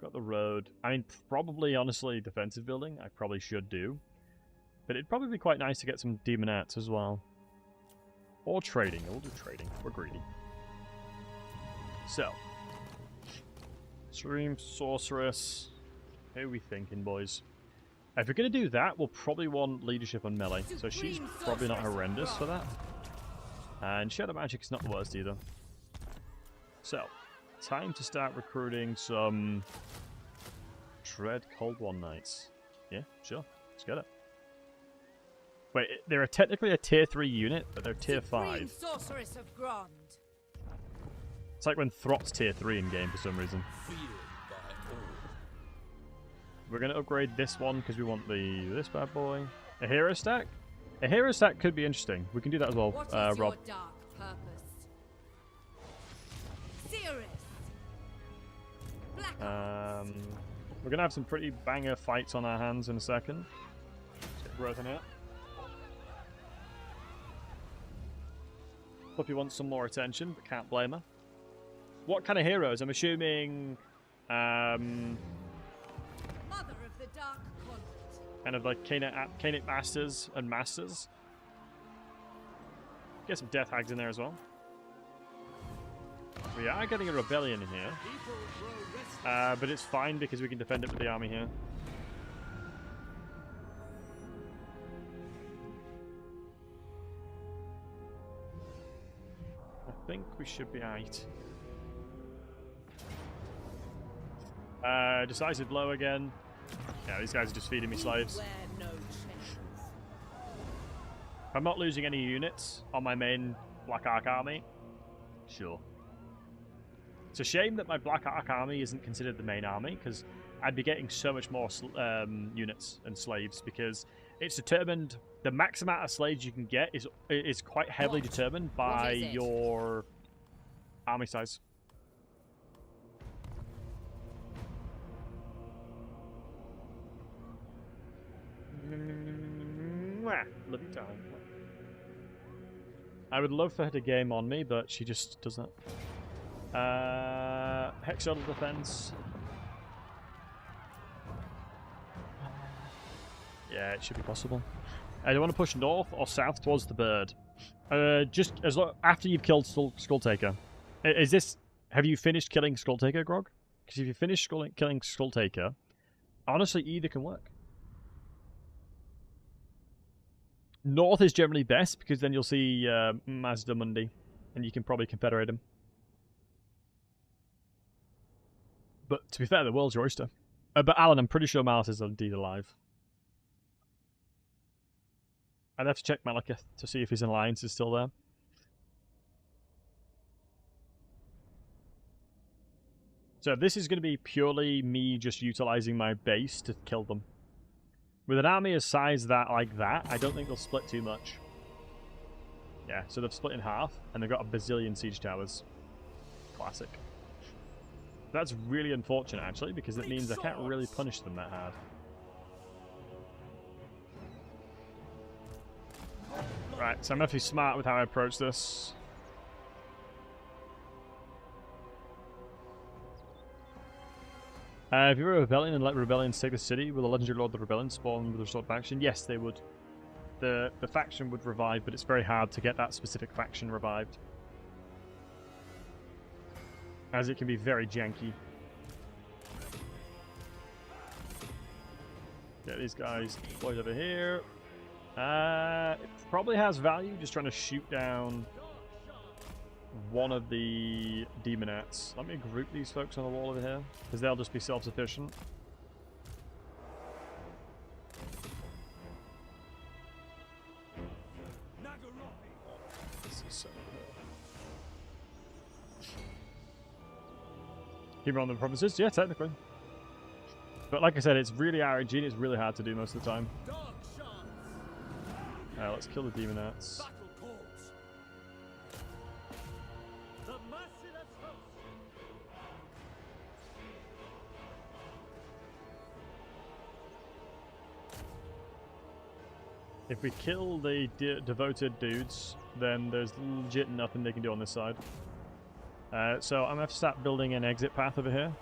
Got the road. I mean, probably, honestly, defensive building, I probably should do. But it'd probably be quite nice to get some demonettes as well. Or trading. We'll do trading. We're greedy. So. Stream Sorceress. Who are we thinking, boys? If we're going to do that, we'll probably want leadership on melee. So she's probably not horrendous for that. And Shadow Magic's not the worst either. So. Time to start recruiting some Dread Cold One Knights. Yeah, sure. Let's get it. Wait, they're technically a tier 3 unit, but they're tier 5. It's like when Throt's tier 3 in game for some reason. We're going to upgrade this one because we want this bad boy. A hero stack? A hero set could be interesting. We can do that as well, What is Rob. your dark purpose? Sirius. Black We're going to have some pretty banger fights on our hands in a second. Let's get growth in here. Puppy wants some more attention, but can't blame her. What kind of heroes? I'm assuming... Mother of the Dark Conduit. kind of like Cainite Masters and Masters. Get some Death Hags in there as well. We are getting a rebellion in here. But it's fine because we can defend it with the army here. I think we should be aight. Decisive blow again. Yeah, these guys are just feeding me slaves. Wear no chains. If I'm not losing any units on my main Black Ark army, sure. It's a shame that my Black Ark army isn't considered the main army, because I'd be getting so much more units and slaves, because it's determined, the max amount of slaves you can get is quite heavily determined by your army size. Love you, darling. I would love for her to game on me, but she just doesn't. Hexodal defense. Yeah, it should be possible. I don't want to push north or south towards the bird. Just as after you've killed Skulltaker. Is this? Have you finished killing Skulltaker, Grog? Because if you finish killing Skulltaker, honestly, either can work. North is generally best because then you'll see Mazda Mundi, and you can probably confederate him. But to be fair, the world's your oyster. But Alan, I'm pretty sure Malice is indeed alive. I'd have to check Malekith to see if his alliance is still there. So this is going to be purely me just utilizing my base to kill them. With an army of size like that, I don't think they'll split too much. Yeah, so they've split in half, and they've got a bazillion siege towers. Classic. That's really unfortunate, actually, because it means I can't really punish them that hard. Right, so I'm going to have to be smart with how I approach this. If you were a rebellion and let rebellions take the city, will the legendary lord of the rebellion spawn with a restored faction? Yes, they would. The faction would revive, but it's very hard to get that specific faction revived, as it can be very janky. Get these guys deployed over here. It probably has value, just trying to shoot down one of the demonettes. Let me group these folks on the wall over here, because they'll just be self-sufficient. This is so Keep on the provinces? Yeah, technically. But like I said, it's really RNG and it's really hard to do most of the time. Let's kill the demonettes. If we kill the devoted dudes, then there's legit nothing they can do on this side. So I'm going to have to start building an exit path over here.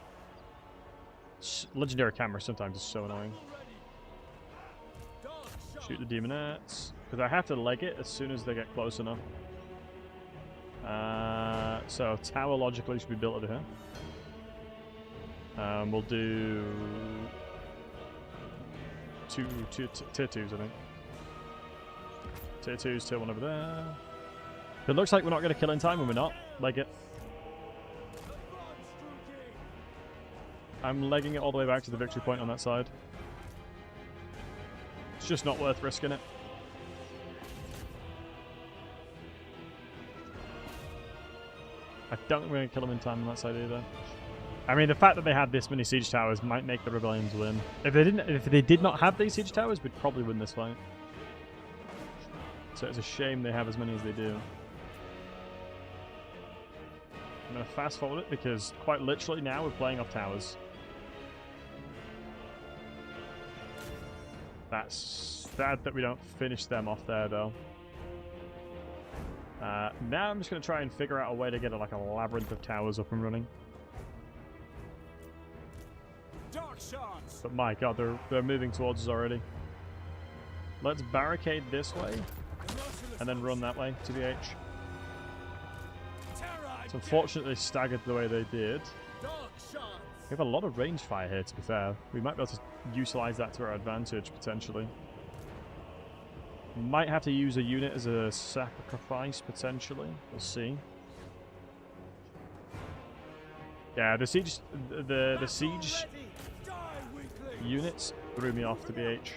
Legendary camera sometimes is so annoying. Shoot the demonettes. Because I have to leg it as soon as they get close enough. So tower logically should be built over here. We'll do tier 2s, I think. Tier 2s, tier 1 over there. It looks like we're not going to kill in time when we're not. Leg it. I'm legging it all the way back to the victory point on that side. It's just not worth risking it. I don't think we're going to kill them in time on that side either. I mean, the fact that they had this many siege towers might make the rebellions win. If they did not have these siege towers, we'd probably win this fight. so it's a shame they have as many as they do. I'm going to fast forward it because quite literally now we're playing off towers. That's sad that we don't finish them off there though. Now I'm just going to try and figure out a way to get like a labyrinth of towers up and running. Dark shards. But my god, they're moving towards us already. Let's barricade this way and then run that way, TBH. It's unfortunate they staggered the way they did. We have a lot of range fire here, to be fair. We might be able to utilize that to our advantage, potentially. Might have to use a unit as a sacrifice, potentially. We'll see. Yeah, the siege units threw me off, TBH.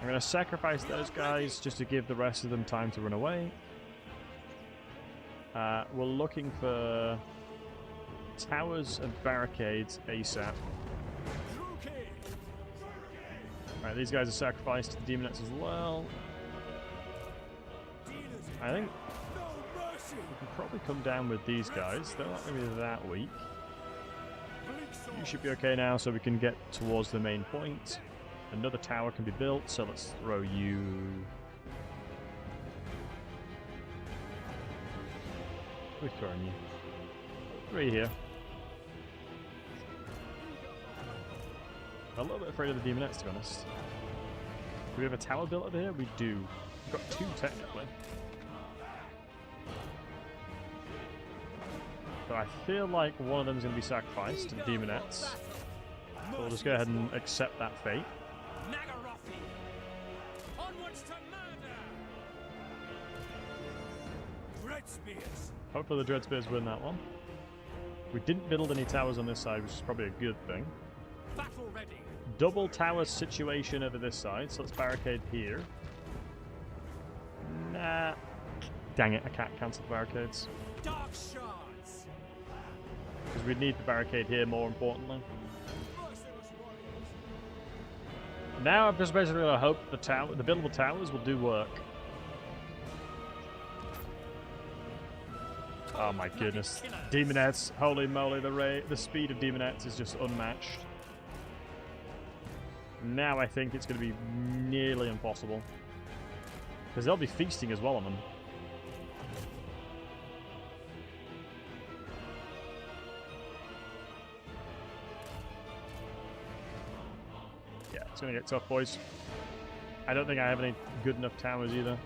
I'm going to sacrifice those guys just to give the rest of them time to run away. We're looking for towers and barricades ASAP. Alright, these guys are sacrificed to the demonettes as well. I think we can probably come down with these guys. They're not going to be that weak. You should be okay now, so we can get towards the main point. Another tower can be built, so let's throw you... We're throwing you. 3 here. I'm a little bit afraid of the demonettes, to be honest. Do we have a tower built over here? We do. We've got 2 technically. So I feel like one of them is going to be sacrificed to the demonettes. So we'll just go ahead and accept that fate. Hopefully the Dread Spears win that one. We didn't build any towers on this side, which is probably a good thing. Battle ready. Double tower situation over this side, so let's barricade here. Nah. Dang it, I can't cancel the barricades. Dark shards. Because we need the barricade here, more importantly. Now I'm just basically going to hope the buildable towers will do work. Oh my goodness. Demonettes, holy moly, the speed of Demonettes is just unmatched. Now I think it's going to be nearly impossible. Because they'll be feasting as well on them. Yeah, it's going to get tough, boys. I don't think I have any good enough towers either.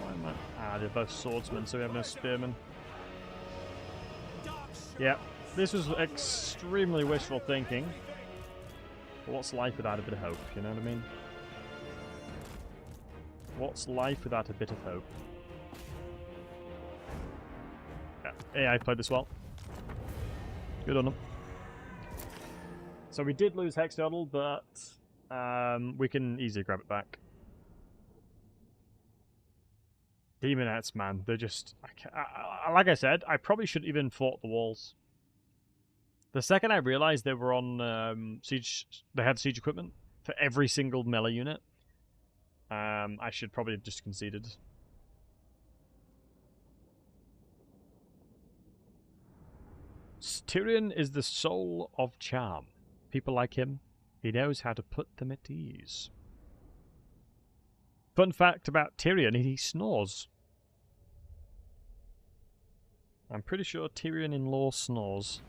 Why am I? Ah, they're both swordsmen, so we have no spearmen. Yeah, this was extremely wishful thinking. But what's life without a bit of hope, you know what I mean? What's life without a bit of hope? Yeah, AI played this well. Good on them. So we did lose Hexodal, but we can easily grab it back. Demonettes, man, they're just... like I said, I probably shouldn't even fought the walls. The second I realized they were on siege, they had siege equipment for every single melee unit, I should probably have just conceded. Tyrion is the soul of charm. People like him, he knows how to put them at ease. Fun fact about Tyrion, he snores. I'm pretty sure Tyrion in lore snores.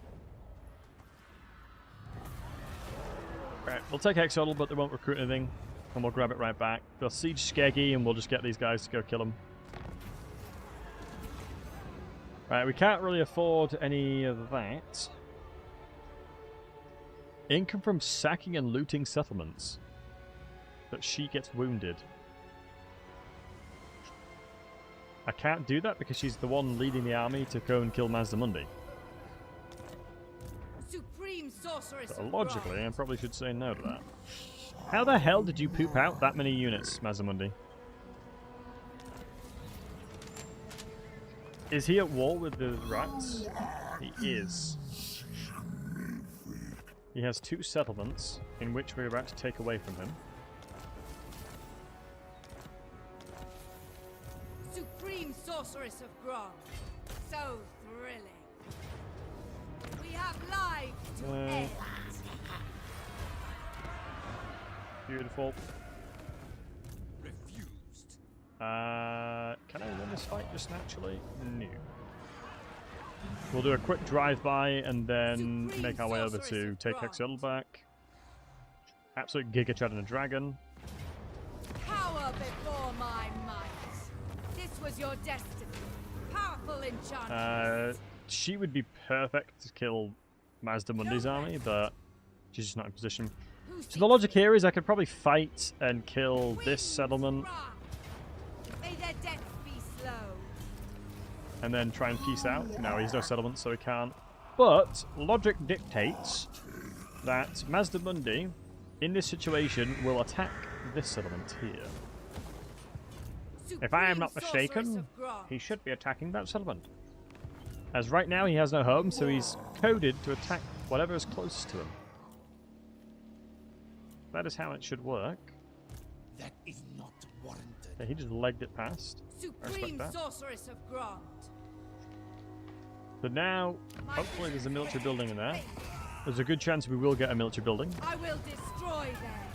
Right, we'll take Hexodal, but they won't recruit anything, and we'll grab it right back. They'll siege Skeggy, and we'll just get these guys to go kill them. Right, we can't really afford any of that. Income from sacking and looting settlements. But she gets wounded. I can't do that because she's the one leading the army to go and kill Mazdamundi. Supreme sorceress. So logically, I probably should say no to that. How the hell did you poop out that many units, Mazdamundi? Is he at war with the rats? He is. He has 2 settlements in which we're about to take away from him. Supreme Sorceress of Grom. So thrilling. We have lives to end. Beautiful. Refused. Can I win this fight just naturally? No. We'll do a quick drive-by and then make our way over to take Exodal back. Absolute Giga Chad and a Dragon. Power before my might. This was your destiny. Powerful enchantment. She would be perfect to kill Mazda Mundi's army, but she's just not in position. So the logic here is I could probably fight and kill this settlement May their deaths be slow. and then try and peace out. No, he's no settlement, so he can't. But logic dictates that Mazda Mundi, in this situation, will attack this settlement here. If I am not mistaken, he should be attacking that settlement. As right now he has no home, so he's coded to attack whatever is closest to him. That is how it should work. That is not warranted. Yeah, he just legged it past. I respect Supreme that. Sorceress of Grant. But now, hopefully there's a military building in there. There's a good chance we will get a military building. I will destroy them.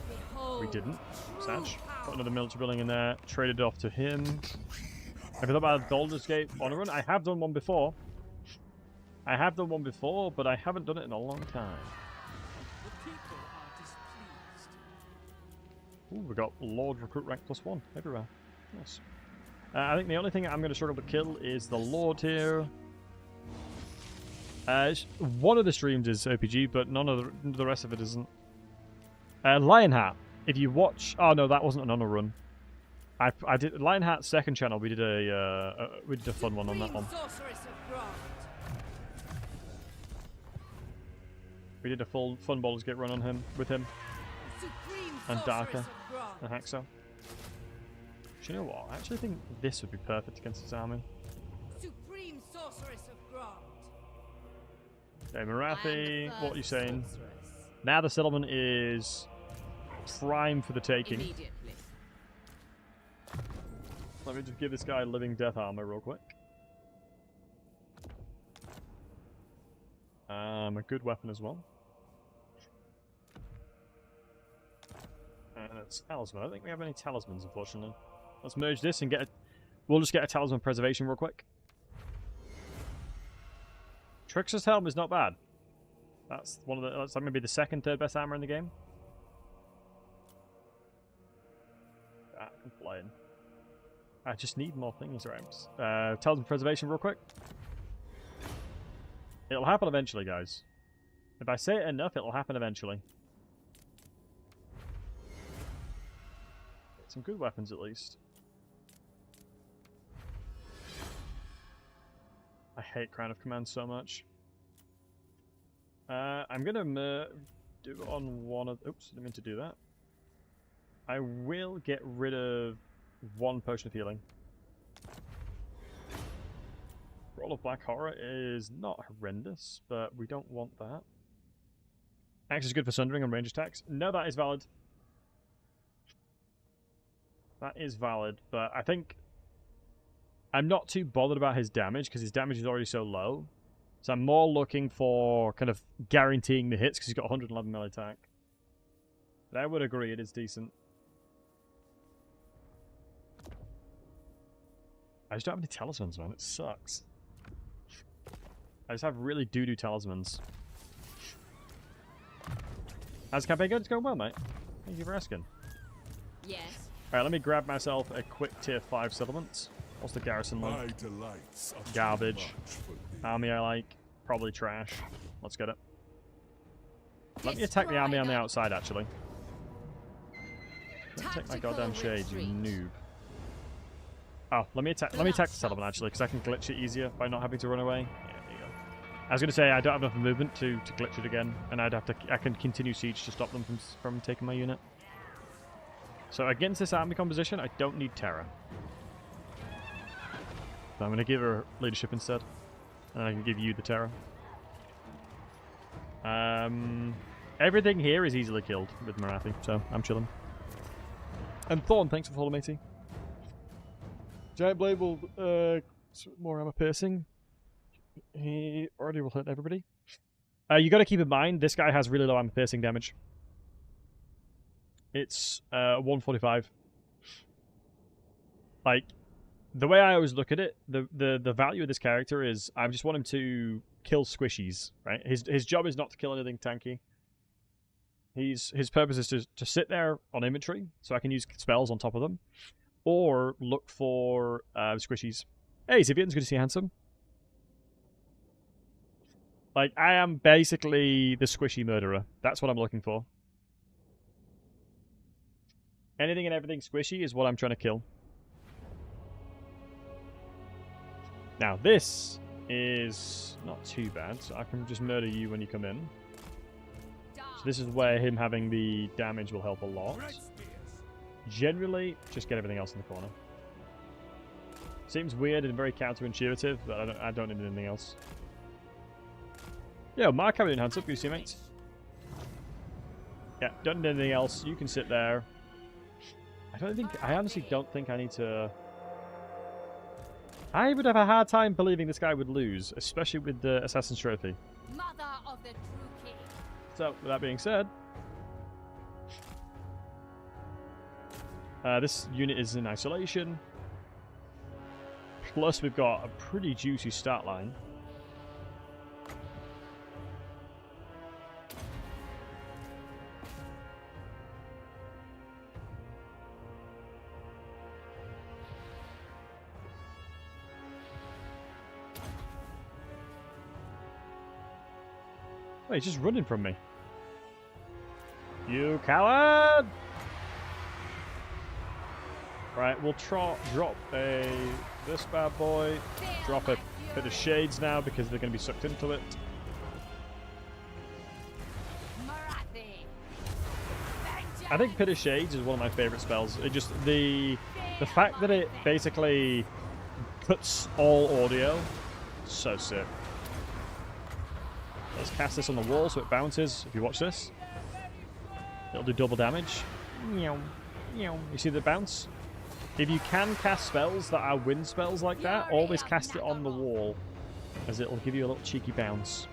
Behold, We didn't. true Satch. power. Got another military building in there. Traded it off to him. Have you thought about Baldur's Gate on a run? I have done one before. I have done one before, but I haven't done it in a long time. The people are displeased. Ooh, we got Lord Recruit rank +1 everywhere. Nice. I think the only thing I'm going to struggle to kill is the Lord here. One of the streams is OPG, but none of the rest of it isn't. Lionheart. If you watch, oh no, that wasn't an honor run. I did Lionheart's second channel. We did a fun one on that one. Supreme Sorceress of Grant. We did a full fun Baldur's Gate run on him with him Supreme and Sorceress Darker of Grant. and Haxo. Do you know what? I actually think this would be perfect against his army. Supreme Sorceress of Grant. Okay, I am Morathi, the what are you first saying? sorceress. Now the settlement is prime for the taking. Immediately. Let me just give this guy living death armor real quick. A good weapon as well. And it's talisman. I don't think we have any talismans, unfortunately. Let's merge this and get a... We'll just get a talisman preservation real quick. Trickster's helm is not bad. That's one of the... That's maybe the second, third best armor in the game. I'm flying. I just need more things, right? Talisman preservation real quick. It'll happen eventually, guys. If I say it enough, it'll happen eventually. Some good weapons, at least. I hate Crown of Command so much. I'm gonna do it on one of... Oops, didn't mean to do that. I will get rid of one potion of healing. Roll of Black Horror is not horrendous, but we don't want that. Axe is good for sundering and range attacks. No, that is valid. That is valid, but I think I'm not too bothered about his damage because his damage is already so low. So I'm more looking for kind of guaranteeing the hits because he's got 111 melee attack. But I would agree it is decent. I just don't have any talismans, man. It sucks. I just have really doo-doo talismans. How's the campaign going? It's going well, mate. Thank you for asking. Yes. Alright, let me grab myself a quick tier 5 settlement. What's the garrison My like? delights are too Garbage. much for thee. Army I like. Probably trash. Let's get it. Let me attack the army on the outside, actually. Let me take my goddamn shade, you noob. Oh, let me attack the settlement, actually, because I can glitch it easier by not having to run away. Yeah, there you go. I was going to say, I don't have enough movement to glitch it again, and I can continue siege to stop them from taking my unit. So against this army composition, I don't need terror. So I'm going to give her leadership instead. And I can give you the terror. Everything here is easily killed with Morathi, so I'm chilling. And Thorn, thanks for following, matey. Giant blade will more armor piercing. He already will hit everybody. You got to keep in mind this guy has really low armor piercing damage. It's 145. Like, the way I always look at it, the value of this character is I just want him to kill squishies, right? His job is not to kill anything tanky. His purpose is to sit there on inventory, so I can use spells on top of them, or look for squishies. Hey, Zivian's good to see you, handsome. Like, I am basically the squishy murderer. That's what I'm looking for. Anything and everything squishy is what I'm trying to kill. Now, this is not too bad, so I can just murder you when you come in. So this is where him having the damage will help a lot. Generally, just get everything else in the corner. Seems weird and very counterintuitive, but I don't need anything else. Yo, Mark, how are you doing, hands up? Good to see you, mates. Yeah, don't need anything else. You can sit there. I honestly don't think I need to... I would have a hard time believing this guy would lose, especially with the Assassin's Trophy. Mother of the true king. So, with that being said, this unit is in isolation. Plus, we've got a pretty juicy start line. Oh, he's just running from me. You coward! Right, we'll drop this bad boy. Drop a bit of shades now because they're going to be sucked into it. Morathi. I think Pit of Shades is one of my favorite spells. It just the fact that it basically cuts all audio, so sick. Let's cast this on the wall so it bounces. If you watch this, it'll do double damage. You see the bounce? If you can cast spells that are wind spells like that, always cast it on the wall, as it'll give you a little cheeky bounce.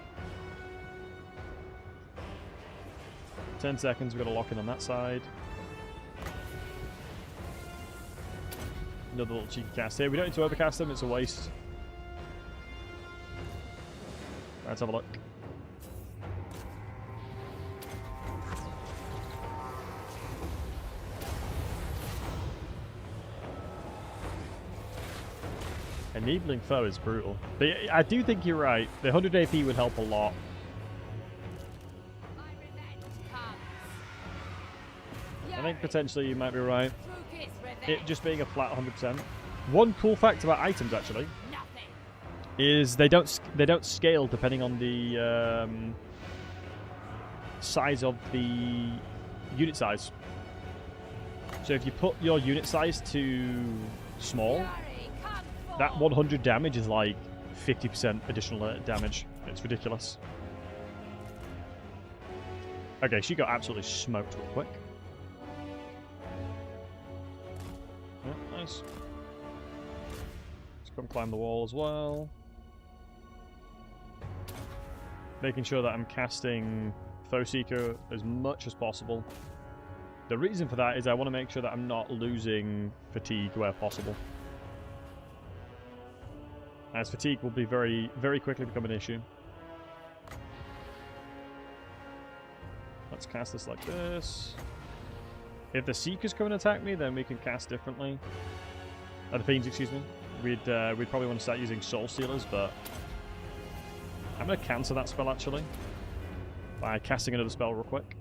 10 seconds, we've got to lock in on that side. Another little cheeky cast here. We don't need to overcast them, it's a waste. Let's have a look. Enabling foe is brutal. But I do think you're right. The 100 AP would help a lot. My revenge comes. I think potentially you might be right. True revenge. It just being a flat 100%. One cool fact about items, actually, Nothing. is they don't scale depending on the size of the unit size. So if you put your unit size to small, that 100 damage is like 50% additional damage. It's ridiculous. Okay, she got absolutely smoked real quick. Yeah, nice. Let's come climb the wall as well. Making sure that I'm casting Foe Seeker as much as possible. The reason for that is I want to make sure that I'm not losing fatigue where possible. As fatigue will be very, very quickly become an issue. Let's cast this like this. If the Seekers come and attack me, then we can cast differently. The Fiends, excuse me. We'd probably want to start using Soul Stealers, but I'm going to cancel that spell actually by casting another spell real quick,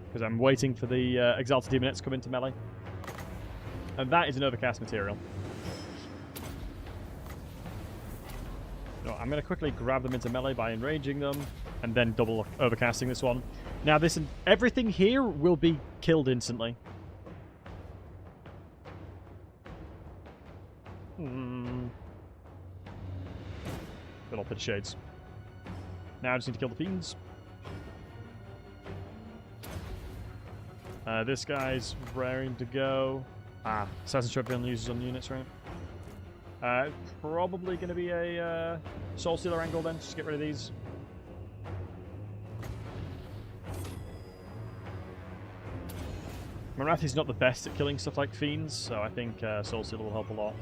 because I'm waiting for the Exalted Demonettes to come into melee, and that is an overcast material. No, I'm going to quickly grab them into melee by enraging them, and then double overcasting this one. Now, everything here will be killed instantly. Little Pit of Shades. Now I just need to kill the Fiends. This guy's raring to go. Assassin's Trophy only uses on units, right? Probably going to be a Soul Stealer angle then, just get rid of these. Morathi's not the best at killing stuff like fiends, so I think Soul Stealer will help a lot.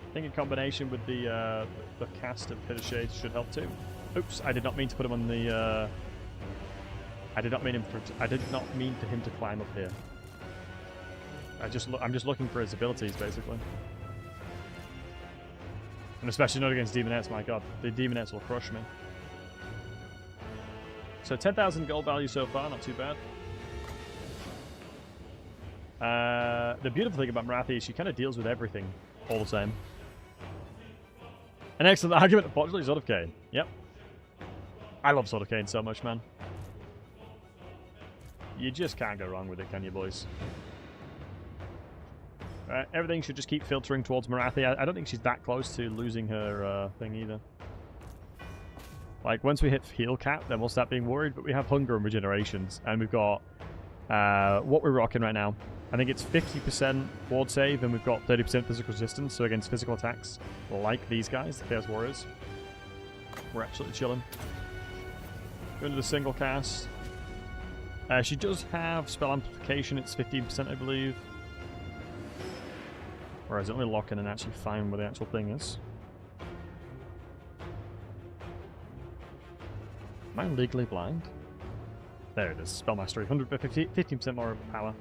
I think in combination with the cast of Pit of Shades should help too. Oops, I did not mean to put him on the. I did not mean for him to climb up here. I'm just looking for his abilities basically, and especially not against Demonettes. My God, the Demonettes will crush me. So 10,000 gold value so far, not too bad. The beautiful thing about Morathi is she kind of deals with everything all the same. An excellent argument, unfortunately, Sword of Cain. Yep. I love Sword of Cain so much, man. You just can't go wrong with it, can you, boys? Everything should just keep filtering towards Morathi. I don't think she's that close to losing her thing either. Like, once we hit heal cap, then we'll start being worried, but we have hunger and regenerations, and we've got what we're rocking right now. I think it's 50% ward save, and we've got 30% physical resistance, so against physical attacks, like these guys, the Chaos Warriors. We're absolutely chilling. Going to the single cast. She does have spell amplification, it's 15%, I believe. Whereas it only lock in and actually find where the actual thing is. Am I legally blind? There it is, spell mastery, 15% more power.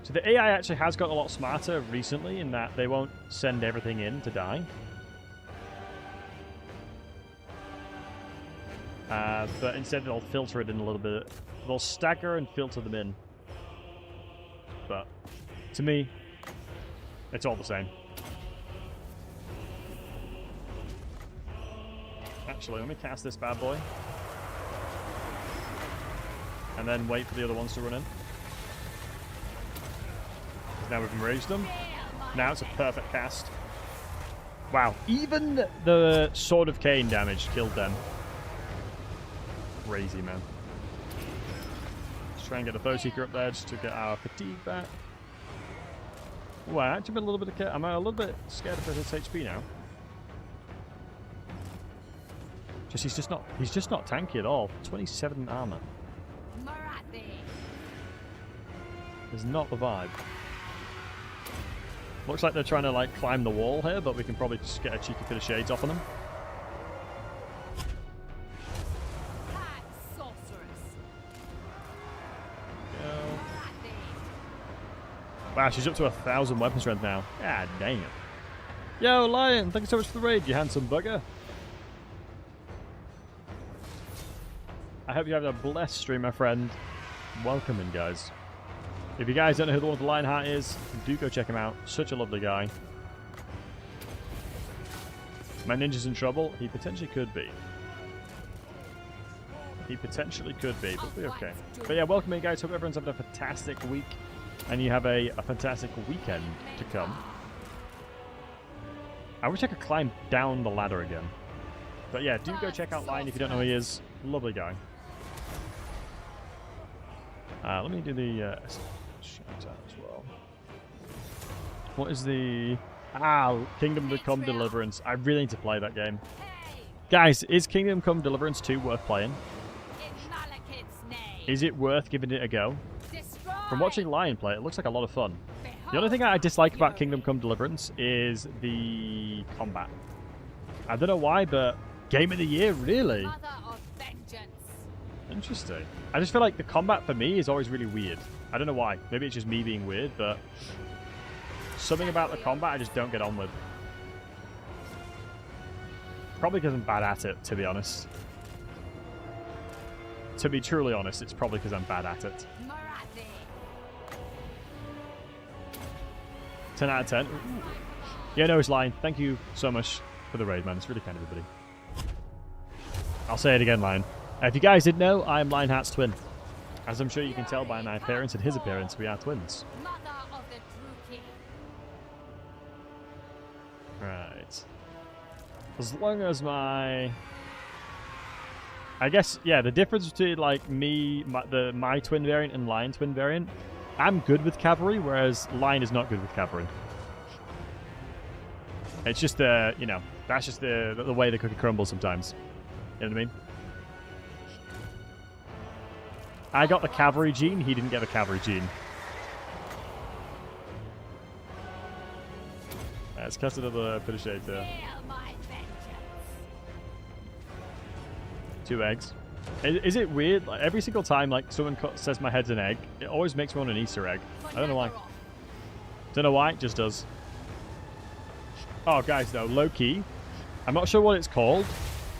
So the AI actually has got a lot smarter recently in that they won't send everything in to die. But instead they'll filter it in a little bit. They'll stagger and filter them in. But to me, it's all the same. Actually, let me cast this bad boy. And then wait for the other ones to run in. Now we've enraged them. Now it's a perfect cast. Wow, even the Sword of Cain damage killed them. Crazy, man. Let's try and get the Foe Seeker up there just to get our fatigue back. Ooh, I actually been a little bit. I'm a little bit scared of his HP now. He's just not tanky at all. 27 armor. Morathi. Is not the vibe. Looks like they're trying to like climb the wall here, but we can probably just get a cheeky Pit of Shades off on them. Wow, she's up to 1,000 weapon strength now. God dang it. Yo, Lion, thank you so much for the raid, you handsome bugger. I hope you have a blessed stream, my friend. Welcome in, guys. If you guys don't know who the one with the lion hat is, do go check him out. Such a lovely guy. My ninja's in trouble. He potentially could be. He potentially could be, but we'll be okay. But yeah, welcome in, guys. Hope everyone's having a fantastic week. And you have a fantastic weekend to come. I wish I could climb down the ladder again. But yeah, do go check out Lion if you don't know who he is. Lovely guy. Let me do the shout out as well. What is the... Kingdom Come Deliverance. I really need to play that game. Guys, is Kingdom Come Deliverance 2 worth playing? Is it worth giving it a go? From watching Lion play, it looks like a lot of fun. The only thing I dislike about Kingdom Come Deliverance is the combat. I don't know why, but Game of the Year, really? Interesting. I just feel like the combat for me is always really weird. I don't know why. Maybe it's just me being weird, but something about the combat I just don't get on with. Probably because I'm bad at it, to be honest. To be truly honest, it's probably because I'm bad at it. 10 out of 10. Ooh. Yeah, no, it's Lion. Thank you so much for the raid, man. It's really kind of everybody. I'll say it again, Lion. If you guys didn't know, I am Lionheart's twin. As I'm sure you can tell by my appearance and his appearance, we are twins. Right. As long as my... I guess, yeah, the difference between, like, me, my twin variant and Lion twin variant I'm good with cavalry, whereas line is not good with cavalry. It's just the, you know, that's just the way the cookie crumbles sometimes. You know what I mean? I got the cavalry gene, he didn't get the cavalry gene. Let's cast another Pinochet. Feel my vengeance. 2 eggs. Is it weird? Like, every single time like someone says my head's an egg, it always makes me want an Easter egg. I don't know why. Don't know why, it just does. Oh, guys, though, low-key, I'm not sure what it's called,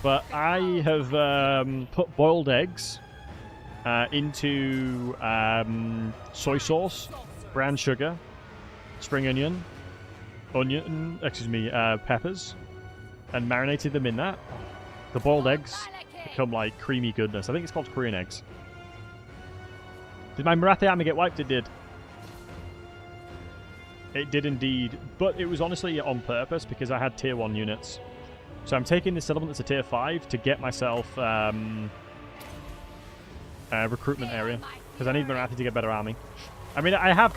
but I have put boiled eggs into soy sauce, brown sugar, spring onion, peppers, and marinated them in that. The boiled eggs become like creamy goodness. I think it's called Korean eggs. Did my Morathi army get wiped? It did. It did indeed, but it was honestly on purpose because I had tier 1 units. So I'm taking this settlement that's a tier 5 to get myself a recruitment area because I need Morathi to get better army. I mean, I have,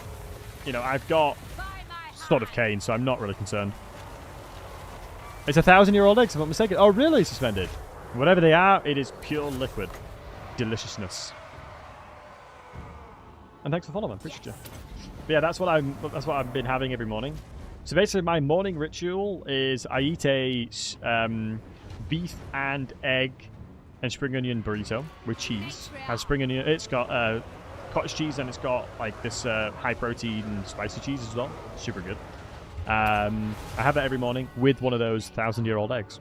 you know, I've got Sword of Cain, so I'm not really concerned. It's 1,000-year-old eggs, if I'm not mistaken. Oh, really? Suspended. Whatever they are, it is pure liquid deliciousness. And thanks for following, appreciate you. But yeah, that's what I've been having every morning. So basically, my morning ritual is I eat a beef and egg and spring onion burrito with cheese. Has spring onion. It's got cottage cheese and it's got like this high protein spicy cheese as well. Super good. I have that every morning with one of those 1,000-year-old eggs.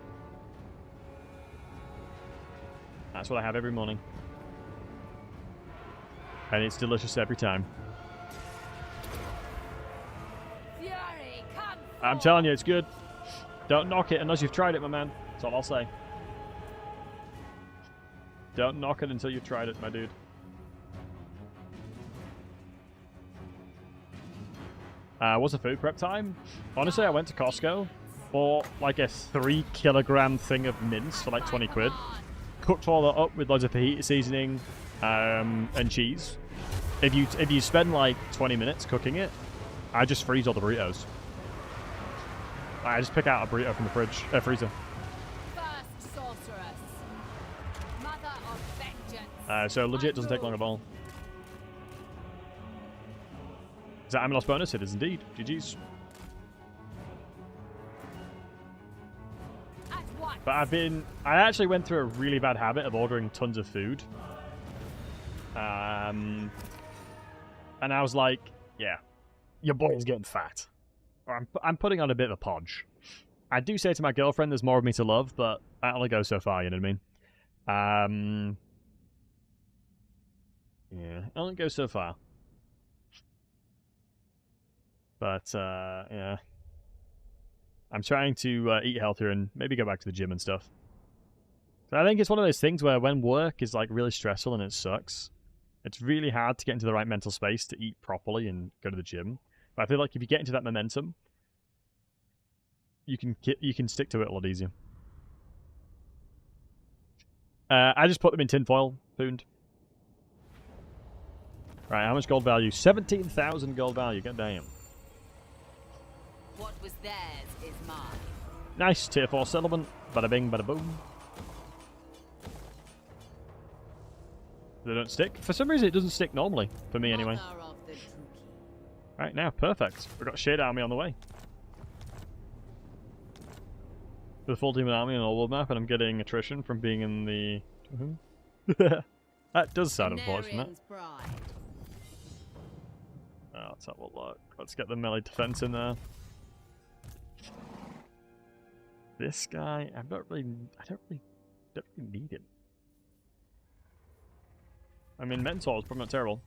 That's what I have every morning. And it's delicious every time. Fury, come I'm telling you, it's good. Don't knock it unless you've tried it, my man. That's all I'll say. Don't knock it until you've tried it, my dude. What's the food prep time? Honestly, I went to Costco, bought like a 3-kilogram thing of mince for like 20 quid. Cooked all that up with loads of fajita seasoning and cheese. If you spend like 20 minutes cooking it, I just freeze all the burritos. I just pick out a burrito from the freezer. first sorceress. Mother of vengeance. So legit doesn't take long at all. Is that Aminos bonus? It is indeed. GG's. At once. But I actually went through a really bad habit of ordering tons of food. And I was like, yeah, your boy is getting fat. Or I'm putting on a bit of a podge. I do say to my girlfriend there's more of me to love, but that only goes so far, you know what I mean? Yeah, it only goes so far. But, yeah. I'm trying to eat healthier and maybe go back to the gym and stuff. So I think it's one of those things where when work is like really stressful and it sucks, it's really hard to get into the right mental space to eat properly and go to the gym. But I feel like if you get into that momentum, you can stick to it a lot easier. I just put them in tinfoil, Pooned. Right, how much gold value? 17,000 gold value, god damn. What was theirs is mine. Nice, tier 4 settlement. Bada bing, bada boom. They don't stick. For some reason, it doesn't stick normally. For me, anyway. Mother of the Druki. Right, now, perfect. We've got a Shade Army on the way. With a full team army and all world map, and I'm getting attrition from being in the... That does sound unfortunate. Venarian's bride. Oh, let's have a look. Let's get the melee defense in there. This guy, I don't really need him. I mean, Mentor is probably not terrible.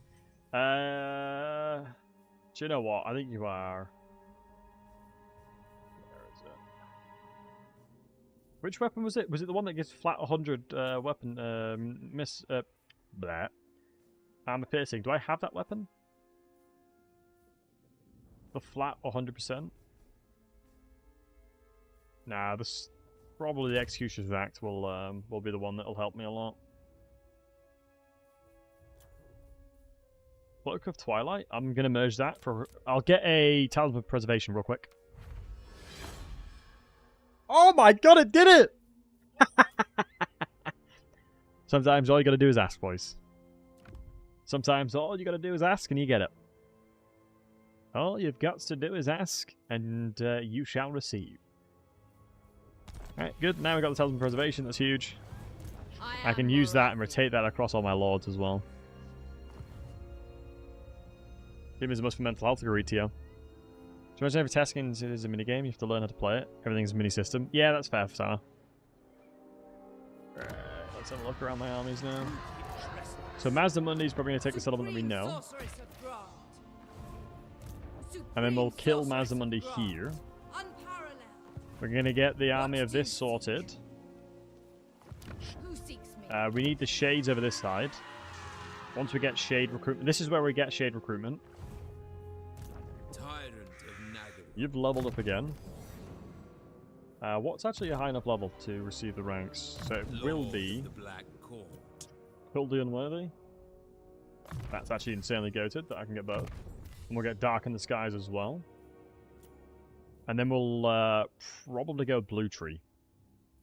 Do you know what? I think you are. Where is it? Which weapon was it? Was it the one that gives flat 100 weapon miss? Blah. Armor piercing. Do I have that weapon? The flat 100%? Nah, this probably the Executioner's Act will be the one that'll help me a lot. Cloak of Twilight. I'm going to merge that for... I'll get a Talisman of Preservation real quick. Oh my god, it did it! Sometimes all you got to do is ask, boys. Sometimes all you got to do is ask and you get it. All you've got to do is ask and you shall receive. Alright, good. Now we've got the Talisman of Preservation. That's huge. I can use that and rotate that across all my lords as well. Game is the most for mental health degree, Tio. So imagine every tasking is a minigame, you have to learn how to play it. Everything's a mini-system. Yeah, that's fair, Sarah. Alright, let's have a look around my armies now. So Mazda Mundi's probably going to take the settlement that we know. And then we'll kill Mazda Mundi here. We're going to get the army of this sorted. We need the shades over this side. Once we get shade recruitment... This is where we get shade recruitment. You've leveled up again. What's actually a high enough level to receive the ranks? So it will be... Hildy Unworthy. That's actually insanely goated that I can get both. And we'll get Dark in the Skies as well. And then we'll probably go Blue Tree.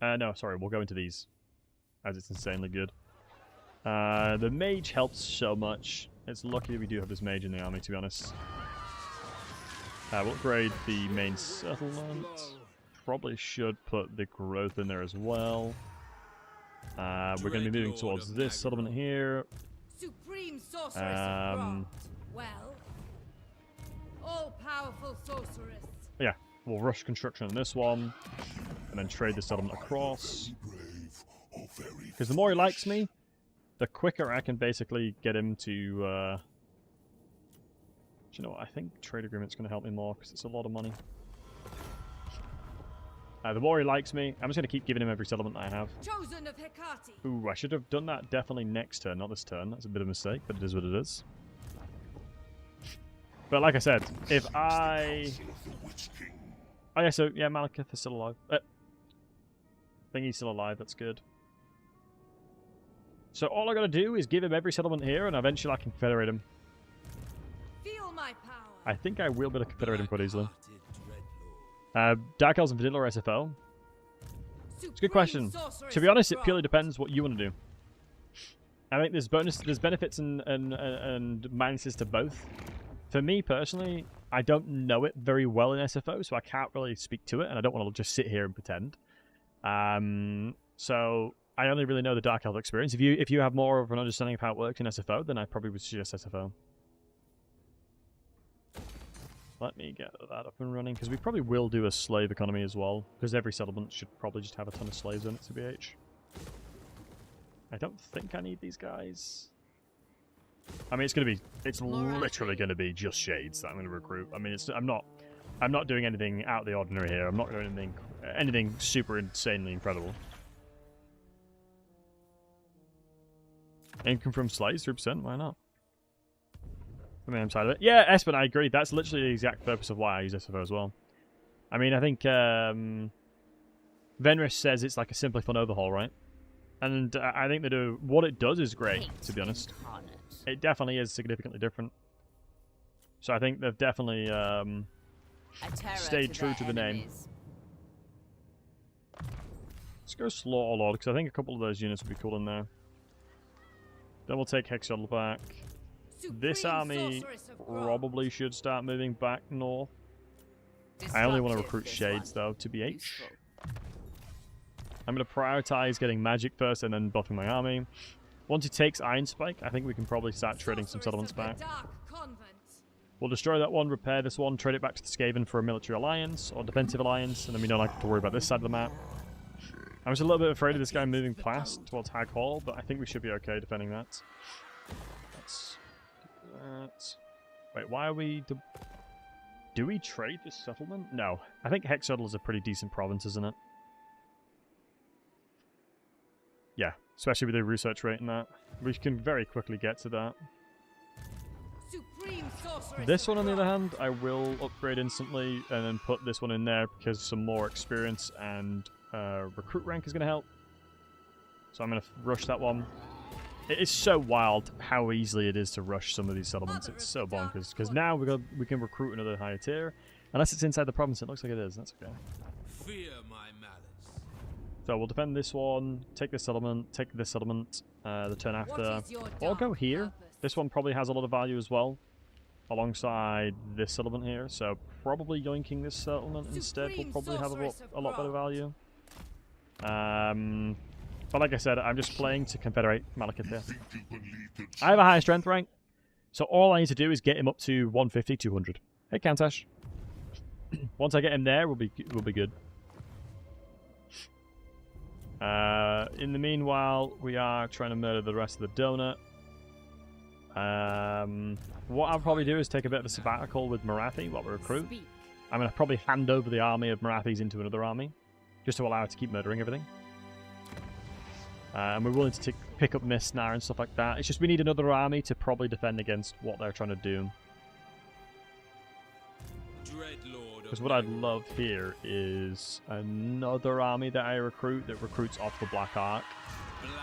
No, sorry, we'll go into these. As it's insanely good. The Mage helps so much. It's lucky that we do have this Mage in the army, to be honest. We'll upgrade the main settlement. Probably should put the growth in there as well. We're going to be moving towards this settlement here. Supreme sorceress of Grant. Well, all-powerful sorceress. Yeah, we'll rush construction on this one, and then trade the settlement across. Because the more he likes me, the quicker I can basically get him to... Do you know what? I think trade agreement's going to help me more, because it's a lot of money. The more he likes me, I'm just going to keep giving him every settlement I have. Chosen of Hecate. Ooh, I should have done that definitely next turn, not this turn. That's a bit of a mistake, but it is what it is. But like I said, if I... Oh yeah, so, yeah, Malekith is still alive. I think he's still alive, that's good. So all I gotta do is give him every settlement here, and eventually I can confederate him. Feel my power. I think I will be able to confederate him quite easily. Dark Elves and Vanilla SFO. It's a good question. To be honest, it purely depends what you want to do. I think there's benefits and minuses to both. For me personally, I don't know it very well in SFO, so I can't really speak to it, and I don't want to just sit here and pretend. So I only really know the Dark Elf experience. If you have more of an understanding of how it works in SFO, then I probably would suggest SFO. Let me get that up and running, because we probably will do a slave economy as well, because every settlement should probably just have a ton of slaves in it, TBH. I don't think I need these guys. I mean, it's literally gonna be just shades that I'm gonna recruit. I mean, I'm not doing anything out of the ordinary here. I'm not doing anything super insanely incredible. Income from slaves, 3%, why not? I mean, I'm side of it. Yeah, Espen, I agree. That's literally the exact purpose of why I use SFO as well. I mean, I think Venris says it's like a simply fun overhaul, right? And I think that what it does is great, to be honest. It definitely is significantly different. So I think they've definitely stayed true to the name. Let's go Slaughter Lord, because I think a couple of those units would be cool in there. Then we'll take Hex Shuttle back. This army probably should start moving back north. I only want to recruit Shades, though, to BH. I'm going to prioritize getting magic first and then buffing my army. Once he takes Iron Spike, I think we can probably start trading some settlements back. We'll destroy that one, repair this one, trade it back to the Skaven for a military alliance or defensive alliance, and then we don't have to worry about this side of the map. I'm just a little bit afraid of this guy moving past towards Hag Hall, but I think we should be okay defending that. Let's do that. Wait, why are we... Do we trade this settlement? No. I think Hex Shuttle is a pretty decent province, isn't it? Yeah, especially with the research rate and that. We can very quickly get to that. This one, on the other hand, I will upgrade instantly and then put this one in there because some more experience and recruit rank is going to help. So I'm going to rush that one. It is so wild how easily it is to rush some of these settlements. It's so bonkers. Because now we can recruit another higher tier. Unless it's inside the province, it looks like it is. That's okay. Fear my malice. So we'll defend this one, take this settlement, take this settlement the turn after. Or go here. This one probably has a lot of value as well. Alongside this settlement here. So probably yoinking this settlement instead will probably have a lot better value. But like I said, I'm just playing to confederate Malekith here. I have a higher strength rank, so all I need to do is get him up to 150, 200. Hey, Kantash. Once I get him there, we'll be good. In the meanwhile, we are trying to murder the rest of the donut. What I'll probably do is take a bit of a sabbatical with Morathi while we recruit. I'm going to probably hand over the army of Marathis into another army, just to allow it to keep murdering everything. And we're willing to pick up Mistnar and stuff like that. It's just we need another army to probably defend against what they're trying to do. Because what I'd love here is another army that I recruit that recruits off the Black Ark.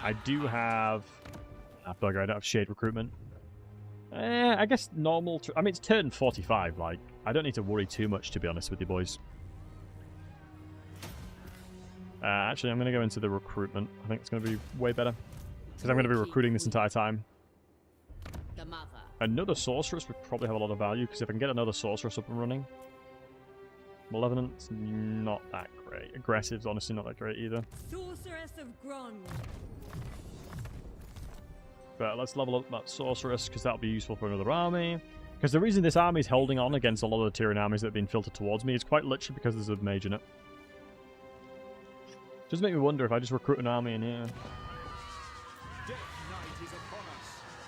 I do have... bugger, I don't have shade recruitment. I guess normal... I mean, it's turn 45, like, I don't need to worry too much, to be honest with you boys. Actually, I'm going to go into the recruitment. I think it's going to be way better. Because I'm going to be recruiting this entire time. Another sorceress would probably have a lot of value, because if I can get another sorceress up and running... Malevolent's not that great. Aggressive's honestly not that great either. Sorceress of Grond. But let's level up that sorceress, because that'll be useful for another army. Because the reason this army is holding on against a lot of the Tyrian armies that have been filtered towards me is quite literally because there's a mage in it. Does make me wonder if I just recruit an army in here.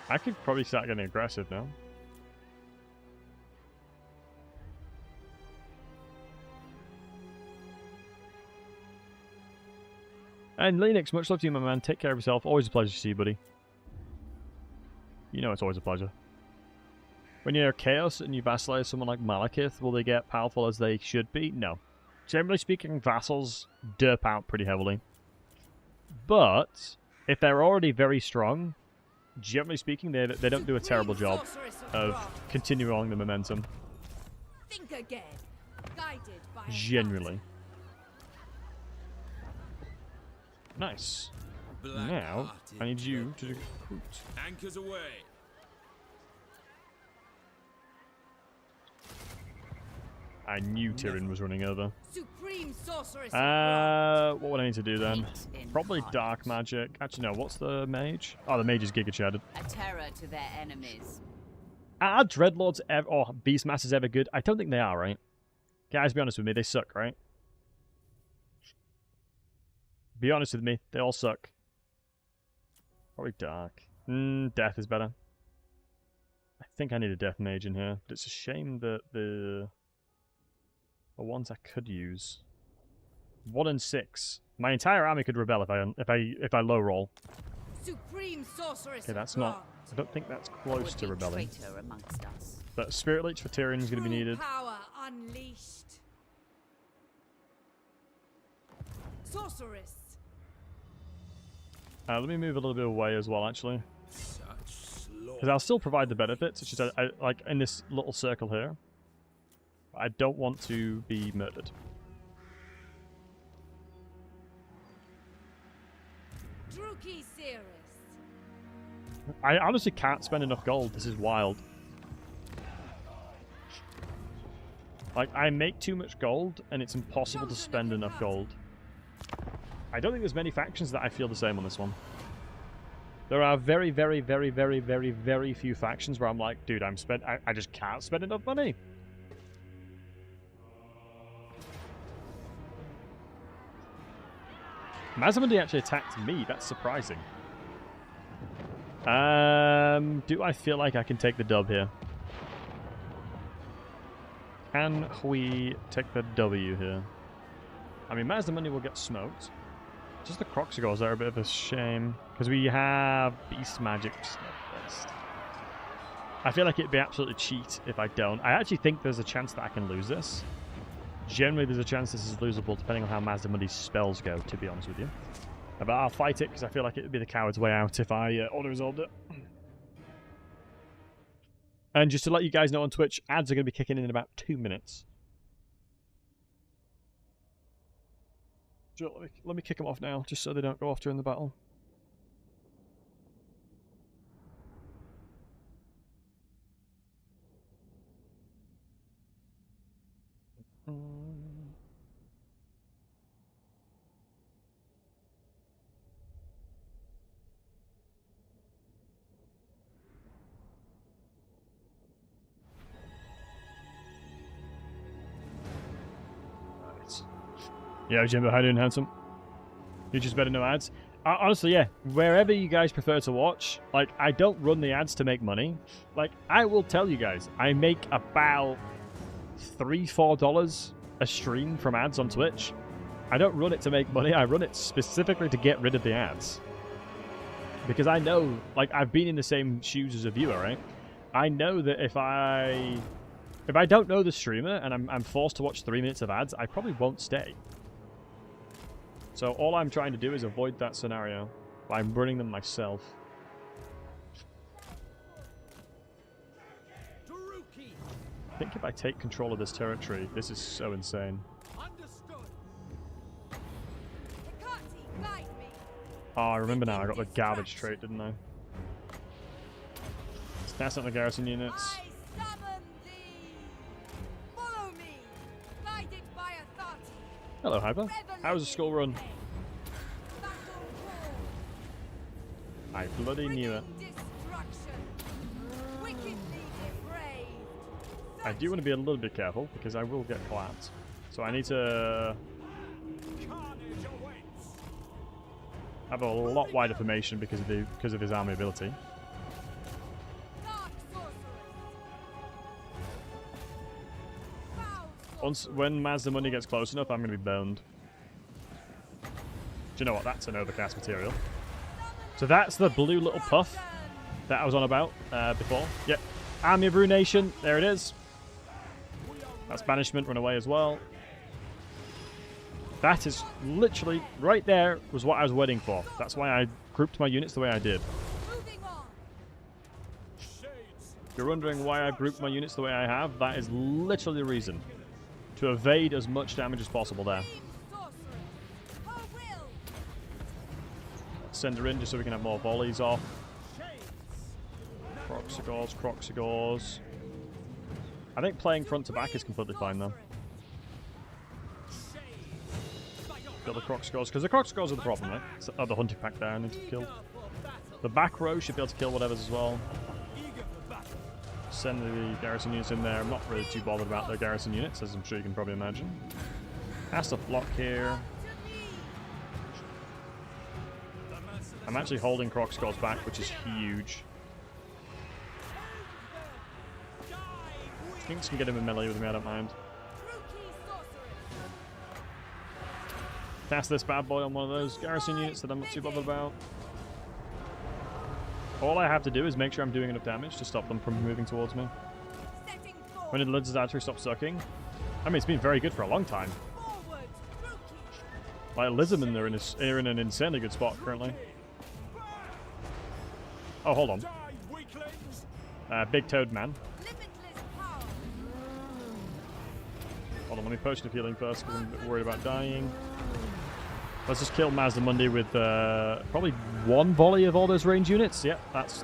I could probably start getting aggressive now. And Linux, much love to you, my man. Take care of yourself. Always a pleasure to see you, buddy. You know it's always a pleasure. When you're Chaos and you vassalize someone like Malekith, will they get powerful as they should be? No. Generally speaking, vassals derp out pretty heavily. But if they're already very strong, generally speaking, they don't do a terrible job of continuing along the momentum. Think again. Guided by Generally. Nice. Now, I need you to recruit. Anchors away. I knew Tyrion was running over. Supreme sorceress. What would I need to do then? Probably dark magic. Actually, no. What's the mage? Oh, the mage is Giga Chatted. A terror to their enemies. Are Dreadlords ever, or Beastmasters ever good? I don't think they are, right? Guys, be honest with me. They suck, right? Be honest with me. They all suck. Probably dark. Death is better. I think I need a death mage in here, but it's a shame that the ones I could use. 1 and 6. My entire army could rebel if I low roll. Supreme sorceress. Okay, that's not. I don't think that's close to rebelling. Amongst us. But Spirit Leech for Tyrion is going to be needed. Power unleashed. Sorceress. Let me move a little bit away as well, actually. Because I'll still provide the benefits. It's just like in this little circle here. I don't want to be murdered. I honestly can't spend enough gold. This is wild. Like, I make too much gold, and it's impossible to spend enough gold. I don't think there's many factions that I feel the same on this one. There are very, very, very, very, very, very few factions where I'm like, dude, I just can't spend enough money. Mazamudi actually attacked me. That's surprising. Do I feel like I can take the dub here? Can we take the W here? I mean, Mazamudi will get smoked. Just the Croxigors are a bit of a shame. Because we have Beast Magic. I feel like it'd be absolutely cheat if I don't. I actually think there's a chance that I can lose this. Generally, there's a chance this is losable depending on how Mazdamundi's spells go, to be honest with you. But I'll fight it because I feel like it would be the coward's way out if I auto-resolved it. And just to let you guys know on Twitch, ads are going to be kicking in about 2 minutes. Let me kick them off now, just so they don't go off during the battle. Yeah, Jimbo, how you doing, handsome? You just better no ads. Honestly, yeah, wherever you guys prefer to watch, like, I don't run the ads to make money. Like, I will tell you guys, I make about $3-4 a stream from ads on Twitch. I don't run it to make money, I run it specifically to get rid of the ads. Because I know, like, I've been in the same shoes as a viewer, right? I know that if I don't know the streamer and I'm forced to watch 3 minutes of ads, I probably won't stay. So all I'm trying to do is avoid that scenario by running them myself. I think if I take control of this territory, this is so insane. Oh, I remember now, I got the garbage trait, didn't I? That's not the garrison units. Hello, Hyper. How was the school run? I bloody knew it. I do want to be a little bit careful because I will get collapsed. So I need to have a lot wider formation because of his army ability. When Mazda Money gets close enough, I'm going to be boned. Do you know what? That's an overcast material. So that's the blue little puff that I was on about before. Yep. Army of Ruination. There it is. That's banishment. Run away as well. That is literally right there was what I was waiting for. That's why I grouped my units the way I did. If you're wondering why I grouped my units the way I have, that is literally the reason. To evade as much damage as possible there. Send her in just so we can have more volleys off. Croxigors. I think playing front to back is completely fine though. Kill the Croxigors, because the Croxigors are the problem, right? Oh, the hunting pack there I need to kill. The back row should be able to kill whatever's as well. Send the garrison units in there. I'm not really too bothered about the garrison units, as I'm sure you can probably imagine. Has to block here. I'm actually holding Croxigors back, which is huge. Skinks can get him in melee with me, I don't mind. Cast this bad boy on one of those garrison units that I'm not too bothered about. All I have to do is make sure I'm doing enough damage to stop them from moving towards me. When did Lid's artillery stop sucking? I mean, it's been very good for a long time. Like, Lizardmen are in an insanely good spot currently. Oh, hold on. Big Toad Man. Hold on, let me potion of healing first because I'm a bit worried about dying. Let's just kill Mazdamundi with probably one volley of all those range units. Yep, that's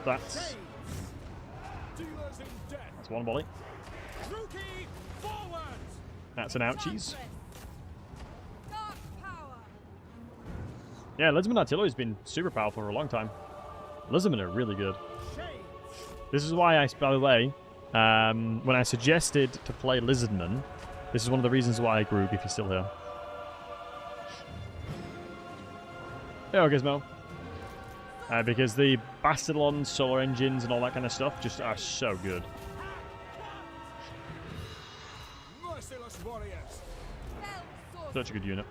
one volley. That's an ouchies. Yeah, Lizardman artillery has been super powerful for a long time. Lizardmen are really good. This is why by the way, when I suggested to play Lizardman, this is one of the reasons why I grew, if you're still here. There we go, Gizmo. Because the Bastillons, solar engines, and all that kind of stuff just are so good. Such a good unit.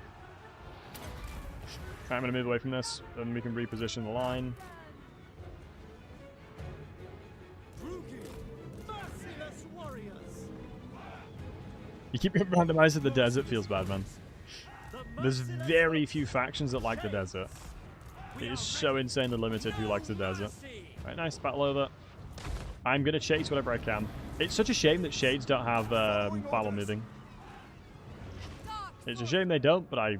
Okay, I'm going to move away from this, then we can reposition the line. You keep getting randomized at the desert, feels bad, man. There's very few factions that like the desert. It is so insanely limited who likes the desert. Right, nice battle over. I'm going to chase whatever I can. It's such a shame that shades don't have file moving. It's a shame they don't, but I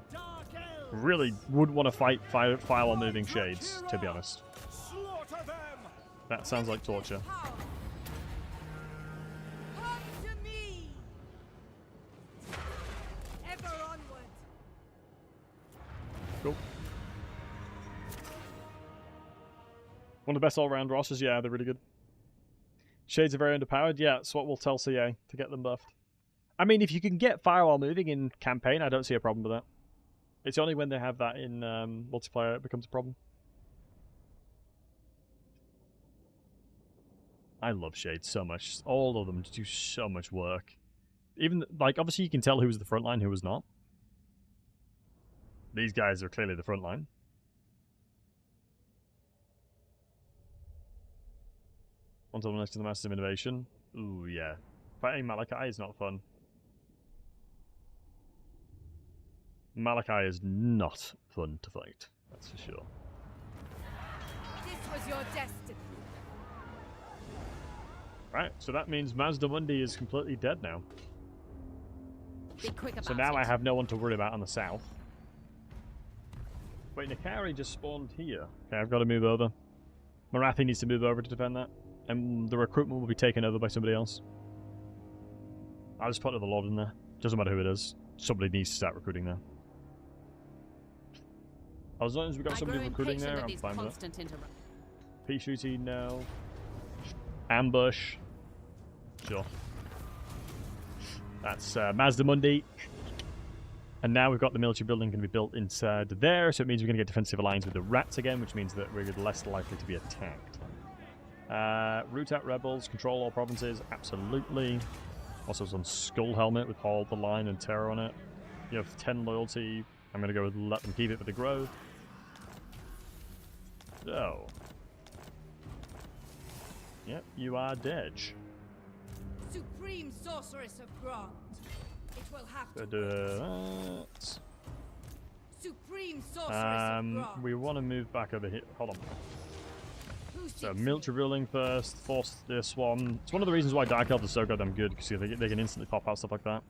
really wouldn't want to fight file moving shades, to be honest. That sounds like torture. Come to me. Ever onward. Cool. One of the best all-round rosters, yeah, they're really good. Shades are very underpowered, yeah, that's what we'll tell CA to get them buffed. I mean, if you can get firewall moving in campaign, I don't see a problem with that. It's only when they have that in multiplayer it becomes a problem. I love Shades so much. All of them do so much work. Even, like, obviously you can tell who was the front line, who was not. These guys are clearly the front line. One time next to the massive innovation. Ooh, yeah. Fighting Malachi is not fun. Malachi is not fun to fight, that's for sure. This was your destiny. Right, so that means Mazda Mundi is completely dead now. Be quick about So now it. I have no one to worry about on the south. Wait, Nikari just spawned here. Okay, I've got to move over. Morathi needs to move over to defend that. And the recruitment will be taken over by somebody else. I'll just put another Lord in there. Doesn't matter who it is. Somebody needs to start recruiting there. As long as we've got somebody recruiting there, I'm fine with it. Peace treaty, no. Ambush. Sure. That's Mazda Mundi. And now we've got the military building going to be built inside there, so it means we're going to get defensive alliance with the rats again, which means that we're less likely to be attacked. Root out rebels, control all provinces, absolutely. Also some skull helmet with hold the line and terror on it. You have 10 loyalty. I'm going to go with let them keep it for the growth. So. Yep, you are dead. Supreme sorceress of Grant. It will have to Do wait. that. Supreme sorceress of Grant. We want to move back over here. Hold on. Who So seeks military me? ruling first, force this one. It's one of the reasons why Dark Elves are so goddamn good, because they can instantly pop out stuff like that.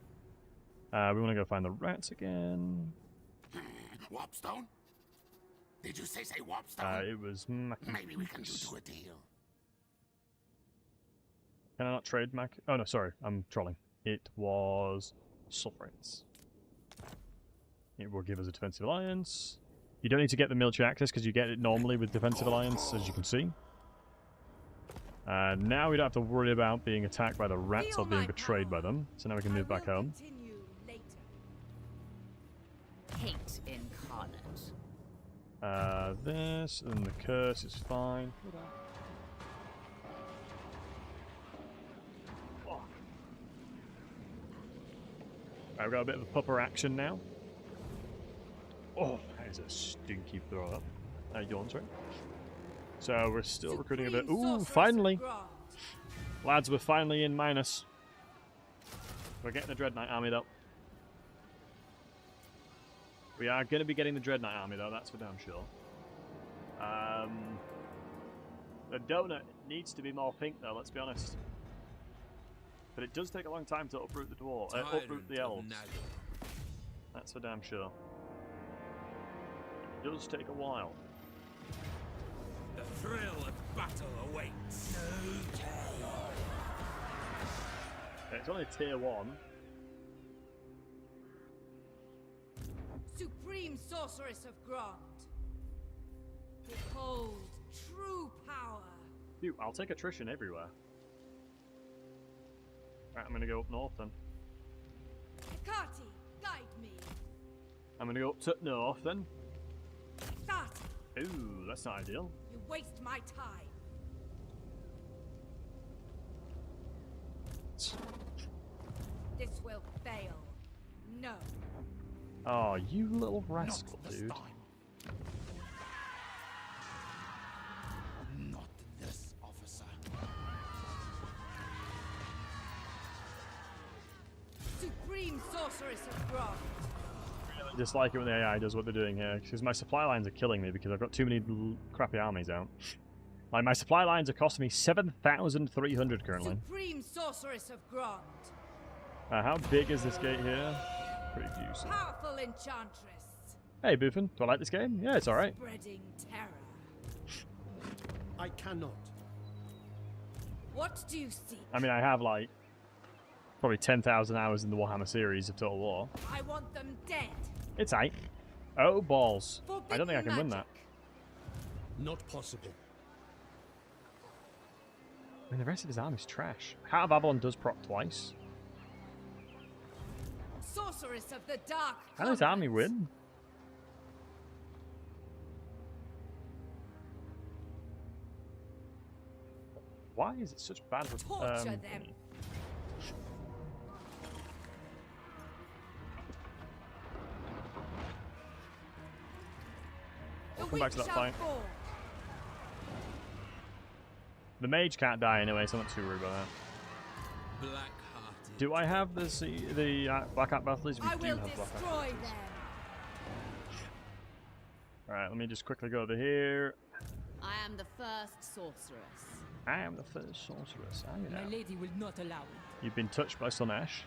We want to go find the rats again. Warpstone? Did you say Warpstone? It was Maybe we can do a deal. Can I not trade Mac? Oh no, sorry, I'm trolling. It was Sovereigns. It will give us a defensive alliance. You don't need to get the military access because you get it normally with defensive alliance, as you can see. Now we don't have to worry about being attacked by the rats or being betrayed by them. So now we can move back home. Continue later. Hate incarnate. This and the curse is fine. Right, we've got a bit of a pupper action now. Oh, that is a stinky throw up. Yawns, right? So we're still recruiting a bit. Supreme Ooh, sorceress finally! of Grant. Lads, we're finally in minus. We're getting the Dread Knight army, though. We are going to be getting the Dread Knight army, though, that's for damn sure. The donut needs to be more pink, though, let's be honest. But it does take a long time to uproot the dwarf, uproot the elves. That's for damn sure. It does take a while. The thrill of battle awaits. It's only tier 1. Supreme sorceress of Grant. Behold true power. Phew, I'll take attrition everywhere. Right, I'm gonna go up north then. Hecate, guide me. I'm gonna go up to north then. Hecate, Ooh, that's not ideal. you waste my time. This will fail. No. Oh, you little rascal, Not this dude. time. Not this officer. Supreme sorceress of Grant. dislike it when the AI does what they're doing here, because my supply lines are killing me because I've got too many crappy armies out. Like, my supply lines are costing me 7,300 currently. Supreme Sorceress of Grond. How big is this gate here? Pretty juicy. Powerful Enchantress. Hey, Boofin, do I like this game? Yeah, it's alright. Spreading terror. I cannot. What do you seek? I mean, I have, like, probably 10,000 hours in the Warhammer series of Total War. I want them dead. It's 8. Oh, balls. I Forbidden don't think I can win that. magic. Not possible. I mean, the rest of his army's trash. Heart of Avalon does proc twice. Sorceress of the Dark. How does his army win? Why is it such bad? Torture them. We'll come back to that fight. The mage can't die anyway, so I'm not too worried about that. Black-hearted. Do I have the Blackheart Battlesey? I We do will have Blackheart. destroy them. Alright, let me just quickly go over here. I am the first sorceress. I am the first sorceress. I My know. lady will not allow it. You've been touched by Slanesh.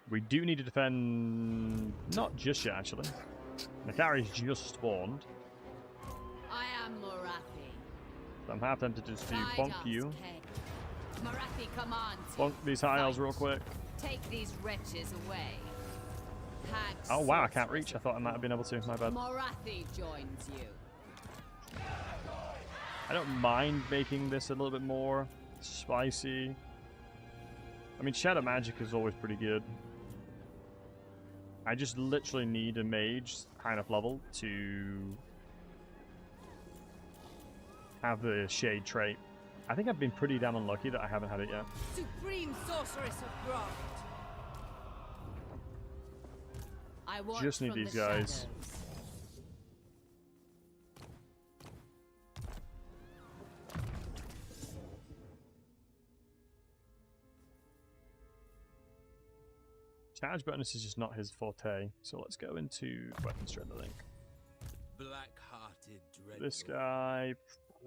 We do need to defend... Not just yet, actually. Nakari's just spawned. I am Morathi. So I'm happy to just do Guide bonk us, you. Kay. Morathi commands. Bonk these high elves real quick. Take these wretches away. Hag Oh wow, I can't sorceress reach. I thought I might have been able to. My bad. Morathi joins you. I don't mind making this a little bit more spicy. I mean, Shadow Magic is always pretty good. I just literally need a mage high enough level to have the shade trait. I think I've been pretty damn unlucky that I haven't had it yet. Supreme Sorceress of Grond. I watch Just need from these the guys. shadows. Charge bonus is just not his forte, so let's go into weapon strength, I think. Black-hearted dread. This guy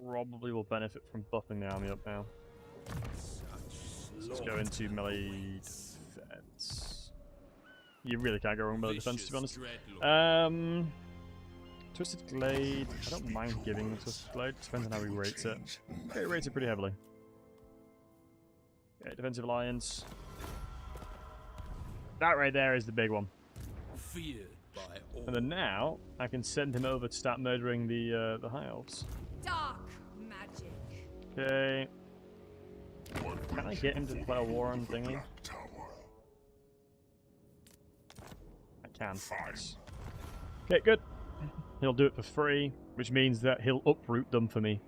probably will benefit from buffing the army up now. Let's go into melee defense. You really can't go wrong with melee defense, to be honest. Twisted Glade. I don't mind giving the Twisted Glade. Depends on how he rates it. Okay, he rates it pretty heavily. Okay, Defensive Alliance. That right there is the big one. Feared by all. And then now, I can send him over to start murdering the High Elves. Dark magic. Okay. Can I get him to declare war on thingy? I can. Nice. Okay, good. He'll do it for free, which means that he'll uproot them for me.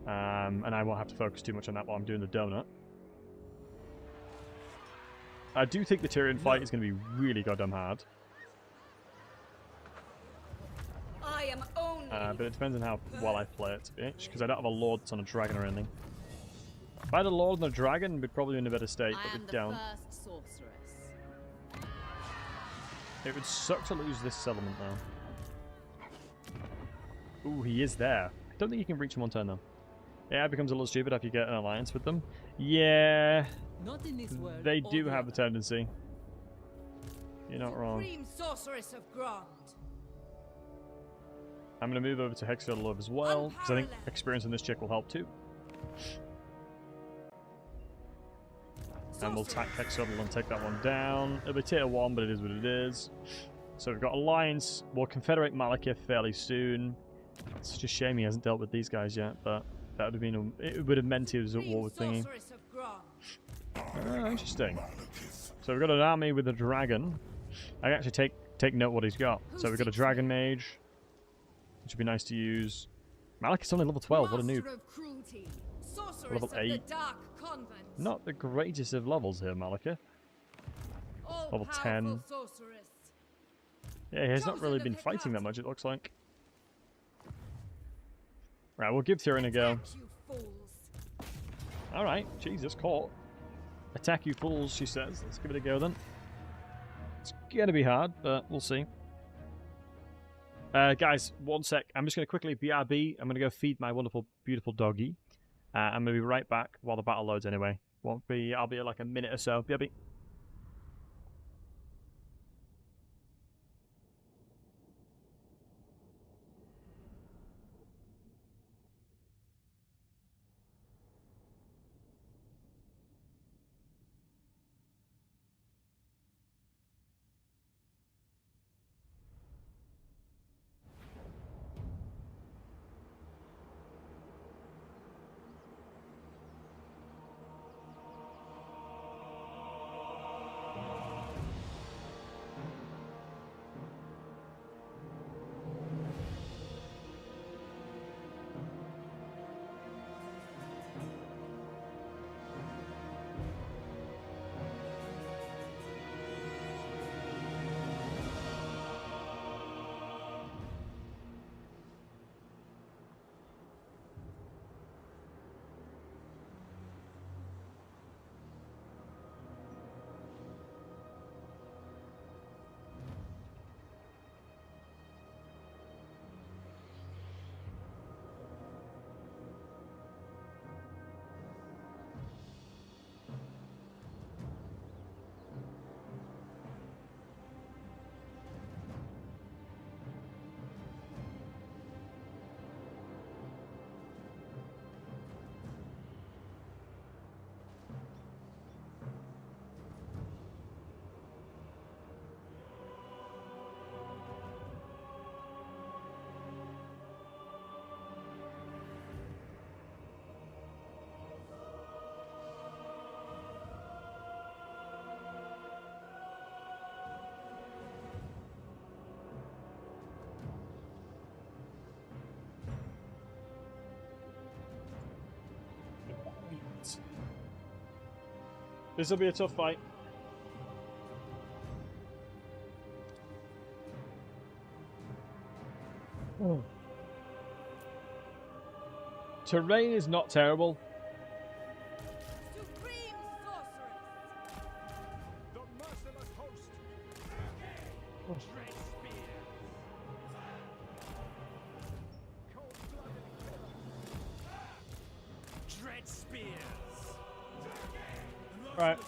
And I won't have to focus too much on that while I'm doing the donut. I do think the Tyrion fight is going to be really goddamn hard. I am only. But it depends on how well I play it, bitch. Because I don't have a lord that's on a dragon or anything. If I had a lord and a dragon, we'd probably be in a better state, I but we am the don't. first sorceress. It would suck to lose this settlement now. Ooh, he is there. I don't think you can reach him on turn though. Yeah, it becomes a little stupid if you get an alliance with them. Yeah, Not in this world. they or do the have the other. tendency. You're not wrong. Supreme Sorceress of Grond. I'm going to move over to Hexfield Love as well, because I think Unparalleled. experience on this chick will help too. And we'll attack Hexfield and take that one down. It'll be tier 1, but it is what it is. So we've got Alliance. We'll Confederate Malekith fairly soon. It's such a shame he hasn't dealt with these guys yet, but that would have been it would have meant he was at war with Thingy. Sorceress of Grond. Oh, interesting. So we've got an army with a dragon. I can actually take note what he's got. So we've got a dragon mage, which would be nice to use. Malekith's only level 12. What a noob. Master of cruelty. Sorceress Level of 8. the Dark Convent. Not the greatest of levels here, Malekith. Level 10. Sorceress. Yeah, he's not really been fighting that much, it looks like. Right, we'll give Tyrion a go. Attack, you fools. Alright, Jesus, caught. Attack you fools, she says. Let's give it a go then. It's gonna be hard, but we'll see. Guys, one sec. I'm just gonna quickly BRB. I'm gonna go feed my wonderful, beautiful doggy. I'm gonna be right back while the battle loads anyway. I'll be like a minute or so. BRB. This will be a tough fight. Oh. Terrain is not terrible. Supreme sorceress. The merciless host. Dread spear. Cold-blooded killer. Dread spears. Right.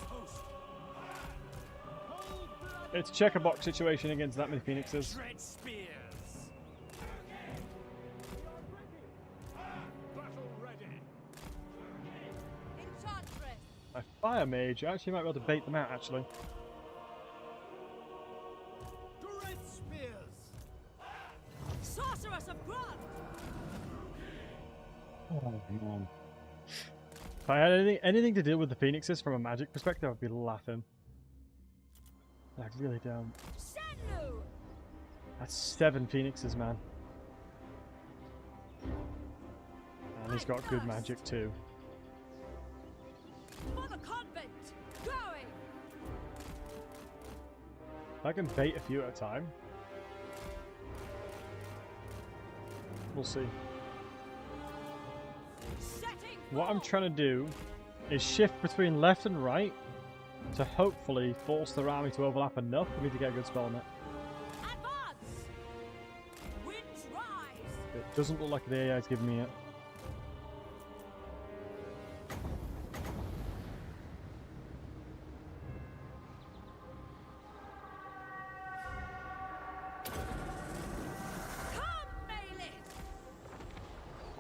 It's a checkerbox situation against that many phoenixes. Dread spears. Battle ready. Enchantress. My fire mage, I actually might be able to bait them out actually. Dread spears. Sorceress of Grant. Oh man. If I had anything to deal with the phoenixes from a magic perspective, I'd be laughing. I really don't. Shenlu. That's 7 phoenixes, man. And he's got good magic too. For the convent. Going. If I can bait a few at a time, we'll see. Setting. What I'm trying to do is shift between left and right to hopefully force their army to overlap enough for me to get a good spell on it. Advance. Winds rise. It doesn't look like the AI is giving me it.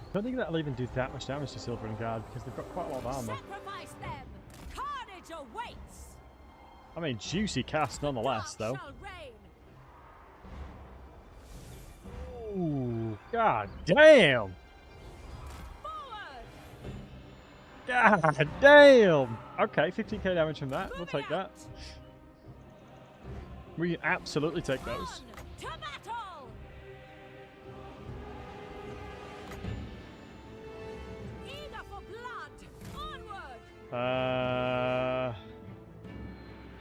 I don't think that'll even do that much damage to Silver and Guard because they've got quite a lot of armor. Sacrifice them. Carnage awaits. I mean, juicy cast nonetheless, though. Dark shall reign. Ooh, god damn! Forward. God damn! Okay, 15k damage from that. We'll take that. We can absolutely take those. On to battle. Eager for blood. Onward.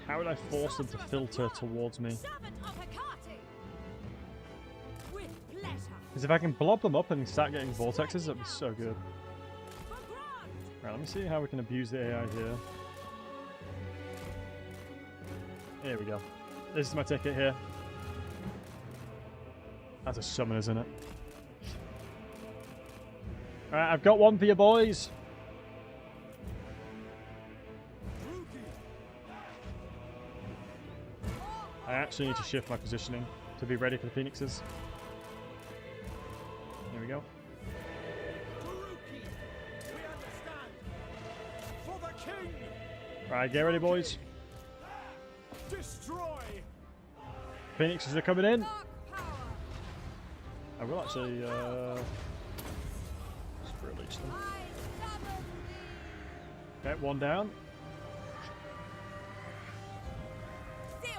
How would I force them to filter towards me? Servant of Hecate. With pleasure. Because if I can blob them up and start getting vortexes, that'd be so good. For Grant. Right, let me see how we can abuse the AI here. Here we go. This is my ticket here. That's a summon, isn't it? Alright, I've got one for you boys. I actually need to shift my positioning to be ready for the Phoenixes. Here we go. Right, get ready, boys. Destroy. Phoenixes are coming in. I will actually just release them. Okay, one down.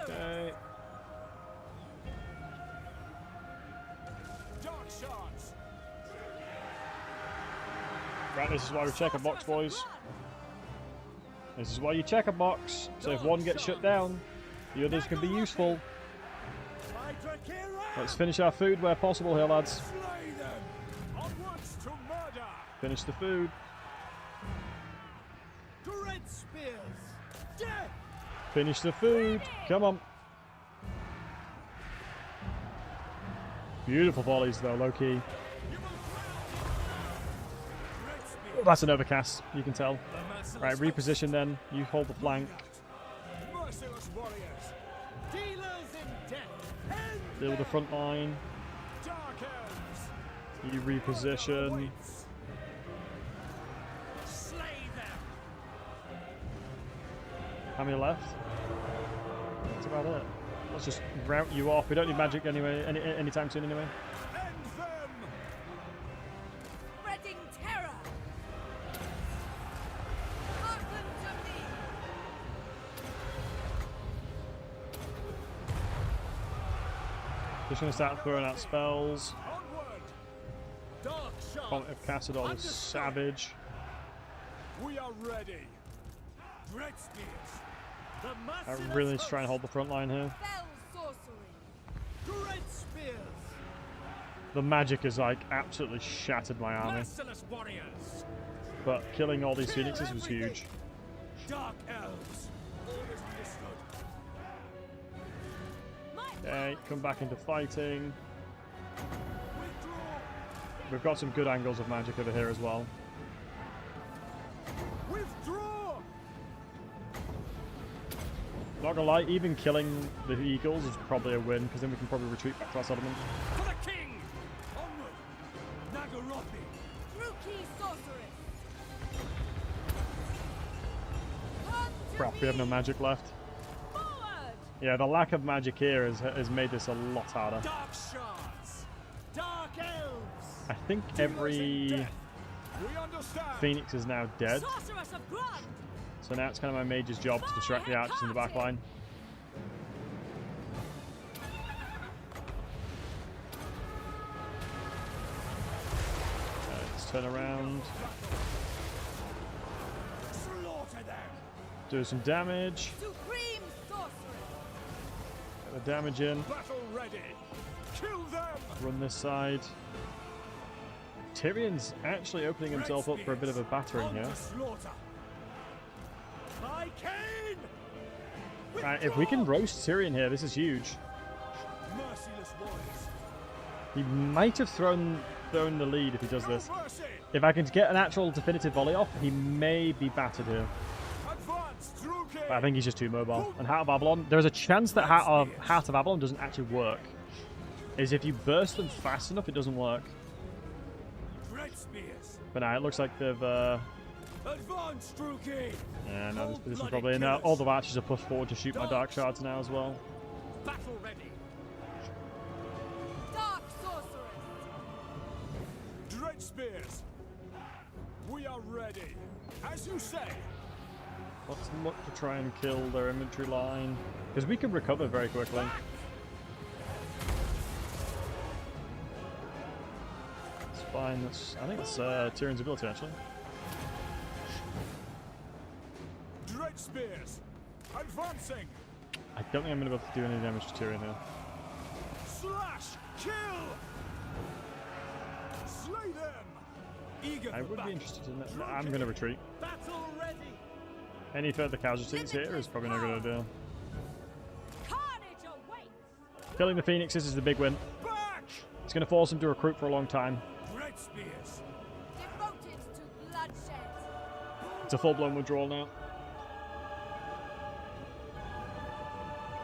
Okay. Dark shards. Right, this is why we check a box, boys. This is why you check a box. So if one gets shut down, the others can be useful. Let's finish our food where possible here, lads. Slay them. Onwards to murder. Finish the food. Great spears. Death. Finish the food. Come on. Beautiful volleys though, low key. Oh, that's an overcast, you can tell. Right, reposition then. You hold the flank. Merciless warriors. Dealers in death. Deal with the front line. Dark elves. You reposition. Slay them. How many left? That's about it. Let's just rout you off. We don't need magic anyway, anytime soon anyway. End them. Spreading terror. Hearken to me. Just gonna start throwing out spells. Onward. Dark shards. Comet of Cassadol is savage. We are ready. Dread spears. The I really need to try and hold the front line here. Spell sorcery. Great spears. The magic has like absolutely shattered my army, Merciless warriors. but killing all these phoenixes was huge. Dark elves. All is understood. Okay, come back into fighting. Withdraw. We've got some good angles of magic over here as well. Withdraw. Not gonna lie, even killing the eagles is probably a win, because then we can probably retreat back to our settlement. For the king. Onward. Nagarothi. Through key sorceress. Crap, we have no magic left. Forward. Yeah, the lack of magic here has made this a lot harder. Dark shards. Dark elves. I think every We understand. phoenix is now dead, Sorceress of blood. so now it's kind of my mage's job to distract the archers in the back line. Let's turn around, Slaughter them. do some damage, Supreme sorceress. get the damage in, Battle ready. Kill them. run this side. Tyrion's actually opening himself up for a bit of a battering here. My cane. Right, if we can roast Tyrion here, this is huge. Merciless warriors. He might have thrown the lead if he does this. No mercy. If I can get an actual definitive volley off, he may be battered here. Advance, Druki. But I think he's just too mobile. And Heart of Avalon, there's a chance that Heart of Avalon doesn't actually work. Is if you burst them fast enough, it doesn't work. Great spears. But now it looks like they've. Advance, Druki. Yeah, no, this position's probably in now. All the archers are pushed forward to shoot my dark shards now as well. Battle ready. Dark sorceress. Dread spears. We are ready. As you say. Let's look to try and kill their infantry line, because we can recover very quickly. It's fine. I think it's Tyrion's ability actually. Dread spears. Advancing. I don't think I'm going to be able to do any damage to Tyrion here. Slash. Kill. Slay them. Eager I for would be battle. interested in that. No, I'm going to retreat. Battle ready. Any further casualties here is probably not going to do. Killing the Phoenixes is the big win. Back! It's going to force them to recruit for a long time. Red spears. Devoted to bloodshed. It's a full-blown withdrawal now.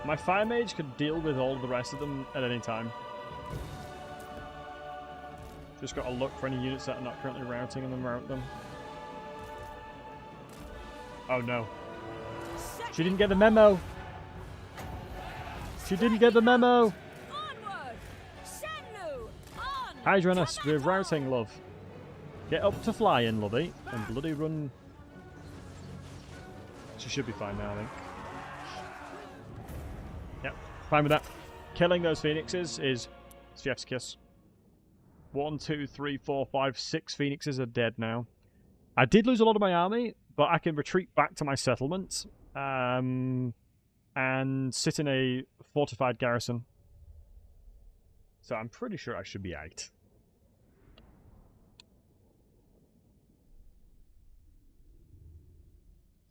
My Fire Mage could deal with all of the rest of them at any time. Just got to look for any units that are not currently routing and then route them. Oh no. She didn't get the memo! She didn't get the memo! Onward! Shenlu! On! Hydranus, we're routing, love. Get up to flying, lovey, and bloody run. She should be fine now, I think. Yep, fine with that. Killing those Phoenixes is chef's kiss. 1, 2, 3, 4, 5, 6 Phoenixes are dead now. I did lose a lot of my army, but I can retreat back to my settlement and sit in a fortified garrison. So I'm pretty sure I should be 8.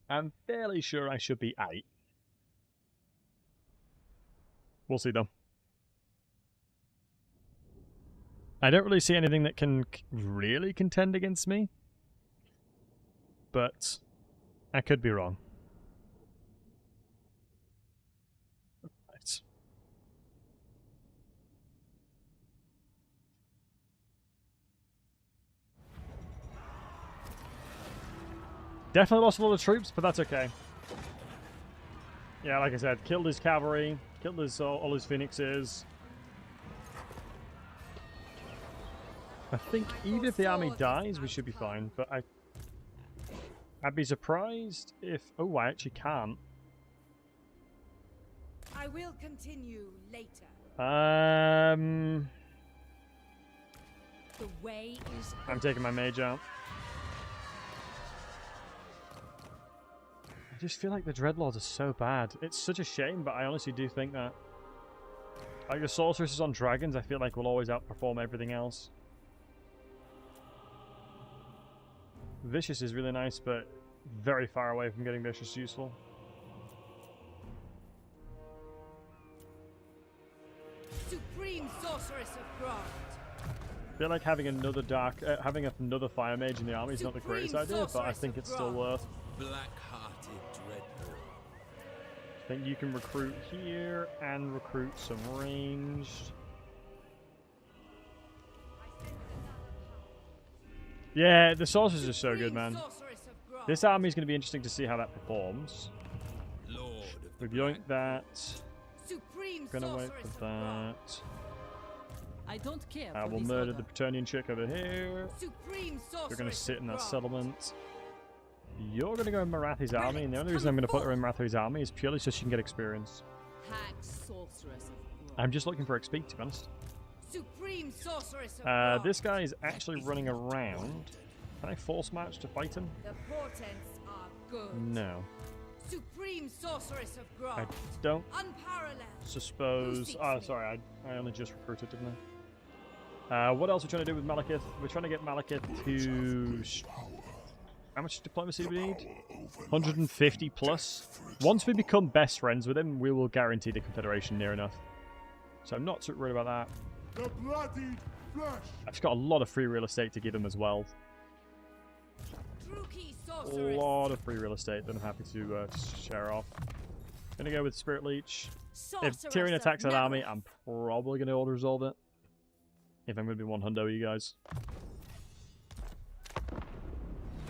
I'm fairly sure I should be 8. We'll see though. I don't really see anything that can really contend against me. But I could be wrong. Right. Definitely lost a lot of troops, but that's okay. Yeah, like I said, killed his cavalry, killed his all his phoenixes. I think even if the army dies, we should be fine. But I'd be surprised if... Oh, I actually can't. I will continue later. The way is I'm taking my mage out. I just feel like the Dreadlords are so bad. It's such a shame, but I honestly do think that. Like the sorceresses on dragons, I feel like will always outperform everything else. Vicious is really nice, but very far away from getting Vicious useful. Supreme Sorceress of Grant. I feel like having another another Fire Mage in the army is not the greatest idea, but I think it's still worth. Black-hearted Dreadlord. I think you can recruit here and recruit some ranged. Yeah, the sorcerers are so good, man. This army is going to be interesting to see how that performs. We've yoinked that. Gonna wait for that. I don't care. We'll murder the Bretonnian chick over here. You're going to sit in that settlement. You're going to go in Morathi's army, and the only reason I'm going to put her in Morathi's army is purely so she can get experience. Hag sorceress of I'm just looking for XP, to be honest. Supreme Sorceress of This guy is actually running around. Can I force match to fight him? The portents are good. No. Supreme Sorceress of I Grant. don't Unparalleled. suppose... Oh, sorry, I only just recruited, didn't I? What else are we trying to do with Malekith? We're trying to get Malekith to... How much diplomacy do we need? 150 plus. Once we become best friends with him, we will guarantee the Confederation near enough. So I'm not too worried about that. The bloody flesh. I've got a lot of free real estate to give him as well. A lot of free real estate that I'm happy to share off. Gonna go with Spirit Leech. If Tyrion attacks that army, I'm probably gonna auto-resolve it. If I'm gonna be one hundo, you guys.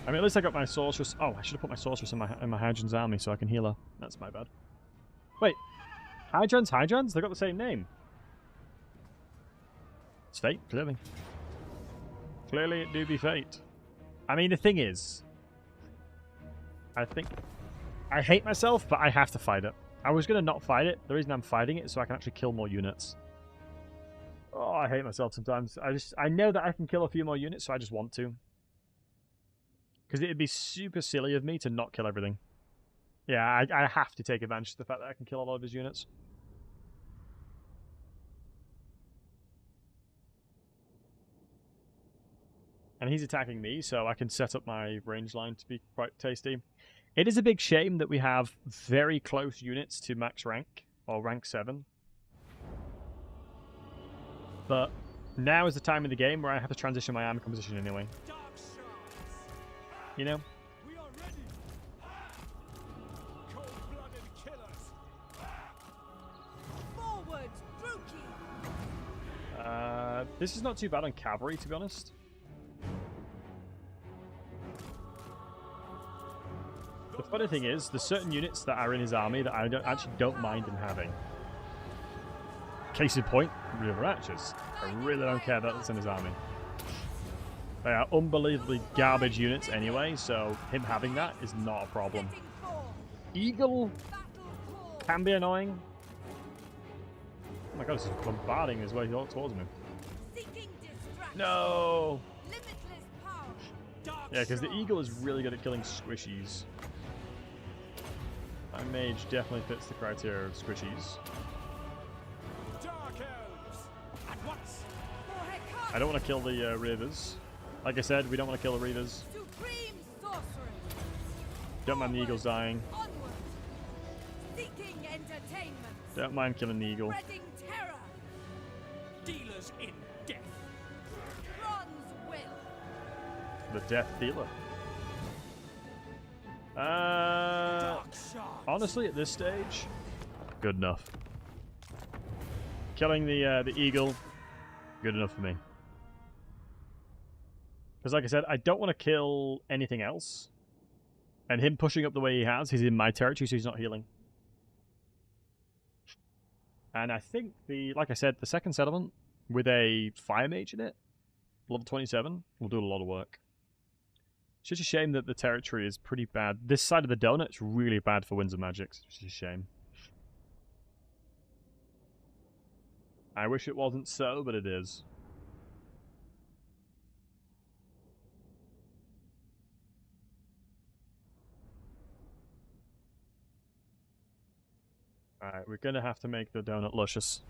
I mean, at least I got my sorceress. Oh, I should have put my sorceress in my Hydran's army so I can heal her. That's my bad. Wait, Hydran's? They got the same name. It's fate, clearly. Clearly, it do be fate. I mean, the thing is, I think I hate myself, but I have to fight it. I was gonna not fight it. The reason I'm fighting it is so I can actually kill more units. Oh, I hate myself sometimes. I know that I can kill a few more units, so I just want to. Because it'd be super silly of me to not kill everything. Yeah, I have to take advantage of the fact that I can kill a lot of his units. And he's attacking me, so I can set up my range line to be quite tasty. It is a big shame that we have very close units to max rank, or rank 7. But now is the time in the game where I have to transition my army composition anyway. Dark shards. You know? We are ready. Cold-blooded killers. Forward, Druki! This is not too bad on cavalry, to be honest. The funny thing is, there's certain units that are in his army that I don't mind him having. Case in point, river archers. I really don't care that that's in his army. They are unbelievably garbage units anyway, so him having that is not a problem. Setting forth, Eagle battle call. can be annoying. Oh my god, this is bombarding his way towards me. Seeking distraction. No! Limitless power. Dark Yeah, because the shards. eagle is really good at killing squishies. My mage definitely fits the criteria of squishies. Dark elves. At once. For Hecate. I don't want to kill the Reavers. Like I said, we don't want to kill the Reavers. Supreme sorcery. Don't mind the eagles dying. Onward. Seeking entertainment. Don't mind killing the eagle. Spreading terror. Dealers in death. Bronze will. The death dealer. Dark shards. Honestly, at this stage, good enough. Killing the eagle, good enough for me. Because like I said, I don't want to kill anything else. And him pushing up the way he has, he's in my territory, so he's not healing. And I think like I said, the second settlement with a fire mage in it, level 27, will do a lot of work. It's just a shame that the territory is pretty bad. This side of the donut's really bad for Winds of Magic. It's just a shame. I wish it wasn't so, but it is. Alright, we're gonna have to make the donut luscious.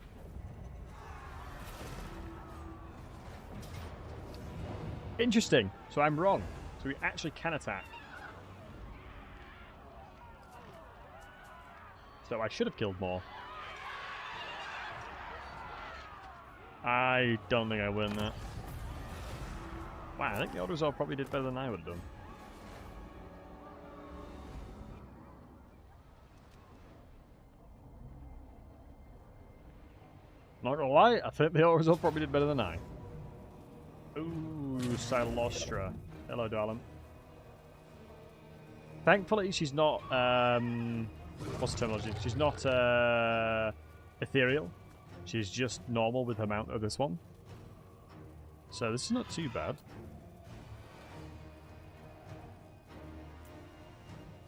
Interesting. So I'm wrong. So we actually can attack. So I should have killed more. I don't think I win that. Wow, I think the Order Resolve probably did better than I would have done. Not gonna lie, I think the Order Resolve probably did better than I. Ooh, Silostra. Hello, darling. Thankfully, she's not, what's the terminology? She's not, ethereal. She's just normal with her mount of this one. So this is not too bad.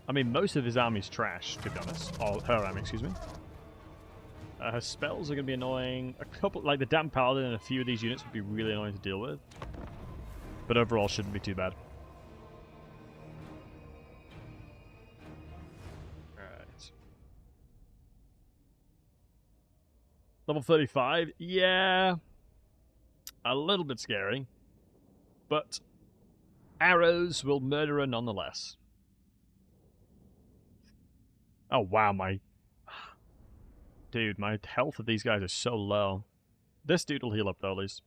I mean, most of his army's trash, to be honest. Or her army, excuse me. Her spells are going to be annoying. A couple, like the Damn Paladin and a few of these units would be really annoying to deal with. But overall, shouldn't be too bad. Alright. Level 35, yeah. A little bit scary. But arrows will murder her nonetheless. Oh wow, dude, my health of these guys is so low. This dude will heal up though, at least.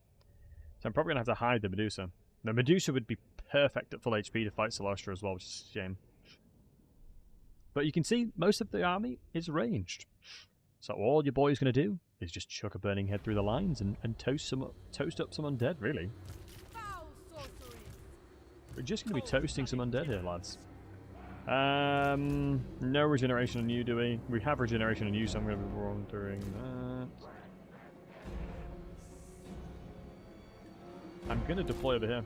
So I'm probably going to have to hide the Medusa. The Medusa would be perfect at full HP to fight Celestia as well, which is a shame. But you can see most of the army is ranged. So all your boy's going to do is just chuck a burning head through the lines and toast up some undead, really. Foul sorcery. We're just going to be toasting some undead here, lads. No regeneration on you, do we? We have regeneration on you, so I'm going to be wandering that. I'm going to deploy over here.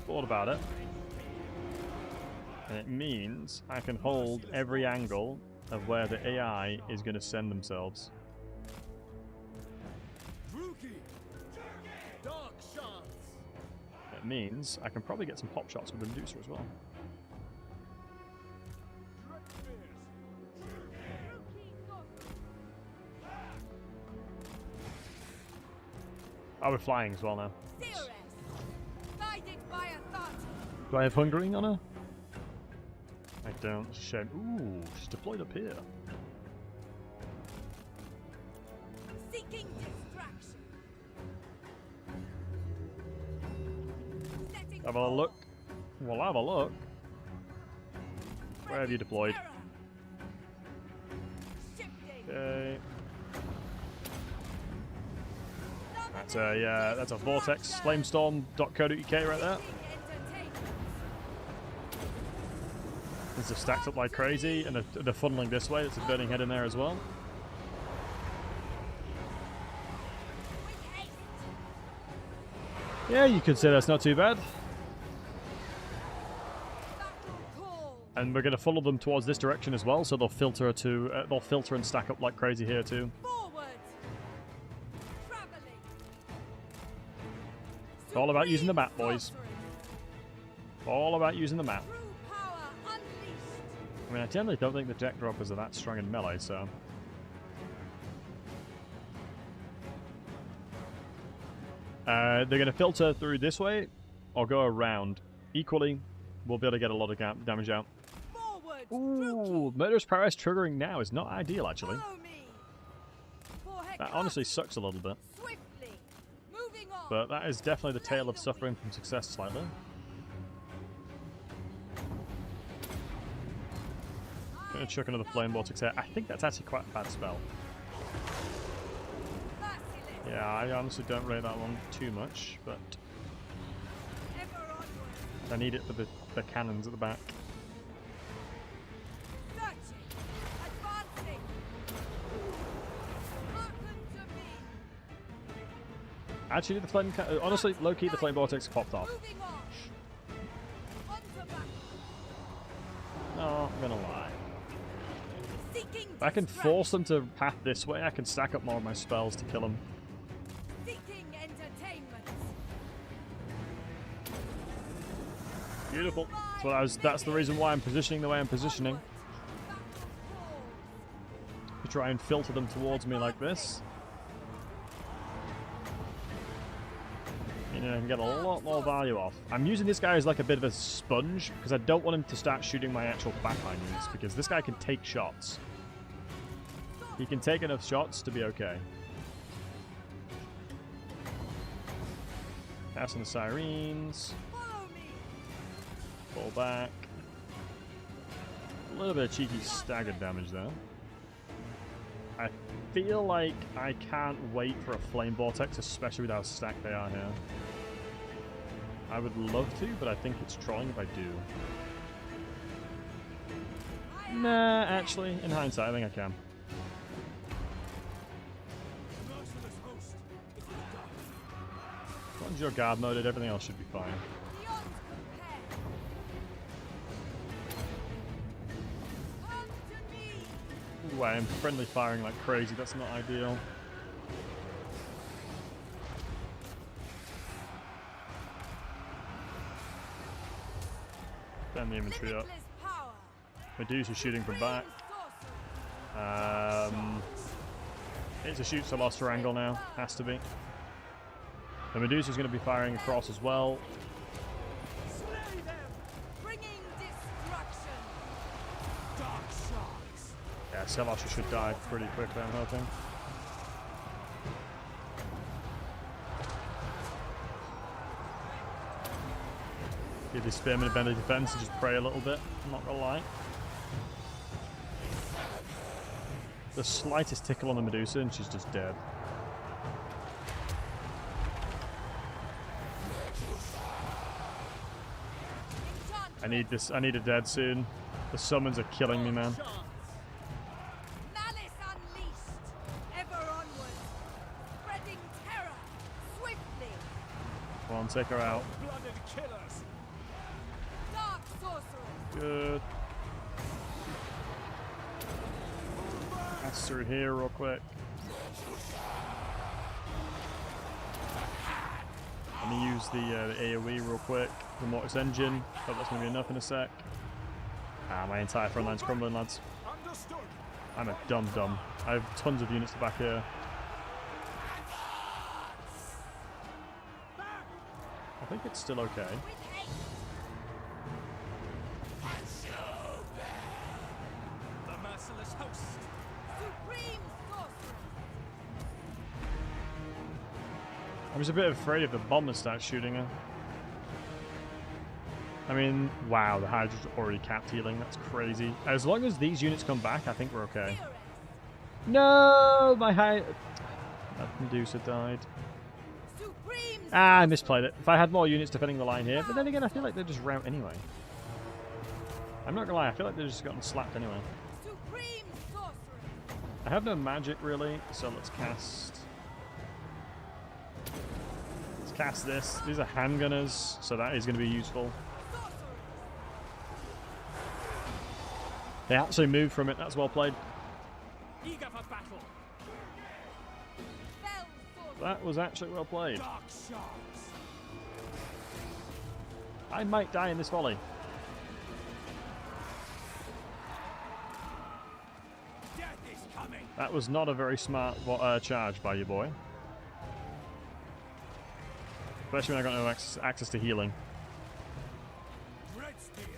Thought about it. And it means I can hold every angle of where the AI is going to send themselves. Dark shards. It means I can probably get some pop shots with the Medusa as well. Oh, we're flying as well now. Ceres. Guided by authority. Do I have hungering on her? I don't. Shame. Ooh, she's deployed up here. Seeking Have a look. We'll have a look. Where have you deployed? Okay. That's a vortex flamestorm.co.uk right there. These are stacked up like crazy, and they're funneling this way. There's a burning head in there as well. Yeah, you could say that's not too bad. And we're going to funnel them towards this direction as well, so they'll filter and stack up like crazy here too. It's all about using the map, boys. All about using the map. I mean, I generally don't think the deck droppers are that strong in melee, so... they're going to filter through this way, or go around. Equally, we'll be able to get a lot of damage out. Ooh, Murderous Prowess triggering now is not ideal, actually. That honestly sucks a little bit. But that is definitely the tale of suffering from success slightly. Gonna chuck another Flame Vortex here. I think that's actually quite a bad spell. Yeah, I honestly don't rate that one too much, but I need it for the cannons at the back. Actually, the flame honestly, low-key, the Flame Vortex popped off. No, I'm gonna lie. If I can force them to path this way, I can stack up more of my spells to kill them. Beautiful. That's the reason why I'm positioning the way I'm positioning. To try and filter them towards me like this. You know, I can get a lot more value off. I'm using this guy as like a bit of a sponge because I don't want him to start shooting my actual backline units, because this guy can take shots. He can take enough shots to be okay. Pass on the Sirens. Pull back. A little bit of cheeky staggered damage there. I feel like I can't wait for a Flame Vortex, especially with how stacked they are here. I would love to, but I think it's trolling if I do. Nah, actually, in hindsight, I think I can. As long as you're guard moded, everything else should be fine. Ooh, I am friendly firing like crazy, that's not ideal. Turn the infantry up. Medusa's shooting from back. It's a shoot to lost her angle now, has to be. The Medusa's going to be firing across as well. Yeah, Selosha should die pretty quickly, I'm hoping. Give the Spearman a bend of defense and just pray a little bit, I'm not gonna lie. The slightest tickle on the Medusa and she's just dead. I need this, I need a dead soon. The summons are killing me, man. Come on, take her out. Good. Pass through here real quick. Let me use the AoE real quick. The Mortis Engine. Hope that's going to be enough in a sec. Ah, my entire front line's crumbling, lads. I'm a dum-dum. I have tons of units to back here. I think it's still okay. The merciless host. I was a bit afraid if the bomber starts shooting her. I mean, wow, the Hydra's already capped healing. That's crazy. As long as these units come back, I think we're okay. No, my Hydra. That Medusa died. Ah, I misplayed it. If I had more units defending the line here, but then again, I feel like they're just rout anyway. I'm not gonna lie, I feel like they've just gotten slapped anyway. I have no magic really, so let's cast. Let's cast this. These are handgunners, so that is going to be useful. They actually moved from it. That's well played. Eager for battle. That was actually well played. Dark shards. I might die in this volley. Death is coming. That was not a very smart charge by your boy. Especially when I got no access to healing. Red spears.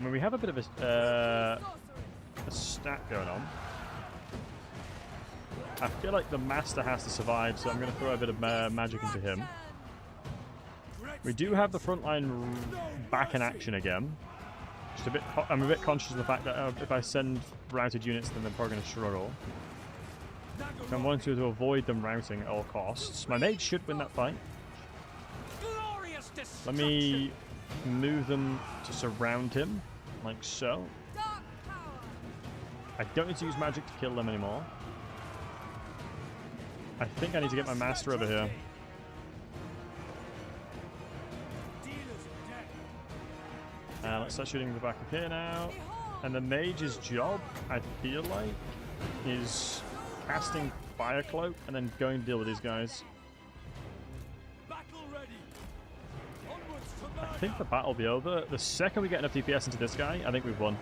I mean, we have a bit of a stat going on. I feel like the Master has to survive, so I'm going to throw a bit of magic into him. We do have the front line back in action again. Just a bit. I'm a bit conscious of the fact that if I send routed units, then they're probably going to struggle. I'm wanting to avoid them routing at all costs. My mage should win that fight. Let me move them to surround him, like so. I don't need to use magic to kill them anymore. I think I need to get my master over here. Let's start shooting the back of here now. And the mage's job, I feel like, is casting Fire Cloak and then going to deal with these guys. I think the battle will be over. The second we get enough DPS into this guy, I think we've won.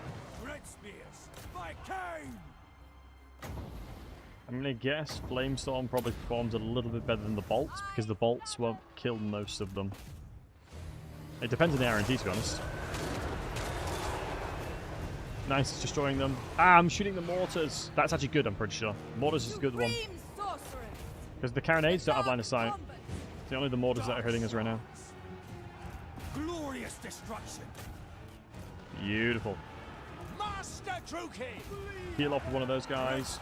I'm going to guess Flamestorm probably performs a little bit better than the bolts, because the bolts won't kill most of them. It depends on the R&D, to be honest. Nice, it's destroying them. Ah, I'm shooting the mortars. That's actually good, I'm pretty sure. Mortars is a good one. Because the carronades don't have line of sight. It's only the mortars that are hurting us right now. Glorious destruction. Beautiful. Master Druki. Heal off one of those guys.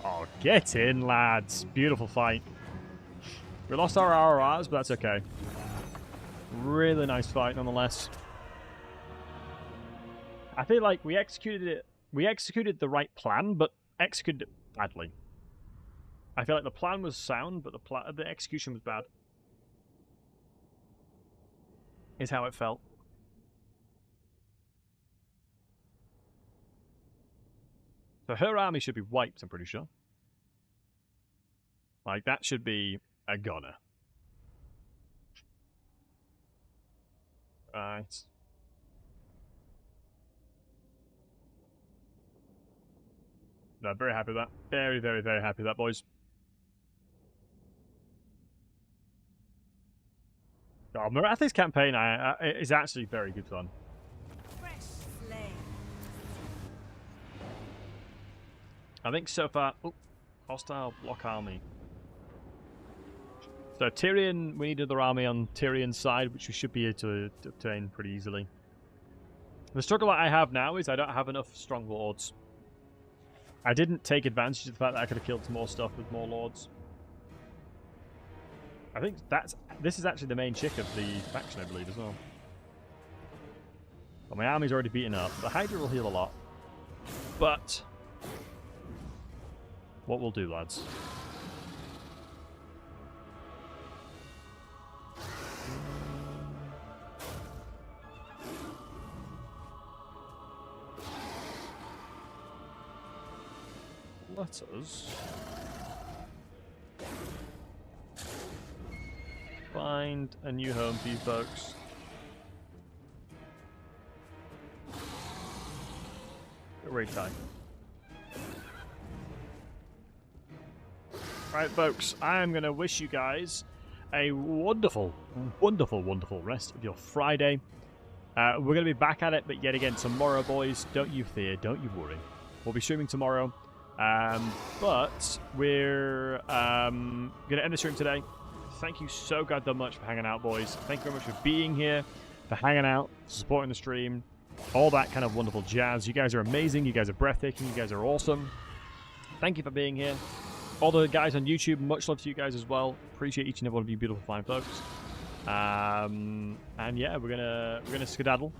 Oh, get in, lads. Beautiful fight. We lost our RRRs, but that's okay. Really nice fight, nonetheless. I feel like we executed it. We executed the right plan, but executed it badly. I feel like the plan was sound, but the execution was bad. Is how it felt. So her army should be wiped, I'm pretty sure. Like, that should be a goner. Right. No, very happy with that. Very, very, very happy with that, boys. Oh, Morathi's campaign is actually very good fun. I think so far... Oh, hostile block army. So Tyrion, we need another army on Tyrion's side, which we should be able to obtain pretty easily. The struggle that I have now is I don't have enough strong lords. I didn't take advantage of the fact that I could have killed some more stuff with more lords. I think this is actually the main chick of the faction, I believe, as well. But my army's already beaten up. The Hydra will heal a lot. But what we'll do, lads. Let us find a new home for you folks. Raid time. Right, folks, I am going to wish you guys a wonderful, wonderful, wonderful rest of your Friday. We're going to be back at it, but yet again tomorrow, boys. Don't you fear, don't you worry. We'll be streaming tomorrow. But we're going to end the stream today. thank you so goddamn much for hanging out, boys. Thank you very much for being here, for hanging out, supporting the stream, all that kind of wonderful jazz. You guys are amazing. You guys are breathtaking. You guys are awesome. Thank you for being here. All the guys on YouTube, much love to you guys as well. Appreciate each and every one of you beautiful fine folks. And yeah, we're gonna skedaddle.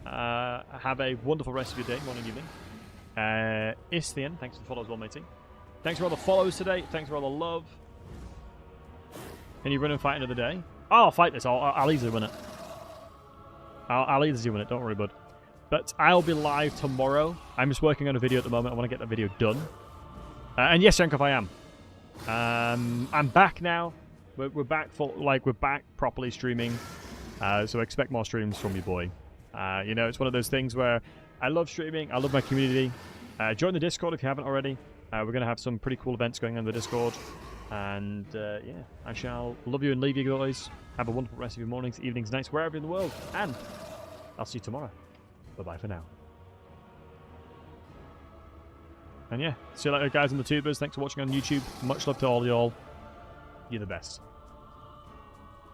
Have a wonderful rest of your day, morning, evening. Istian, thanks for the follow as well, matey. Thanks for all the follows today. Thanks for all the love. Can you run and fight another day? Oh, I'll fight this. I'll easily win it. I'll easily win it. Don't worry, bud. But I'll be live tomorrow. I'm just working on a video at the moment. I want to get that video done. And yes, Yankov, I am. I'm back now. We're back we're back properly streaming. So expect more streams from you, boy. You know, it's one of those things where I love streaming. I love my community. Join the Discord if you haven't already. We're going to have some pretty cool events going on in the Discord. And yeah, I shall love you and leave you guys. Have a wonderful rest of your mornings, evenings, nights, wherever in the world. And I'll see you tomorrow. Bye-bye for now. And yeah, see you later, guys, on the tubers. Thanks for watching on YouTube. Much love to all y'all. You're the best.